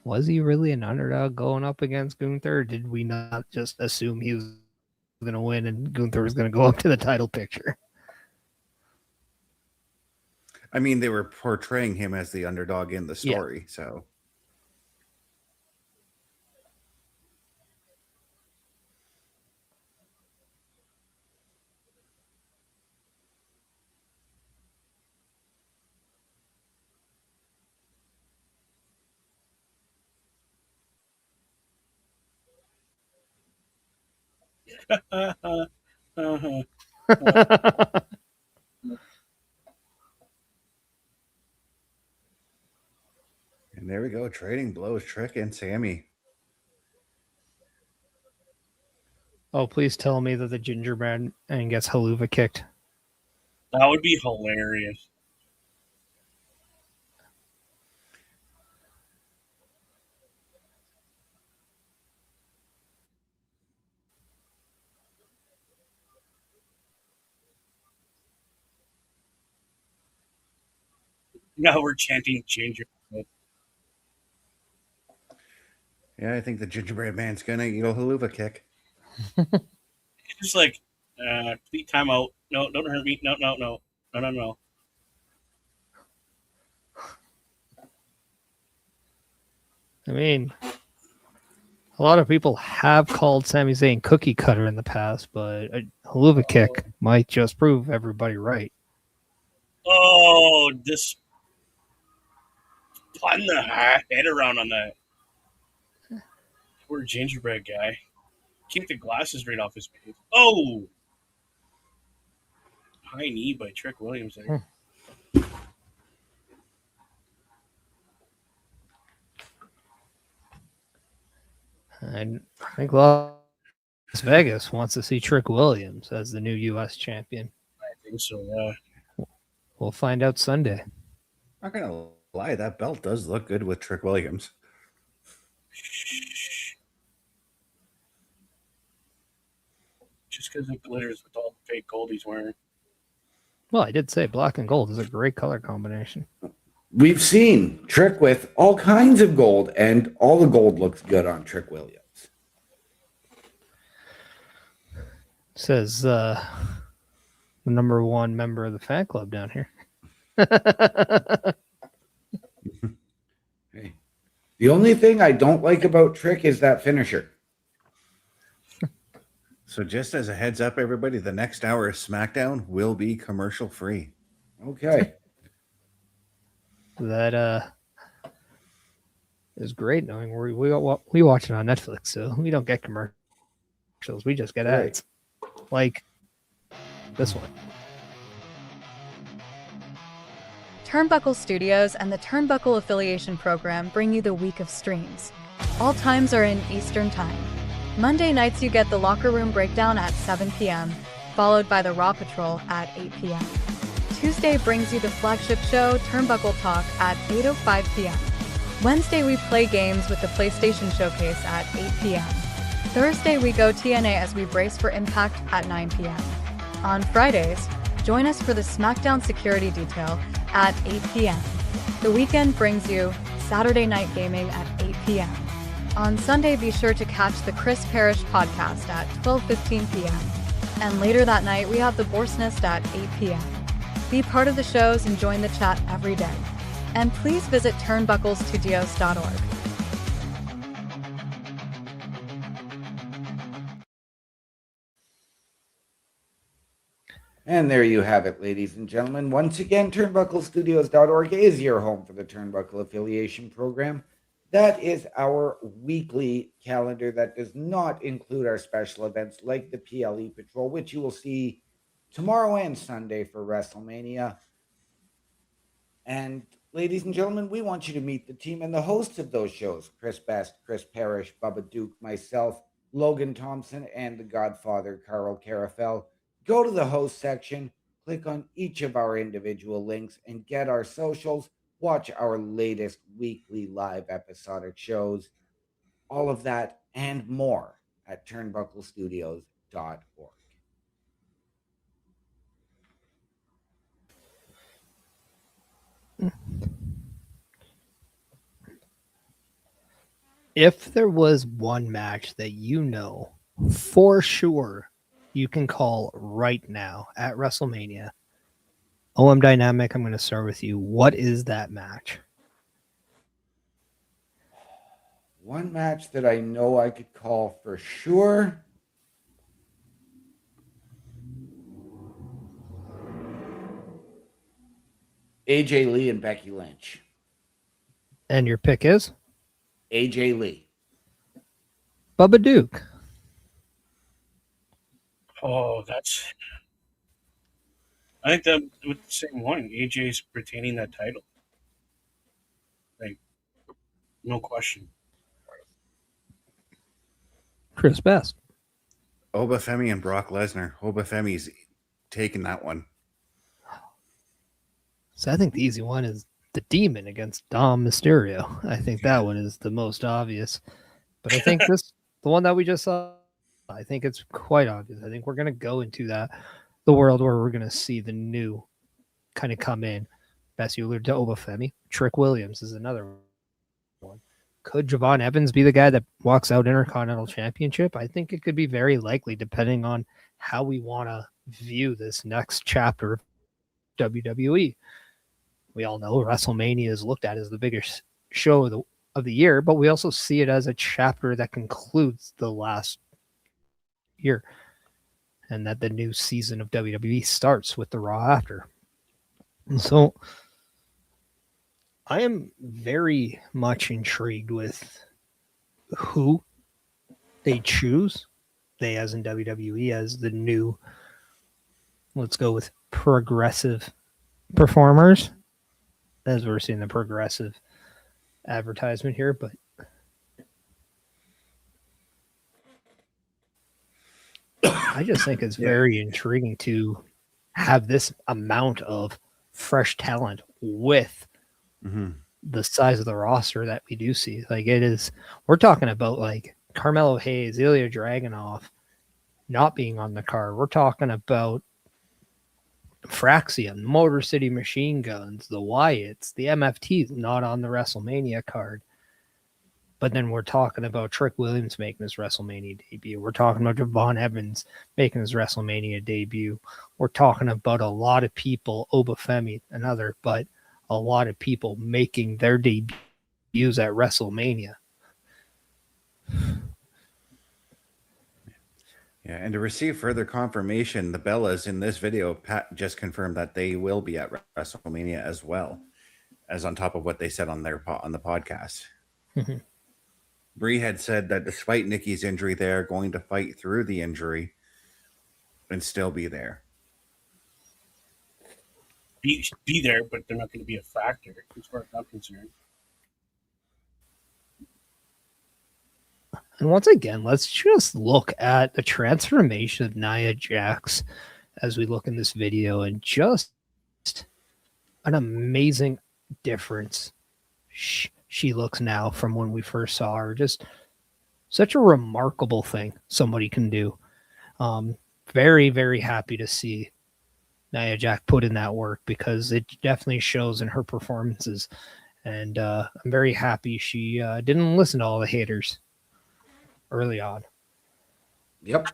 was he really an underdog going up against Gunther? Or did we not just assume he was going to win and Gunther was going to go up to the title picture? I mean, they were portraying him as the underdog in the story, so. Uh-huh. And there we go, trading blows, Trick and Sammy. Oh, please tell me that the gingerbread and gets haluva kicked. That would be hilarious. Now we're chanting gingerbread. Yeah, I think the gingerbread man's gonna eat a haluva kick. Just like, please time out. No, don't hurt me. No. I mean, a lot of people have called Sami Zayn cookie cutter in the past, but a haluva kick might just prove everybody right. Oh, this spun the head around on that. Poor gingerbread guy. Kicked the glasses right off his face. Oh! High knee by Trick Williams there. And I think Las Vegas wants to see Trick Williams as the new U.S. champion. I think so, yeah. We'll find out Sunday. Not gonna lie, that belt does look good with Trick Williams. Just because it glitters with all the fake gold he's wearing. Well, I did say black and gold is a great color combination. We've seen Trick with all kinds of gold, and all the gold looks good on Trick Williams. Says the number one member of the fan club down here. Hey. The only thing I don't like about Trick is that finisher. So just as a heads up, everybody, the next hour of SmackDown will be commercial free. Okay. That is great knowing we watch it on Netflix, so we don't get commercials. We just get ads. Like this one. Turnbuckle Studios and the Turnbuckle Affiliation Program bring you the week of streams. All times are in Eastern Time. Monday nights you get the Locker Room Breakdown at 7 p.m., followed by the Raw Patrol at 8 p.m. Tuesday brings you the flagship show, Turnbuckle Talk, at 8:05 p.m. Wednesday we play games with the PlayStation Showcase at 8 p.m. Thursday we go TNA as we brace for Impact at 9 p.m. On Fridays, join us for the SmackDown Security Detail at 8 p.m. The weekend brings you Saturday Night Gaming at 8 p.m. On Sunday, be sure to catch the Chris Parrish podcast at 12:15 p.m. And later that night, we have the Borsnest at 8 p.m. Be part of the shows and join the chat every day. And please visit turnbucklestudios.org. And there you have it, ladies and gentlemen. Once again, turnbucklestudios.org is your home for the Turnbuckle Affiliation Program. That is our weekly calendar that does not include our special events like the PLE Patrol, which you will see tomorrow and Sunday for WrestleMania. And ladies and gentlemen, we want you to meet the team and the hosts of those shows: Chris Best, Chris Parrish, Bubba Duke, myself, Logan Thompson, and the Godfather, Carl Carafel. Go to the host section, click on each of our individual links, and get our socials. Watch our latest weekly live episodic shows. All of that and more at turnbucklestudios.org. If there was one match that you know for sure you can call right now at WrestleMania, OM Dynamic, I'm going to start with you. What is that match? One match that I know I could call for sure. AJ Lee and Becky Lynch. And your pick is? AJ Lee. Bubba Duke. Oh, I think that with the same one. AJ's retaining that title. Like, no question. Chris Best. Obafemi and Brock Lesnar. Obafemi's taking that one. So I think the easy one is the Demon against Dom Mysterio. I think that one is the most obvious. But I think the one that we just saw, I think it's quite obvious. I think we're going to go into the world where we're going to see the new kind of come in. Best you alluded to Obafemi. Trick Williams is another one. Could Javon Evans be the guy that walks out Intercontinental Championship? I think it could be very likely, depending on how we want to view this next chapter of WWE. We all know WrestleMania is looked at as the biggest show of the year, but we also see it as a chapter that concludes the last year, and that the new season of WWE starts with the Raw after. And so I am very much intrigued with who they choose, they as in WWE, as the new, let's go with progressive performers, as we're seeing the progressive advertisement here. But I just think it's very intriguing to have this amount of fresh talent with the size of the roster that we do see. Like, it is, we're talking about like Carmelo Hayes, Ilya Dragunov not being on the card. We're talking about Fraxium, Motor City Machine Guns, the Wyatts, the MFTs not on the WrestleMania card. But then we're talking about Trick Williams making his WrestleMania debut. We're talking about Javon Evans making his WrestleMania debut. We're talking about a lot of people, Obafemi, another, but a lot of people making their debuts at WrestleMania. Yeah, and to receive further confirmation, the Bellas in this video, Pat just confirmed that they will be at WrestleMania as well, as on top of what they said on the podcast. Brie had said that despite Nikki's injury, they're going to fight through the injury and still be there. Be there, but they're not going to be a factor as far as I'm concerned. And once again, let's just look at the transformation of Nia Jax as we look in this video, and just an amazing difference she looks now from when we first saw her. Just such a remarkable thing somebody can do. Very, very happy to see Nia Jax put in that work, because it definitely shows in her performances. And I'm very happy she didn't listen to all the haters early on. Yep.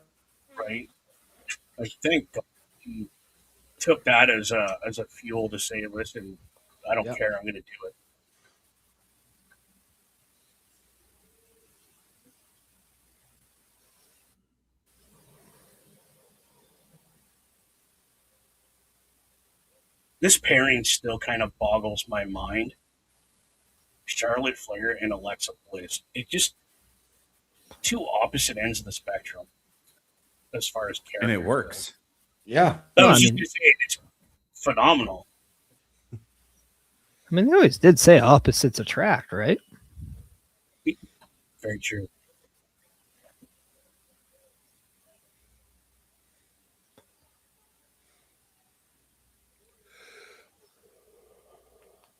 Right. I think he took that as a fuel to say, listen, I don't care, I'm going to do it. This pairing still kind of boggles my mind. Charlotte Flair and Alexa Bliss. It just two opposite ends of the spectrum as far as character. And it works. Goes. Yeah. I was just saying, it's phenomenal. I mean, they always did say opposites attract, right? Very true.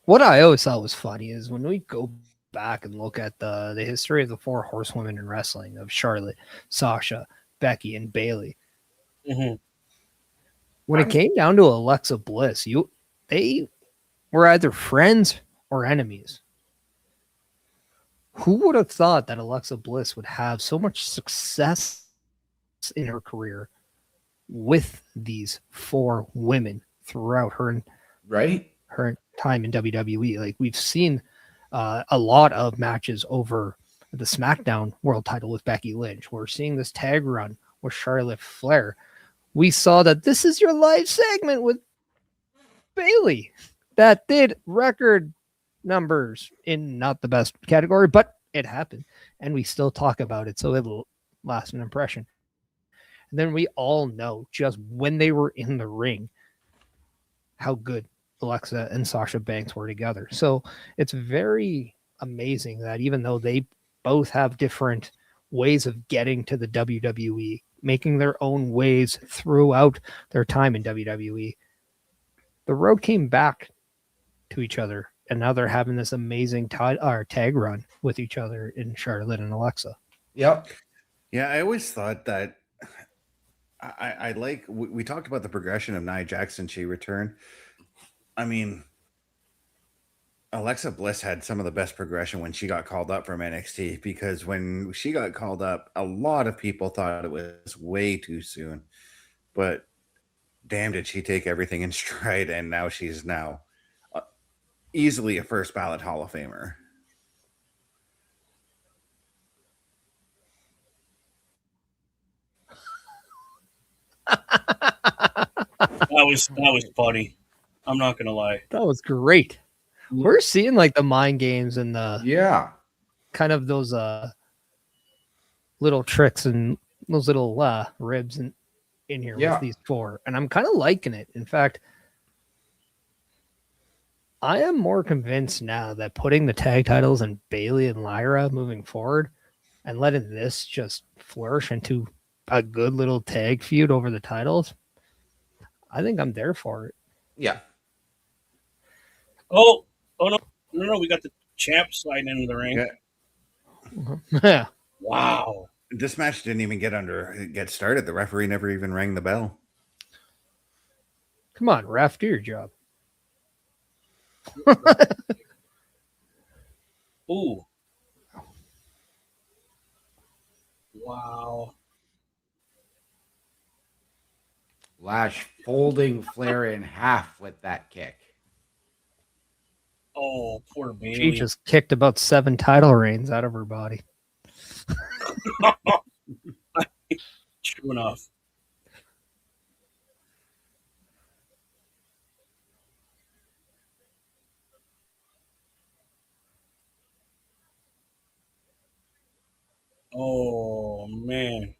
What I always thought was funny is when we go back and look at the history of the four horsewomen in wrestling, of Charlotte, Sasha, Becky, and Bayley. When it came down to Alexa Bliss, they were either friends or enemies. Who would have thought that Alexa Bliss would have so much success in her career with these 4 women throughout her time in WWE? Like, we've seen a lot of matches over the SmackDown World Title with Becky Lynch. We're seeing this tag run with Charlotte Flair. We saw that This Is Your Life segment with Bayley that did record numbers in not the best category, but it happened, and we still talk about it, so it'll last an impression. And then we all know just when they were in the ring how good Alexa and Sasha Banks were together. So it's very amazing that even though they both have different ways of getting to the WWE, making their own ways throughout their time in WWE, the road came back to each other, and now they're having this amazing tag run with each other in Charlotte and Alexa. Yep. Yeah, I always thought that I like, we talked about the progression of Nia Jax since she returned. I mean, Alexa Bliss had some of the best progression when she got called up from NXT, because when she got called up, a lot of people thought it was way too soon. But damn, did she take everything in stride, and now she's easily a first ballot Hall of Famer. That was funny. I'm not gonna lie. That was great. We're seeing like the mind games and the kind of those little tricks and those little ribs in here with these 4, and I'm kind of liking it. In fact, I am more convinced now that putting the tag titles in Bayley and Lyra moving forward and letting this just flourish into a good little tag feud over the titles, I think I'm there for it. Yeah. Oh no! We got the champ sliding into the ring. Yeah. Wow. This match didn't even get started. The referee never even rang the bell. Come on, ref, do your job. Ooh. Wow. Lash folding Flair in half with that kick. Oh, poor Bayley. She just kicked about 7 title reigns out of her body. True enough. Oh man.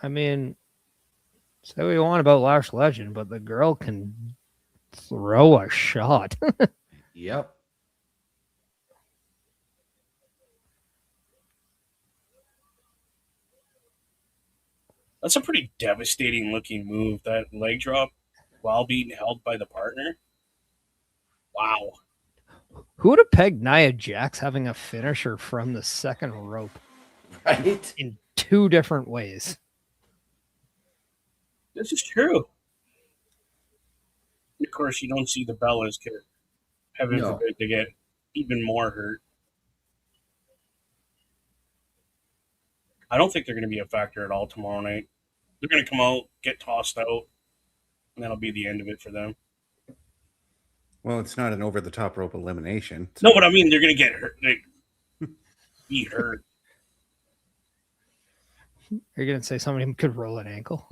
I mean, say what you want about Lash Legend, but the girl can throw a shot. Yep. That's a pretty devastating looking move, that leg drop while being held by the partner. Wow. Who would have pegged Nia Jax having a finisher from the second rope? Right? In 2 different ways. This is true. Of course, you don't see the Bellas, because heaven forbid they get even more hurt. I don't think they're going to be a factor at all tomorrow night. They're going to come out, get tossed out, and that'll be the end of it for them. Well, it's not an over-the-top rope elimination. No, but I mean, they're going to get hurt. Be hurt. You're going to say somebody could roll an ankle?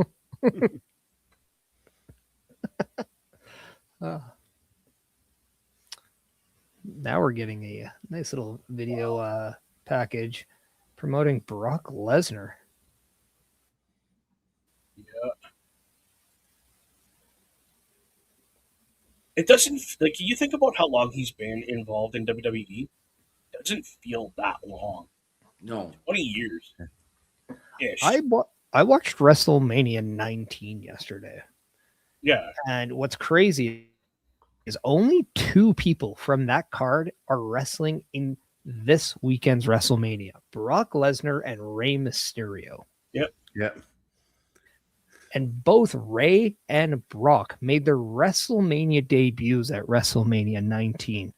Now we're getting a nice little video package promoting Brock Lesnar. Yeah. It doesn't, like, you think about how long he's been involved in WWE, it doesn't feel that long. No. 20 years. Ish. I watched WrestleMania 19 yesterday. Yeah. And what's crazy is only 2 people from that card are wrestling in this weekend's WrestleMania: Brock Lesnar and Rey Mysterio. Yep. Yep. And both Ray and Brock made their WrestleMania debuts at WrestleMania 19.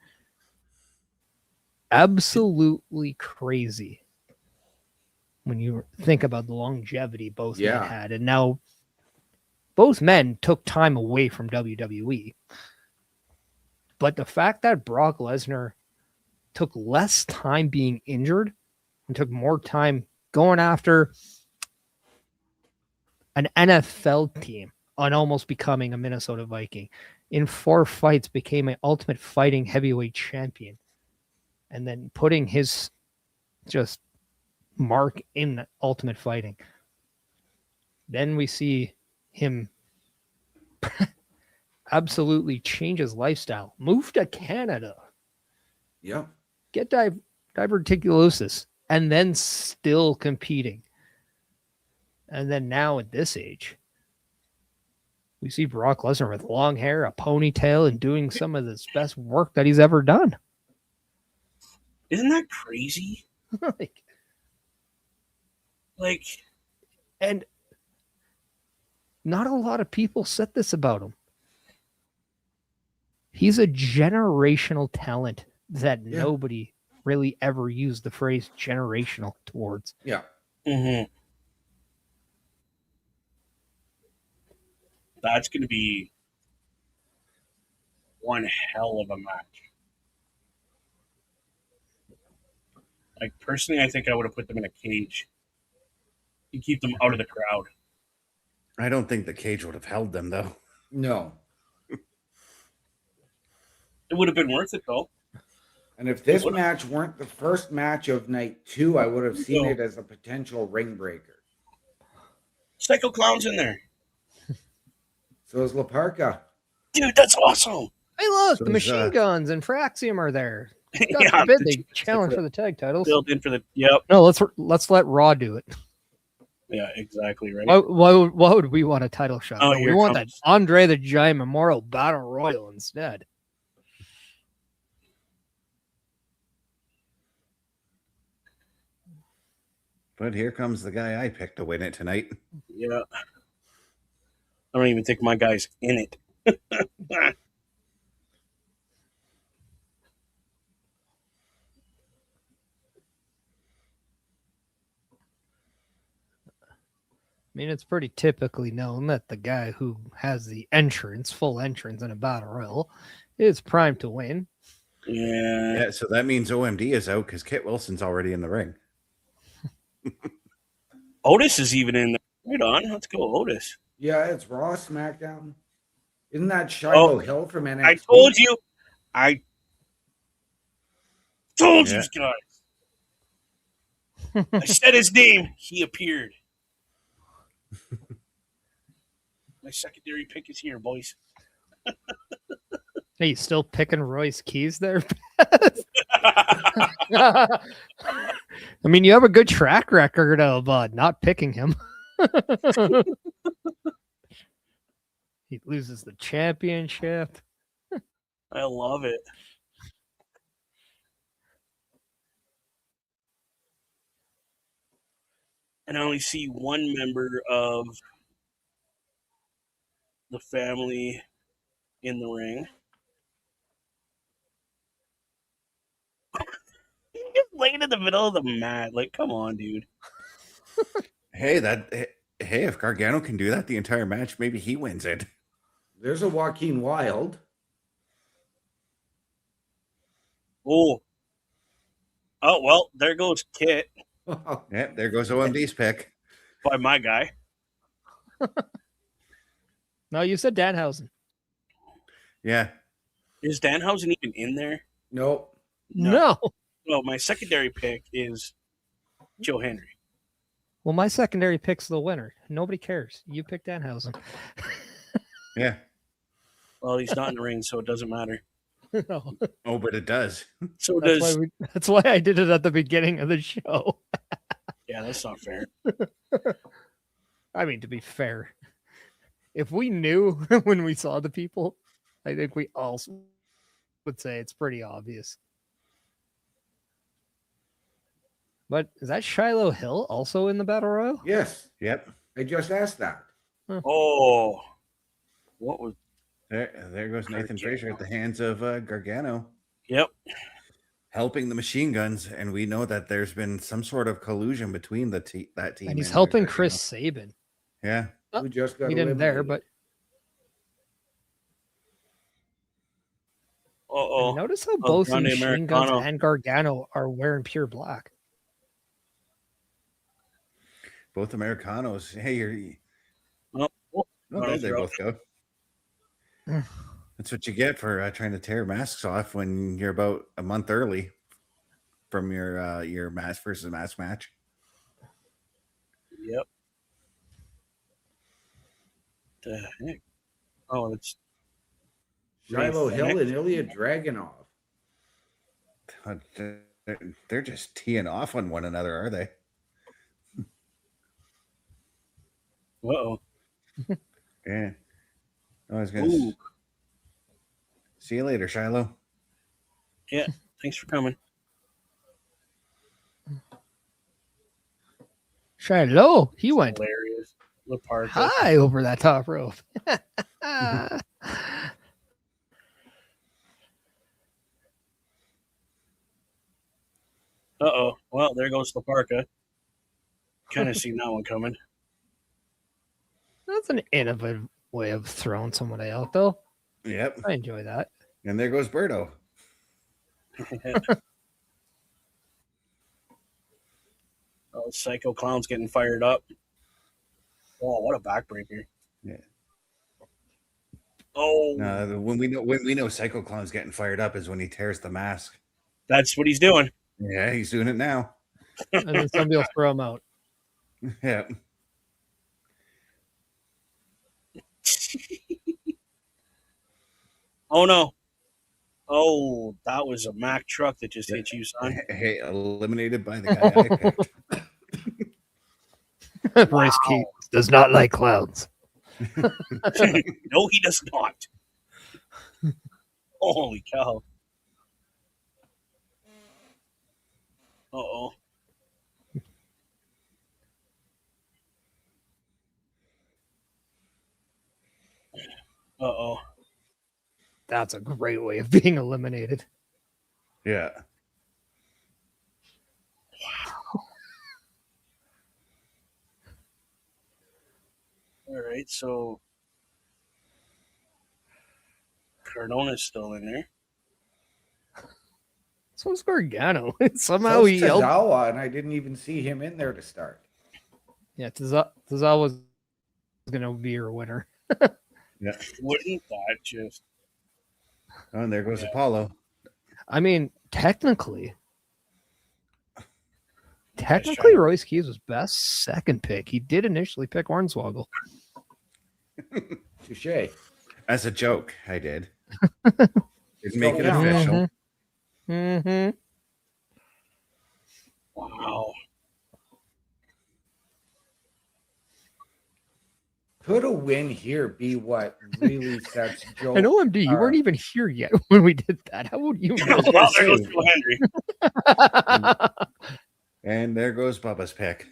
Absolutely crazy when you think about the longevity both men had. And now both men took time away from WWE. But the fact that Brock Lesnar took less time being injured and took more time going after an NFL team on almost becoming a Minnesota Viking, in 4 fights became an Ultimate Fighting heavyweight champion, and then putting his just mark in Ultimate Fighting. Then we see him absolutely change his lifestyle, move to Canada, get diverticulosis, and then still competing. And then now at this age, we see Brock Lesnar with long hair, a ponytail, and doing some of the best work that he's ever done. Isn't that crazy? like, and not a lot of people said this about him. He's a generational talent that nobody really ever used the phrase generational towards. Yeah. Mm-hmm. That's going to be one hell of a match. Like, personally, I think I would have put them in a cage to keep them out of the crowd. I don't think the cage would have held them, though. No. It would have been worth it, though. And if this match weren't the first match of night 2, I would have seen it as a potential ring breaker. Psycho Clown's in there. So is La Parka. Dude, that's awesome. Hey, look, the Machine Guns and Fraxium are there. God forbid they challenge for the tag titles. Built in for the No, let's let Raw do it. Yeah, exactly right. Why would we want a title shot? Oh, No, we want that Andre the Giant Memorial Battle Royal instead. But here comes the guy I picked to win it tonight. Yeah. I don't even think my guy's in it. I mean, it's pretty typically known that the guy who has the full entrance in a battle royal is primed to win. Yeah. So that means OMD is out because Kit Wilson's already in the ring. Otis is even in there. Right on. Let's go, Otis. Yeah, it's Raw, SmackDown. Isn't that Shiloh Hill from NXT? I told you. I told you guys. I said his name. He appeared. My secondary pick is here, boys. Are you still picking Royce Keys there? I mean, you have a good track record of not picking him. He loses the championship. I love it. And I only see one member of the family in the ring. He's laying in the middle of the mat. Like, come on, dude. Hey, if Gargano can do that the entire match, maybe he wins it. There's a Joaquin Wilde. Oh, well, there goes Kit. Yeah, there goes OMD's pick. By my guy. No, you said Danhausen. Yeah. Is Danhausen even in there? Nope. No. Well, my secondary pick is Joe Henry. Well, my secondary pick's the winner. Nobody cares. You pick Danhausen. Yeah. Well, he's not in the ring, so it doesn't matter. No. Oh, but it does. So that's why I did it at the beginning of the show. Yeah, that's not fair. I mean, to be fair, if we knew when we saw the people, I think we all would say it's pretty obvious. But is that Shiloh Hill also in the Battle Royal? Yes. Yep. I just asked that. Oh, what was? There goes Nathan Gargano. Frazier at the hands of Gargano, Yep. helping the Machine Guns, and we know that there's been some sort of collusion between that team. And he's helping Chris Sabin. Yeah, Oh, Who just got He didn't there, eliminated. Uh-oh. notice how both the Grande Machine Guns Americano. and Gargano are wearing pure black. both Americanos. Hey, you're. Oh, Oh, there Runnels they are both go. That's what you get for trying to tear masks off when you're about a month early from your mask versus mask match. Yep. The heck? Oh, it's Shiloh Hill Fennec. and Ilya Dragunov. They're just teeing off on one another, are they? Uh-oh. Yeah. I was gonna Ooh. see you later, Shiloh. Yeah. Thanks for coming. Shiloh, he went Hilarious. Laparca. high over that top rope. Uh-oh. Well, there goes Laparca. Kind of seen that one coming. That's an innovative way of throwing somebody out, though. Yep. I enjoy that. And there goes Berto. Oh, Psycho Clown's getting fired up. Oh, what a backbreaker. Yeah. Oh, When we know Psycho Clown's getting fired up is when he tears the mask. that's what he's doing. Yeah, he's doing it now. And then somebody will throw him out. Yeah. Oh, no. Oh, that was a Mack truck that just hit you, son. Hey, eliminated by the guy I picked. Royce Keith does not like clowns. No, he does not. Holy cow. Uh-oh. Uh-oh. That's a great way of being eliminated. Yeah. All right, so Cardona's still in there. So is Gargano. Somehow So he helped. Tozawa, and I didn't even see him in there to start. Yeah, Tozawa was going to be your winner. Yeah. Wouldn't that just... Oh, and there goes Yeah. Apollo. I mean, technically, trying- Royce Keys was best second pick. He did initially pick Hornswoggle. Touche. As a joke, I did. Didn't make it Yeah. official. Mm-hmm. Wow. Could a win here be what really sets Joe? And OMD, you weren't even here yet when we did that. How would you know? Well, there goes Joe Henry. And there goes Bubba's pick.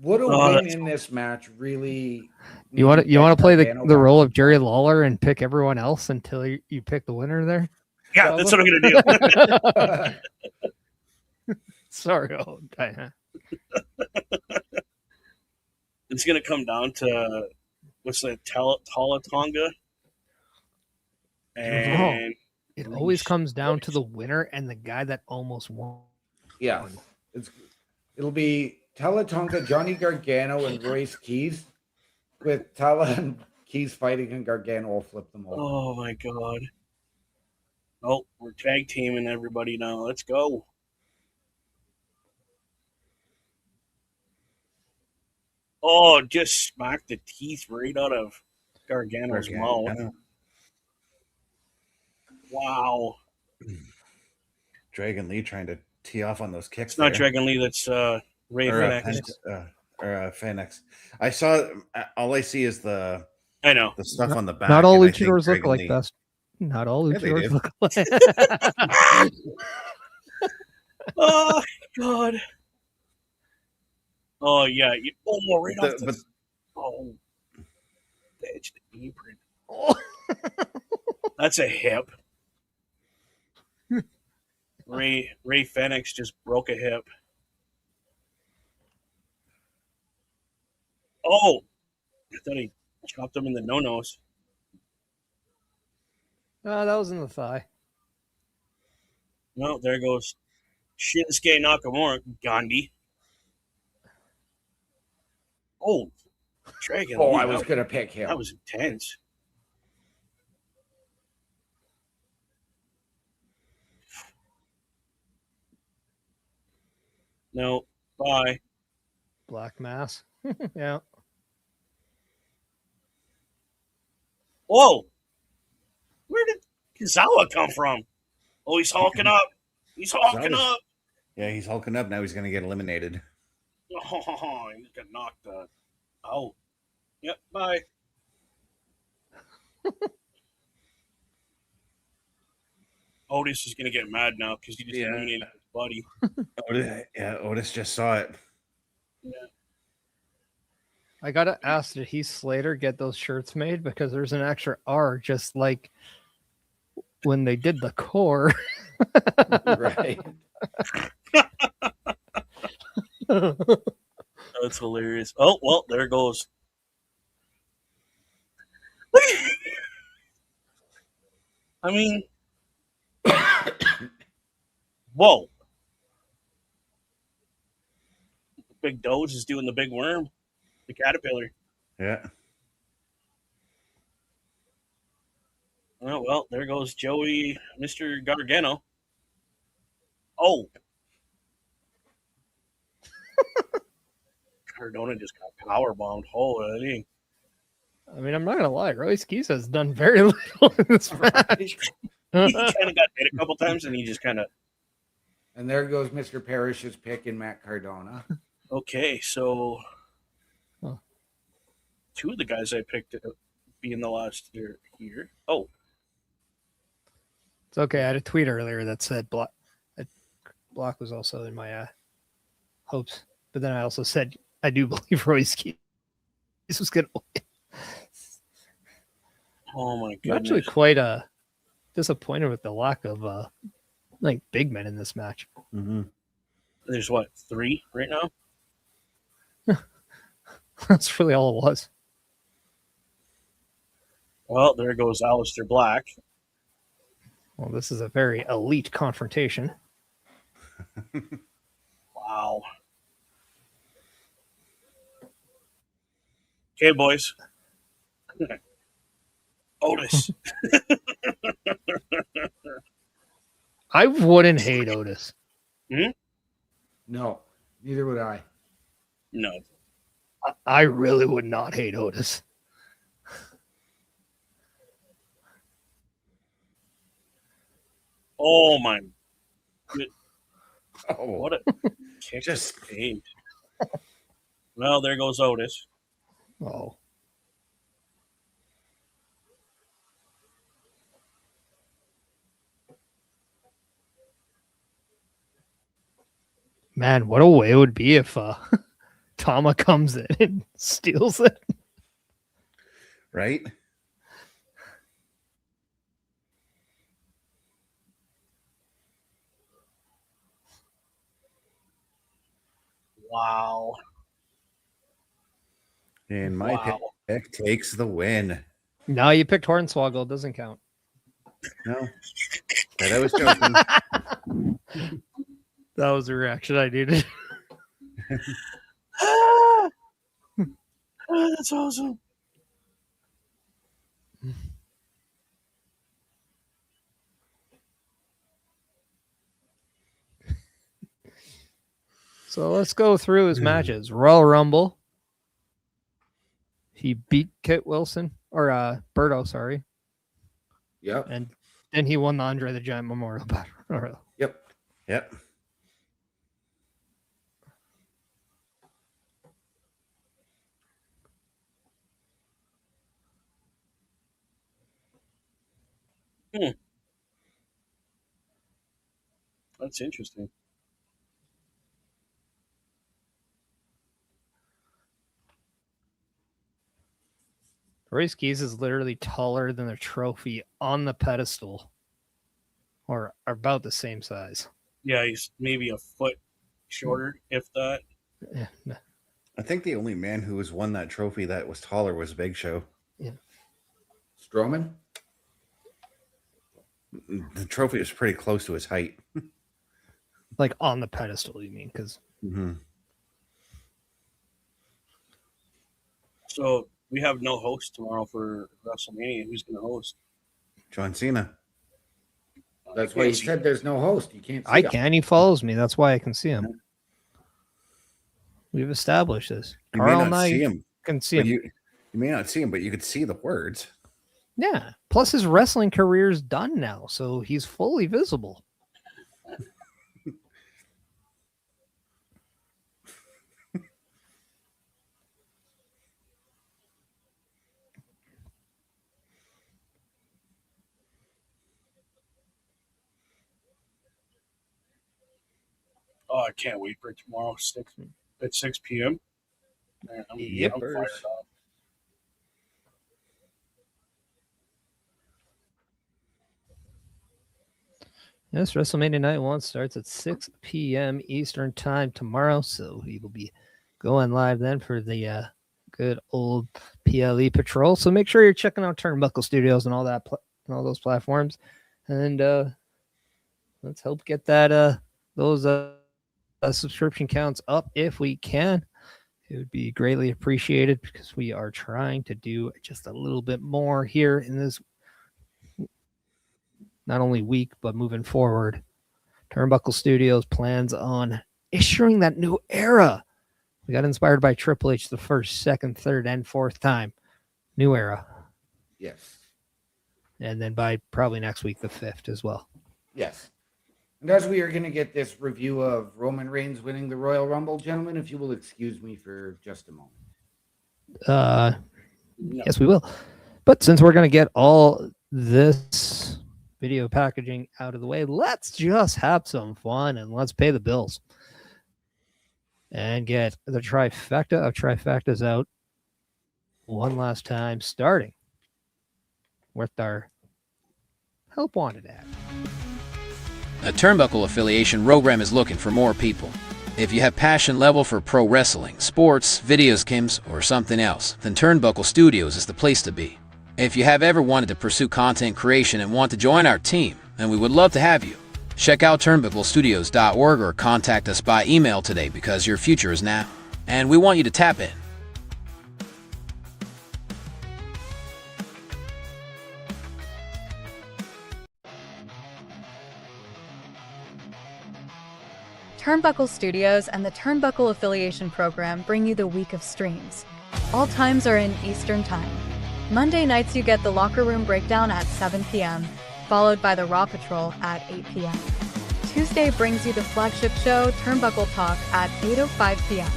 Would a Oh, win that's in this match really? You want mean to that play Gargano the got- role of Jerry Lawler and pick everyone else until you pick the winner there? Yeah, that's what I'm going to do. Sorry, oh, Diana. It's going to come down to, what's that, Talatonga? And It always comes down to the winner and the guy that almost won. Yeah, it'll be Talatonka, Johnny Gargano, and Royce Keys, with Tala and Keys fighting, and Gargano will flip them over. oh my God. Oh, we're tag teaming everybody now. Let's go. Oh, just smacked the teeth right out of Gargano's mouth. Gargano. Wow. Dragon Lee trying to tee off on those kicks. It's not there. Dragon Lee, that's Ray Fennec. Phoenix. I saw. All I see is the I know. stuff on the back. Not all and I think luchadors look Dragon like Lee- this. Not all Yeah, they luchadors do. look like Oh, God. Oh, yeah. Oh, right off But Oh, bitch, the apron. Oh. That's a hip. Ray Fenix just broke a hip. Oh, I thought he chopped him in the no-nos. That was in the thigh. No, there goes Shinsuke Nakamura, Gandhi. Oh, Dragon. Oh, Lee, I was going to pick him. That was intense. No, bye. Black mass. Yeah. Whoa! Where did Kizawa come from? Oh, he's hulking up. He's hulking Kizawa's- up. Yeah, he's hulking up. Now he's going to get eliminated. Oh, he got knocked out. Yep, bye. Otis is going to get mad now because he just eliminated his buddy. Otis just saw it. Yeah. I gotta ask, did Heath Slater get those shirts made? Because there's an extra R, just like when they did the core. Right. That's hilarious. Oh, well, there it goes. I mean, whoa. Big Doge is doing the big worm, the caterpillar. Yeah. Oh, well, there goes Joey, Mr. Gargano. Oh. Cardona just got powerbombed. Holy. I mean, I'm not gonna lie, Royce Keys has done very little in this match. He kind of got hit a couple times, and he just kind of. And there goes Mr. Parrish's pick in Matt Cardona. Okay, so Huh. two of the guys I picked be in the last year here. Oh, It's okay. I had a tweet earlier that said Block was also in my hopes, but then I also said I do believe Royce Keys was gonna win. oh my I'm goodness! actually quite disappointed with the lack of like big men in this match. Mm-hmm. There's what, 3 right now? That's really all it was. Well, there goes Aleister Black. Well, this is a very elite confrontation. Wow. Okay, boys. Otis. I wouldn't hate Otis. No, neither would I. No. I really would not hate Otis. Oh my. Oh, What a kick Just- to the page. Well, there goes Otis. Oh. Man, what a way it would be if Tama comes in and steals it. right? Wow. And my Wow. pick takes the win. No, you picked Hornswoggle. It doesn't count. No, but I was joking. That was the reaction I needed. That's awesome. So let's go through his matches. Royal Rumble. He beat Kit Wilson, or Berto, sorry. Yep. And then he won the Andre the Giant Memorial Battle. Yep. Yep. That's interesting. Royce Keys is literally taller than the trophy on the pedestal, or about the same size. Yeah, he's maybe a foot shorter, if that. Yeah. I think the only man who has won that trophy that was taller was Big Show. Strowman? The trophy is pretty close to his height. Like on the pedestal, you mean? Because So we have no host tomorrow for WrestleMania. Who's going to host? John Cena. That's why you said there's no host. You can't see I him. can. He follows me. That's why I can see him. We've established this. You may Carl not and I see him. can see But him. you may not see him, but you could see the words. Yeah. Plus, his wrestling career is done now, so he's fully visible. Oh, I can't wait for tomorrow at 6 p.m. Man, I'm fired up. Yes, WrestleMania Night 1 starts at 6 p.m. Eastern Time tomorrow, so we will be going live then for the good old PLE Patrol. So make sure you're checking out Turnbuckle Studios and all that, and all those platforms, and let's help get that those subscription counts up if we can. It would be greatly appreciated because we are trying to do just a little bit more here in this not only week, but moving forward. Turnbuckle Studios plans on issuing that new era. We got inspired by Triple H the first, second, third, and fourth time. New era. Yes. And then by probably next week, the fifth as well. Yes. And as we are going to get this review of Roman Reigns winning the Royal Rumble, gentlemen, if you will excuse me for just a moment. Yes, we will. But since we're going to get all this video packaging out of the way, let's just have some fun and let's pay the bills and get the trifecta of trifectas out one last time, starting with our help wanted ad. A Turnbuckle affiliation program is looking for more people. If you have passion level for pro wrestling, sports, videos, games, or something else, then Turnbuckle Studios is the place to be. If you have ever wanted to pursue content creation and want to join our team, then we would love to have you. Check out turnbucklestudios.org or contact us by email today because your future is now, and we want you to tap in. Turnbuckle Studios and the Turnbuckle Affiliation Program bring you the week of streams. All times are in Eastern Time. Monday nights you get the Locker Room Breakdown at 7 p.m., followed by the Raw Patrol at 8 p.m. Tuesday brings you the flagship show, Turnbuckle Talk, at 8:05 p.m.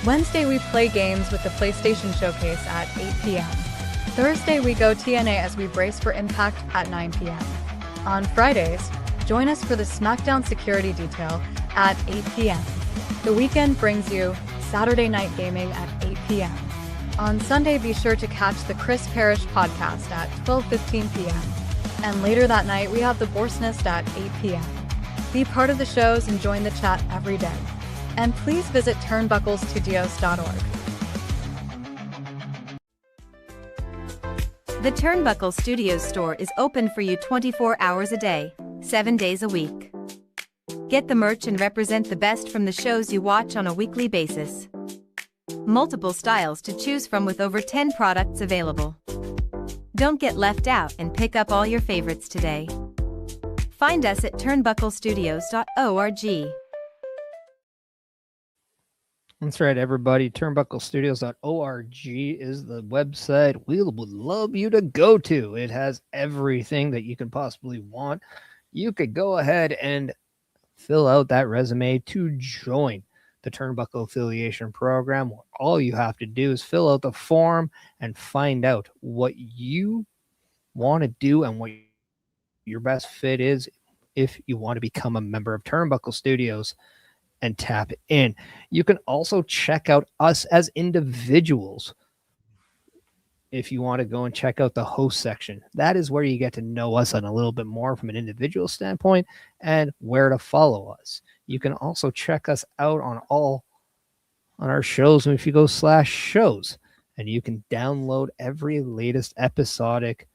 Wednesday we play games with the PlayStation Showcase at 8 p.m. Thursday we go TNA as we brace for Impact at 9 p.m. On Fridays, join us for the SmackDown SecuiryDetail at 8 p.m. The weekend brings you Saturday Night Gaming at 8 p.m. On Sunday, be sure to catch the Chris Parrish podcast at 12:15 p.m. And later that night, we have the Borsnist at 8 p.m. Be part of the shows and join the chat every day. And please visit turnbucklestudios.org. The Turnbuckle Studios store is open for you 24 hours a day, 7 days a week. Get the merch and represent the best from the shows you watch on a weekly basis. Multiple styles to choose from with over 10 products available. Don't get left out and pick up all your favorites today. Find us at turnbucklestudios.org. That's right, everybody. Turnbucklestudios.org is the website we would love you to go to. It has everything that you can possibly want. You could go ahead and fill out that resume to join the Turnbuckle Affiliation Program. All you have to do is fill out the form and find out what you want to do and what your best fit is if you want to become a member of Turnbuckle Studios and tap in. You can also check out us as individuals. if you want to go and check out the host section. That is where you get to know us on a little bit more from an individual standpoint and where to follow us. You can also check us out on our shows if you go /shows, and you can download every latest episodic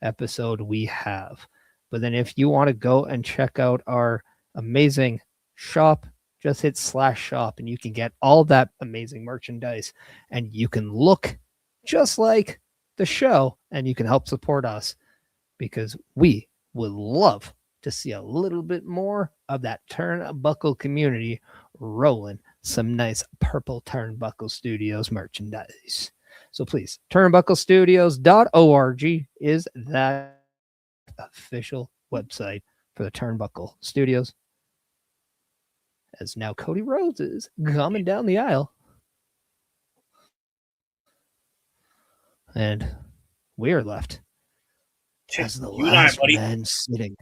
episode we have. But then if you want to go and check out our amazing shop, just hit /shop and you can get all that amazing merchandise, and you can look just like the show and you can help support us, because we would love to see a little bit more of that turnbuckle community rolling some nice purple Turnbuckle Studios merchandise. So please, turnbucklestudios.org is that official website for the Turnbuckle Studios. As now Cody Rhodes is coming down the aisle. And we are left as the You and I, last buddy. man sitting.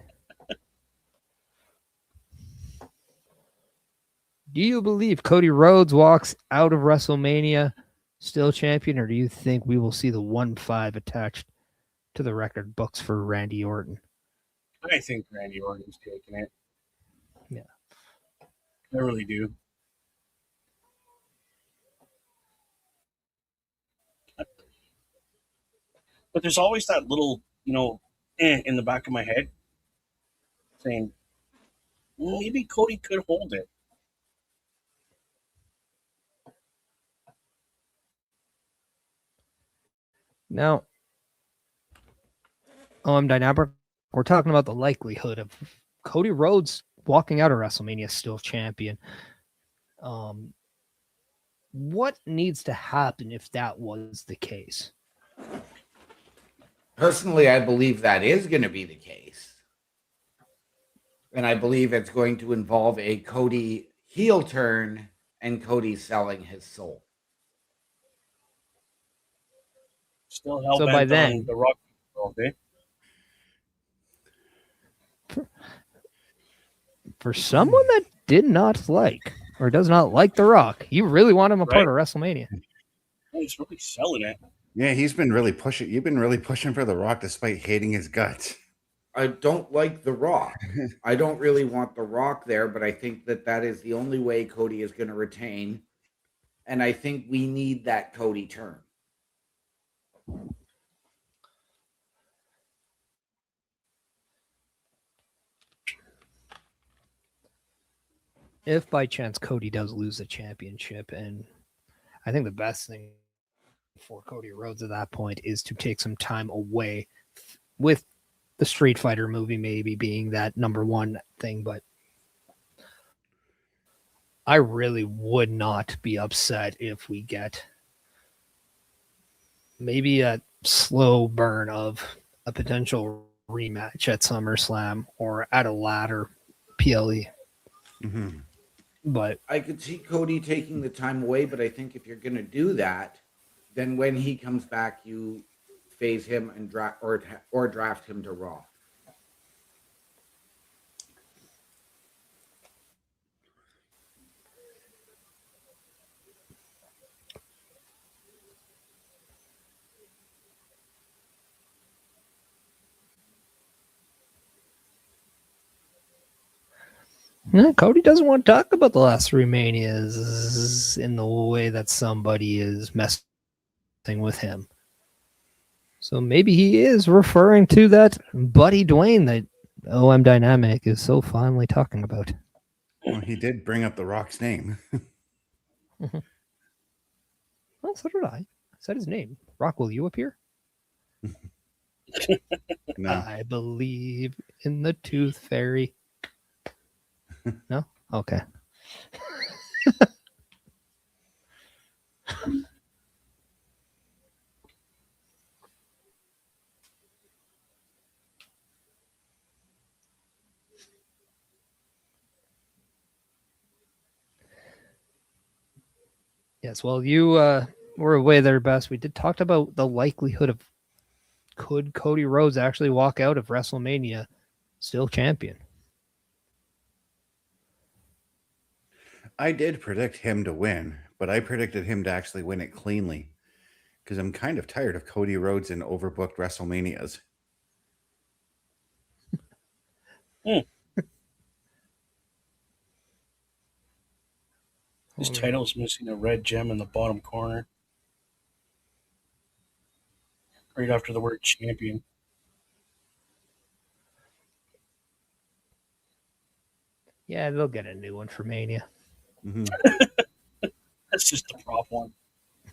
Do you believe Cody Rhodes walks out of WrestleMania still champion, or do you think we will see the 1-5 attached to the record books for Randy Orton? I think Randy Orton's taking it. Yeah. I really do. But there's always that little, in the back of my head saying, well, maybe Cody could hold it. Now, I'm Dynamic. We're talking about the likelihood of Cody Rhodes walking out of WrestleMania still champion. What needs to happen if that was the case? Personally, I believe that is going to be the case. And I believe it's going to involve a Cody heel turn and Cody selling his soul. Still hell So bent by on then- the Rock. Okay. For someone that did not like or does not like The Rock, you really want him a part of WrestleMania. He's really selling it. Yeah, he's been really pushing. You've been really pushing for The Rock despite hating his guts. I don't like The Rock. I don't really want The Rock there, but I think that is the only way Cody is going to retain. And I think we need that Cody turn. If by chance Cody does lose the championship, and I think the best thing for Cody Rhodes at that point is to take some time away, with the Street Fighter movie maybe being that number one thing, but I really would not be upset if we get maybe a slow burn of a potential rematch at SummerSlam or at a ladder PLE. Mm-hmm. But I could see Cody taking the time away, but I think if you're going to do that, then when he comes back, you phase him and draft him to Raw. yeah, Cody doesn't want to talk about the last three Manias in the way that somebody is messing with him. So maybe he is referring to that Buddy Dwayne that OM Dynamic is so fondly talking about. Well, he did bring up The Rock's name. Well, so did I. I said his name. Rock, will you appear? No. I believe in the Tooth Fairy. No? Okay. Yes, well, you were away there, Bess. We did talk about the likelihood of could Cody Rhodes actually walk out of WrestleMania still champion? I did predict him to win, but I predicted him to actually win it cleanly. because I'm kind of tired of Cody Rhodes and overbooked WrestleManias. His title's missing a red gem in the bottom corner. Right after the word champion. Yeah, they'll get a new one for Mania. Mm-hmm. That's just the prop one.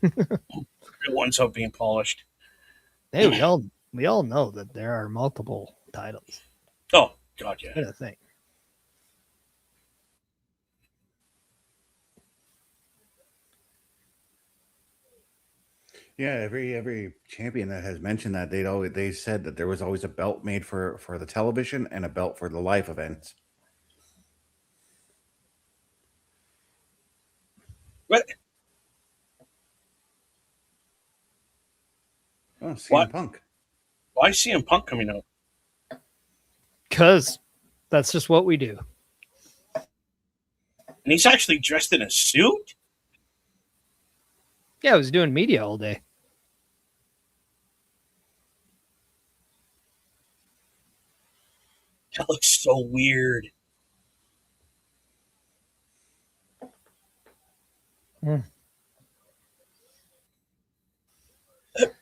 The real one's out being polished. Hey, we all know that there are multiple titles. Oh, God, yeah. What a thing. Yeah, every champion that has mentioned that they said that there was always a belt made for the television and a belt for the live events. What? Oh, CM What? Punk. Why is CM Punk coming out? Because that's just what we do. And he's actually dressed in a suit? Yeah, I was doing media all day. That looks so weird.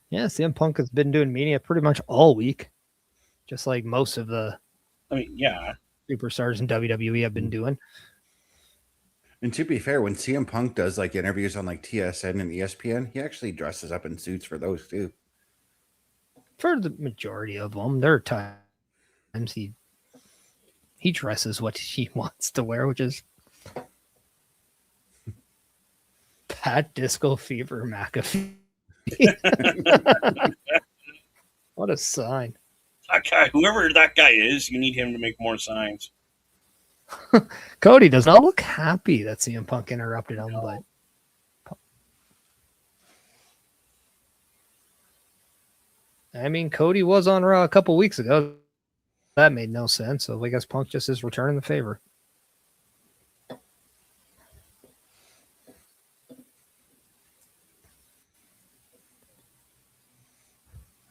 Yeah, CM Punk has been doing media pretty much all week, just like most of the I mean, yeah. superstars in WWE have been doing. And to be fair, when CM Punk does like interviews on like TSN and ESPN, he actually dresses up in suits for those too. For the majority of them, there are times he dresses what he wants to wear, which is Pat Disco Fever McAfee. What a sign. That guy, whoever that guy is, you need him to make more signs. Cody does not look happy that CM Punk interrupted him, but I mean, Cody was on Raw a couple weeks ago. That made no sense. So I guess Punk just is returning the favor.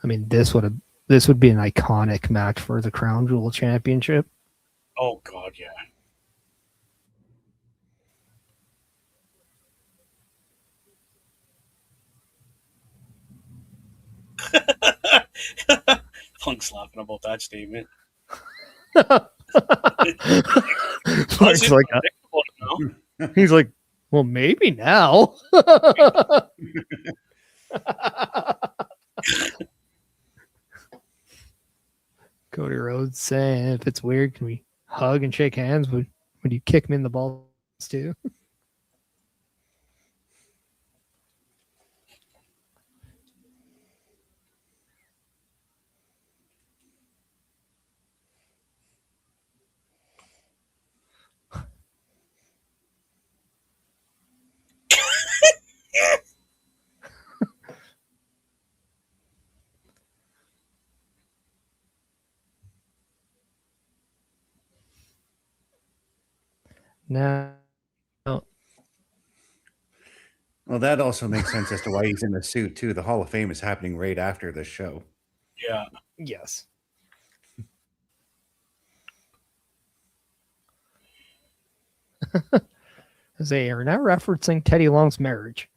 I mean, this would be an iconic match for the Crown Jewel Championship. Oh, God, yeah. Punk's laughing about that statement. Punk's like, he's like, well, maybe now. Cody Rhodes saying, if it's weird, can we hug and shake hands? Would you kick me in the balls too? Now, Well, that also makes sense as to why he's in the suit too. The Hall of Fame is happening right after this show. Yeah. yes. They are now referencing Teddy Long's marriage.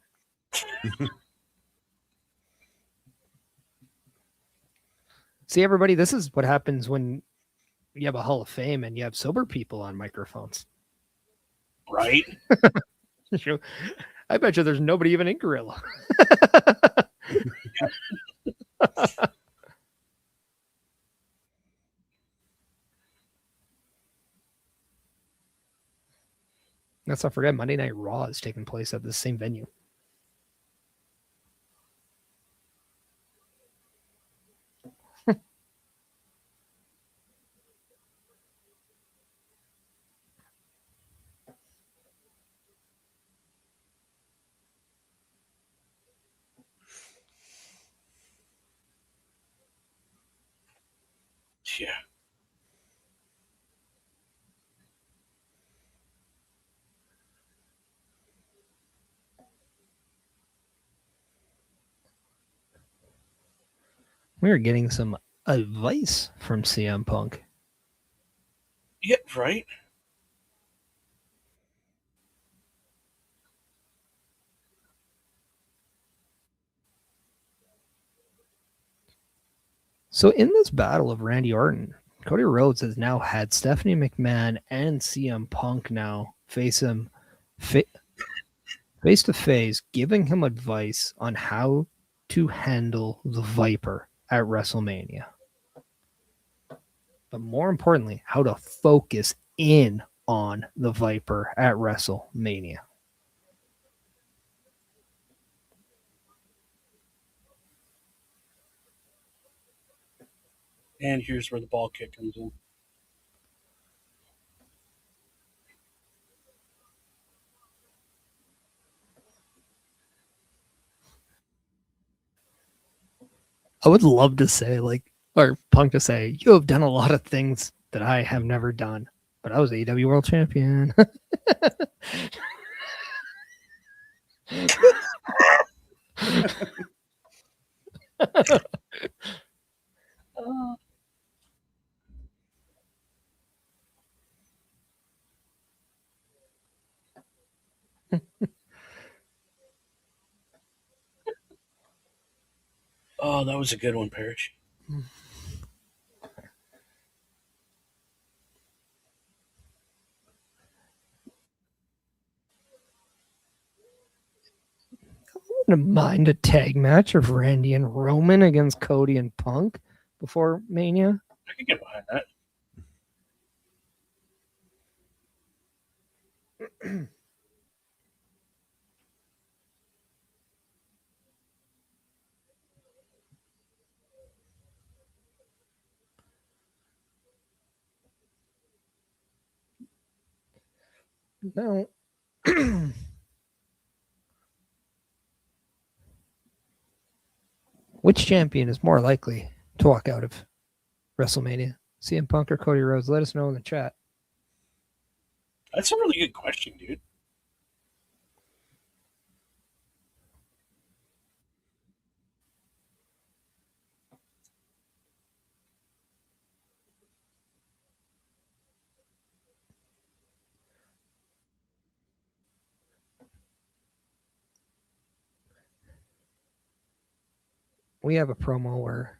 See, everybody, this is what happens when you have a Hall of Fame and you have sober people on microphones. Right? I bet you there's nobody even in Gorilla. Let's not forget Monday Night Raw is taking place at the same venue. Yeah. We're getting some advice from CM Punk. Yeah, right. So in this battle of Randy Orton, Cody Rhodes has now had Stephanie McMahon and CM Punk now face him face to face, giving him advice on how to handle the Viper at WrestleMania. But more importantly, how to focus in on the Viper at WrestleMania. And here's where the ball kick comes in. I would love to say, or Punk to say, you have done a lot of things that I have never done, but I was AEW World Champion. Oh, that was a good one, Parrish. Wouldn't mind a tag match of Randy and Roman against Cody and Punk before Mania. I can get behind that. Now, which champion is more likely to walk out of WrestleMania? CM Punk or Cody Rhodes? Let us know in the chat. That's a really good question, dude. We have a promo where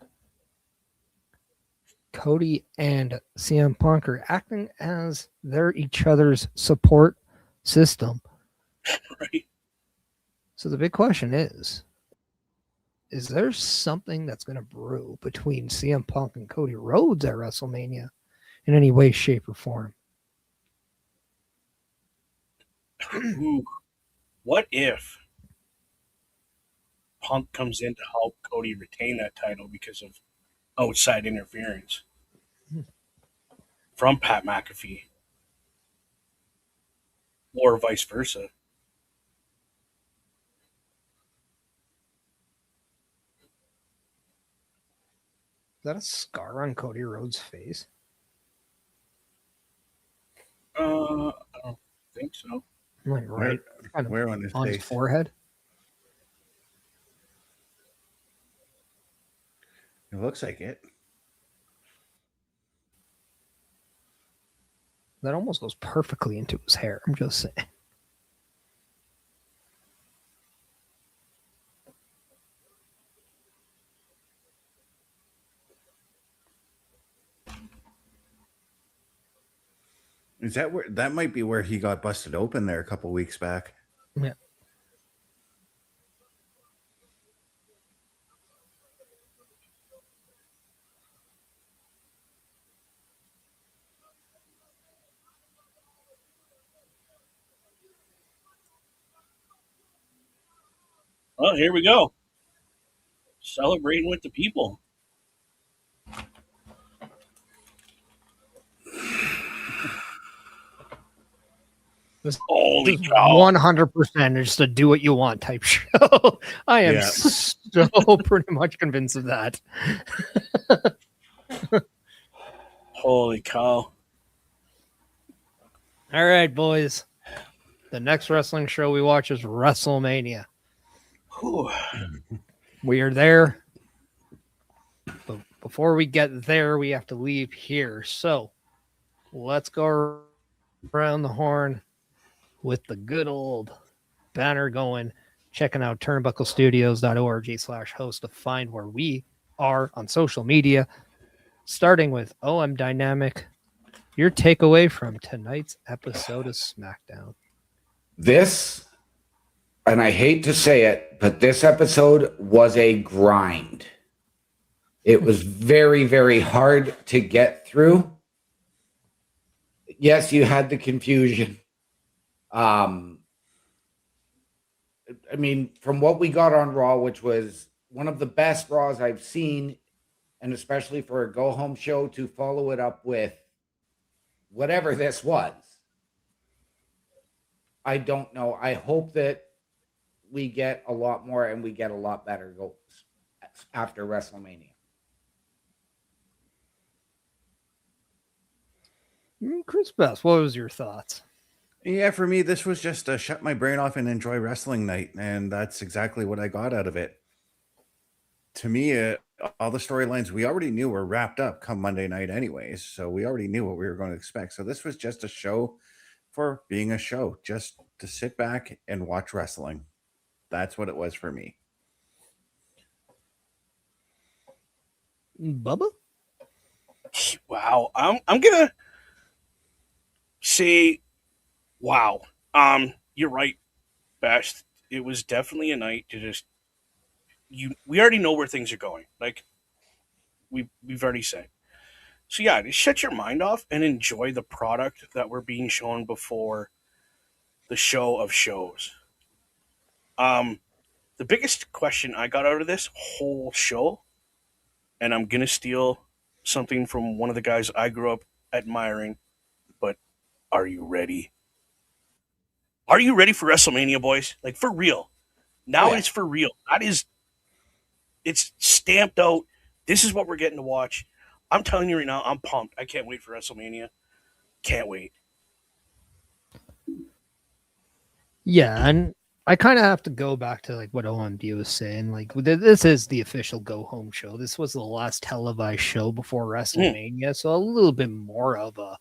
Cody and CM Punk are acting as they're each other's support system. Right. So the big question is there something that's going to brew between CM Punk and Cody Rhodes at WrestleMania in any way, shape, or form? Ooh. What if Punk comes in to help Cody retain that title because of outside interference from Pat McAfee? Or vice versa. Is that a scar on Cody Rhodes' face? I don't think so. Like right kind of Where on his on face? his forehead? It looks like it. That almost goes perfectly into his hair. I'm just saying. Is that where that might be where he got busted open there a couple weeks back? Yeah. Well, here we go. Celebrating with the people. This Holy is cow. 100% just a do what you want type show. I am Yeah. so pretty much convinced of that. Holy cow. All right, boys. The next wrestling show we watch is WrestleMania. Whew. We are there. before we get there, we have to leave here. So let's go around the horn with the good old banner going. Checking out turnbucklestudios.org/host to find where we are on social media. Starting with OM Dynamic, your takeaway from tonight's episode of SmackDown. This, and I hate to say it, but this episode was a grind. It was very, very hard to get through. Yes, you had the confusion. I mean, from what we got on Raw, which was one of the best Raws I've seen, and especially for a go-home show, to follow it up with whatever this was. I don't know. I hope that we get a lot more and we get a lot better goals after WrestleMania. Chris Best, what was your thoughts? Yeah, for me, this was just a shut my brain off and enjoy wrestling night. And that's exactly what I got out of it. To me, all the storylines we already knew were wrapped up come Monday night anyways. So we already knew what we were going to expect. So this was just a show for being a show, just to sit back and watch wrestling. That's what it was for me. Bubba? Wow. I'm gonna say, wow. You're right, Bash. It was definitely a night to just we already know where things are going. Like we've already said. So yeah, just shut your mind off and enjoy the product that we're being shown before the show of shows. The biggest question I got out of this whole show, and I'm gonna steal something from one of the guys I grew up admiring, but are you ready? Are you ready for WrestleMania, boys? Like, for real. Now it's for real. It's stamped out. This is what we're getting to watch. I'm telling you right now, I'm pumped. I can't wait for WrestleMania. Can't wait. Yeah, and I kind of have to go back to like what OMD was saying. Like, this is the official go-home show. This was the last televised show before WrestleMania, so a little bit more of a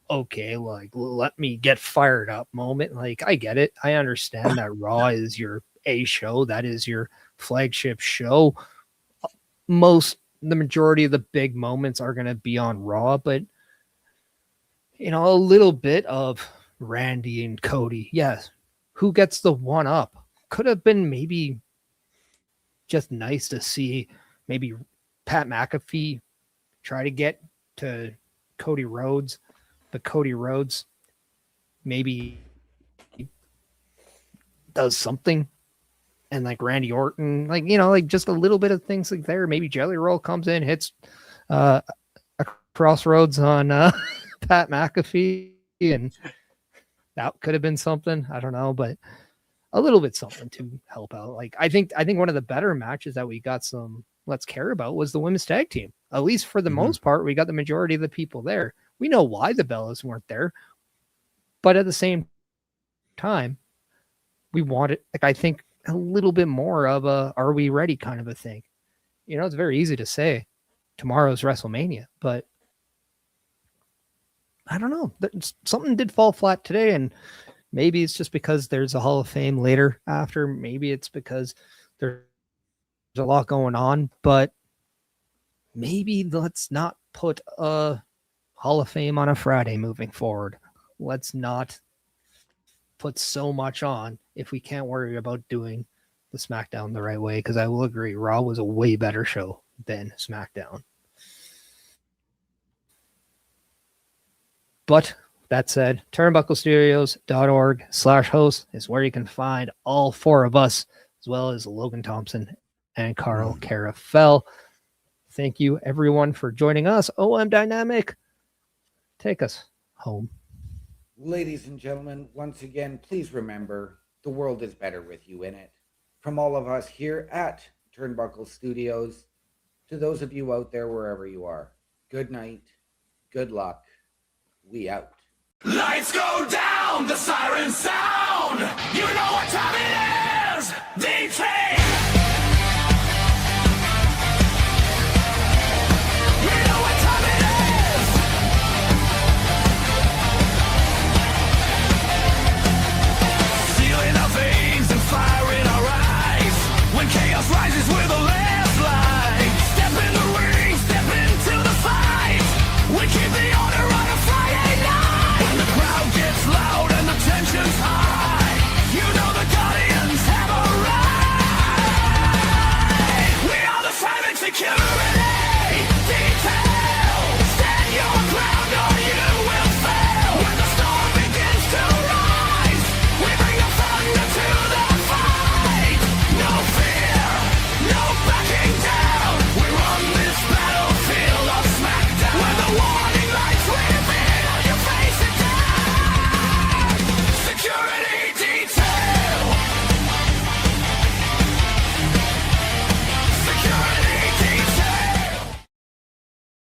okay, like, let me get fired up moment. Like, I get it. I understand that Raw is your A show. That is your flagship show. The majority of the big moments are going to be on Raw, but, you know, a little bit of Randy and Cody. Yes. Who gets the one up? Could have been maybe just nice to see maybe Pat McAfee try to get to Cody Rhodes, but Cody Rhodes maybe does something, and like Randy Orton, like, you know, like just a little bit of things like there. Maybe Jelly Roll comes in, hits a crossroads on Pat McAfee, and that could have been something. I don't know, but a little bit something to help out. Like, I think one of the better matches that we got some let's care about was the women's tag team. At least for the most part, we got the majority of the people there. We know why the Bellas weren't there, but at the same time, we wanted, like, I think a little bit more of a "are we ready" kind of a thing. You know, it's very easy to say tomorrow's WrestleMania, but I don't know. Something did fall flat today, and maybe it's just because there's a Hall of Fame later after. Maybe it's because there's a lot going on, but maybe let's not put a Hall of Fame on a Friday moving forward. Let's not put so much on if we can't worry about doing the SmackDown the right way, because I will agree, Raw was a way better show than SmackDown. But that said, turnbucklestudios.org/host is where you can find all four of us, as well as Logan Thompson and Carl Carafell. Thank you, everyone, for joining us. OM Dynamic, take us home. Ladies and gentlemen, once again, please remember, the world is better with you in it. From all of us here at Turnbuckle Studios, to those of you out there wherever you are, good night, good luck, we out. Lights go down, the sirens sound. You know what time it is. D-Train.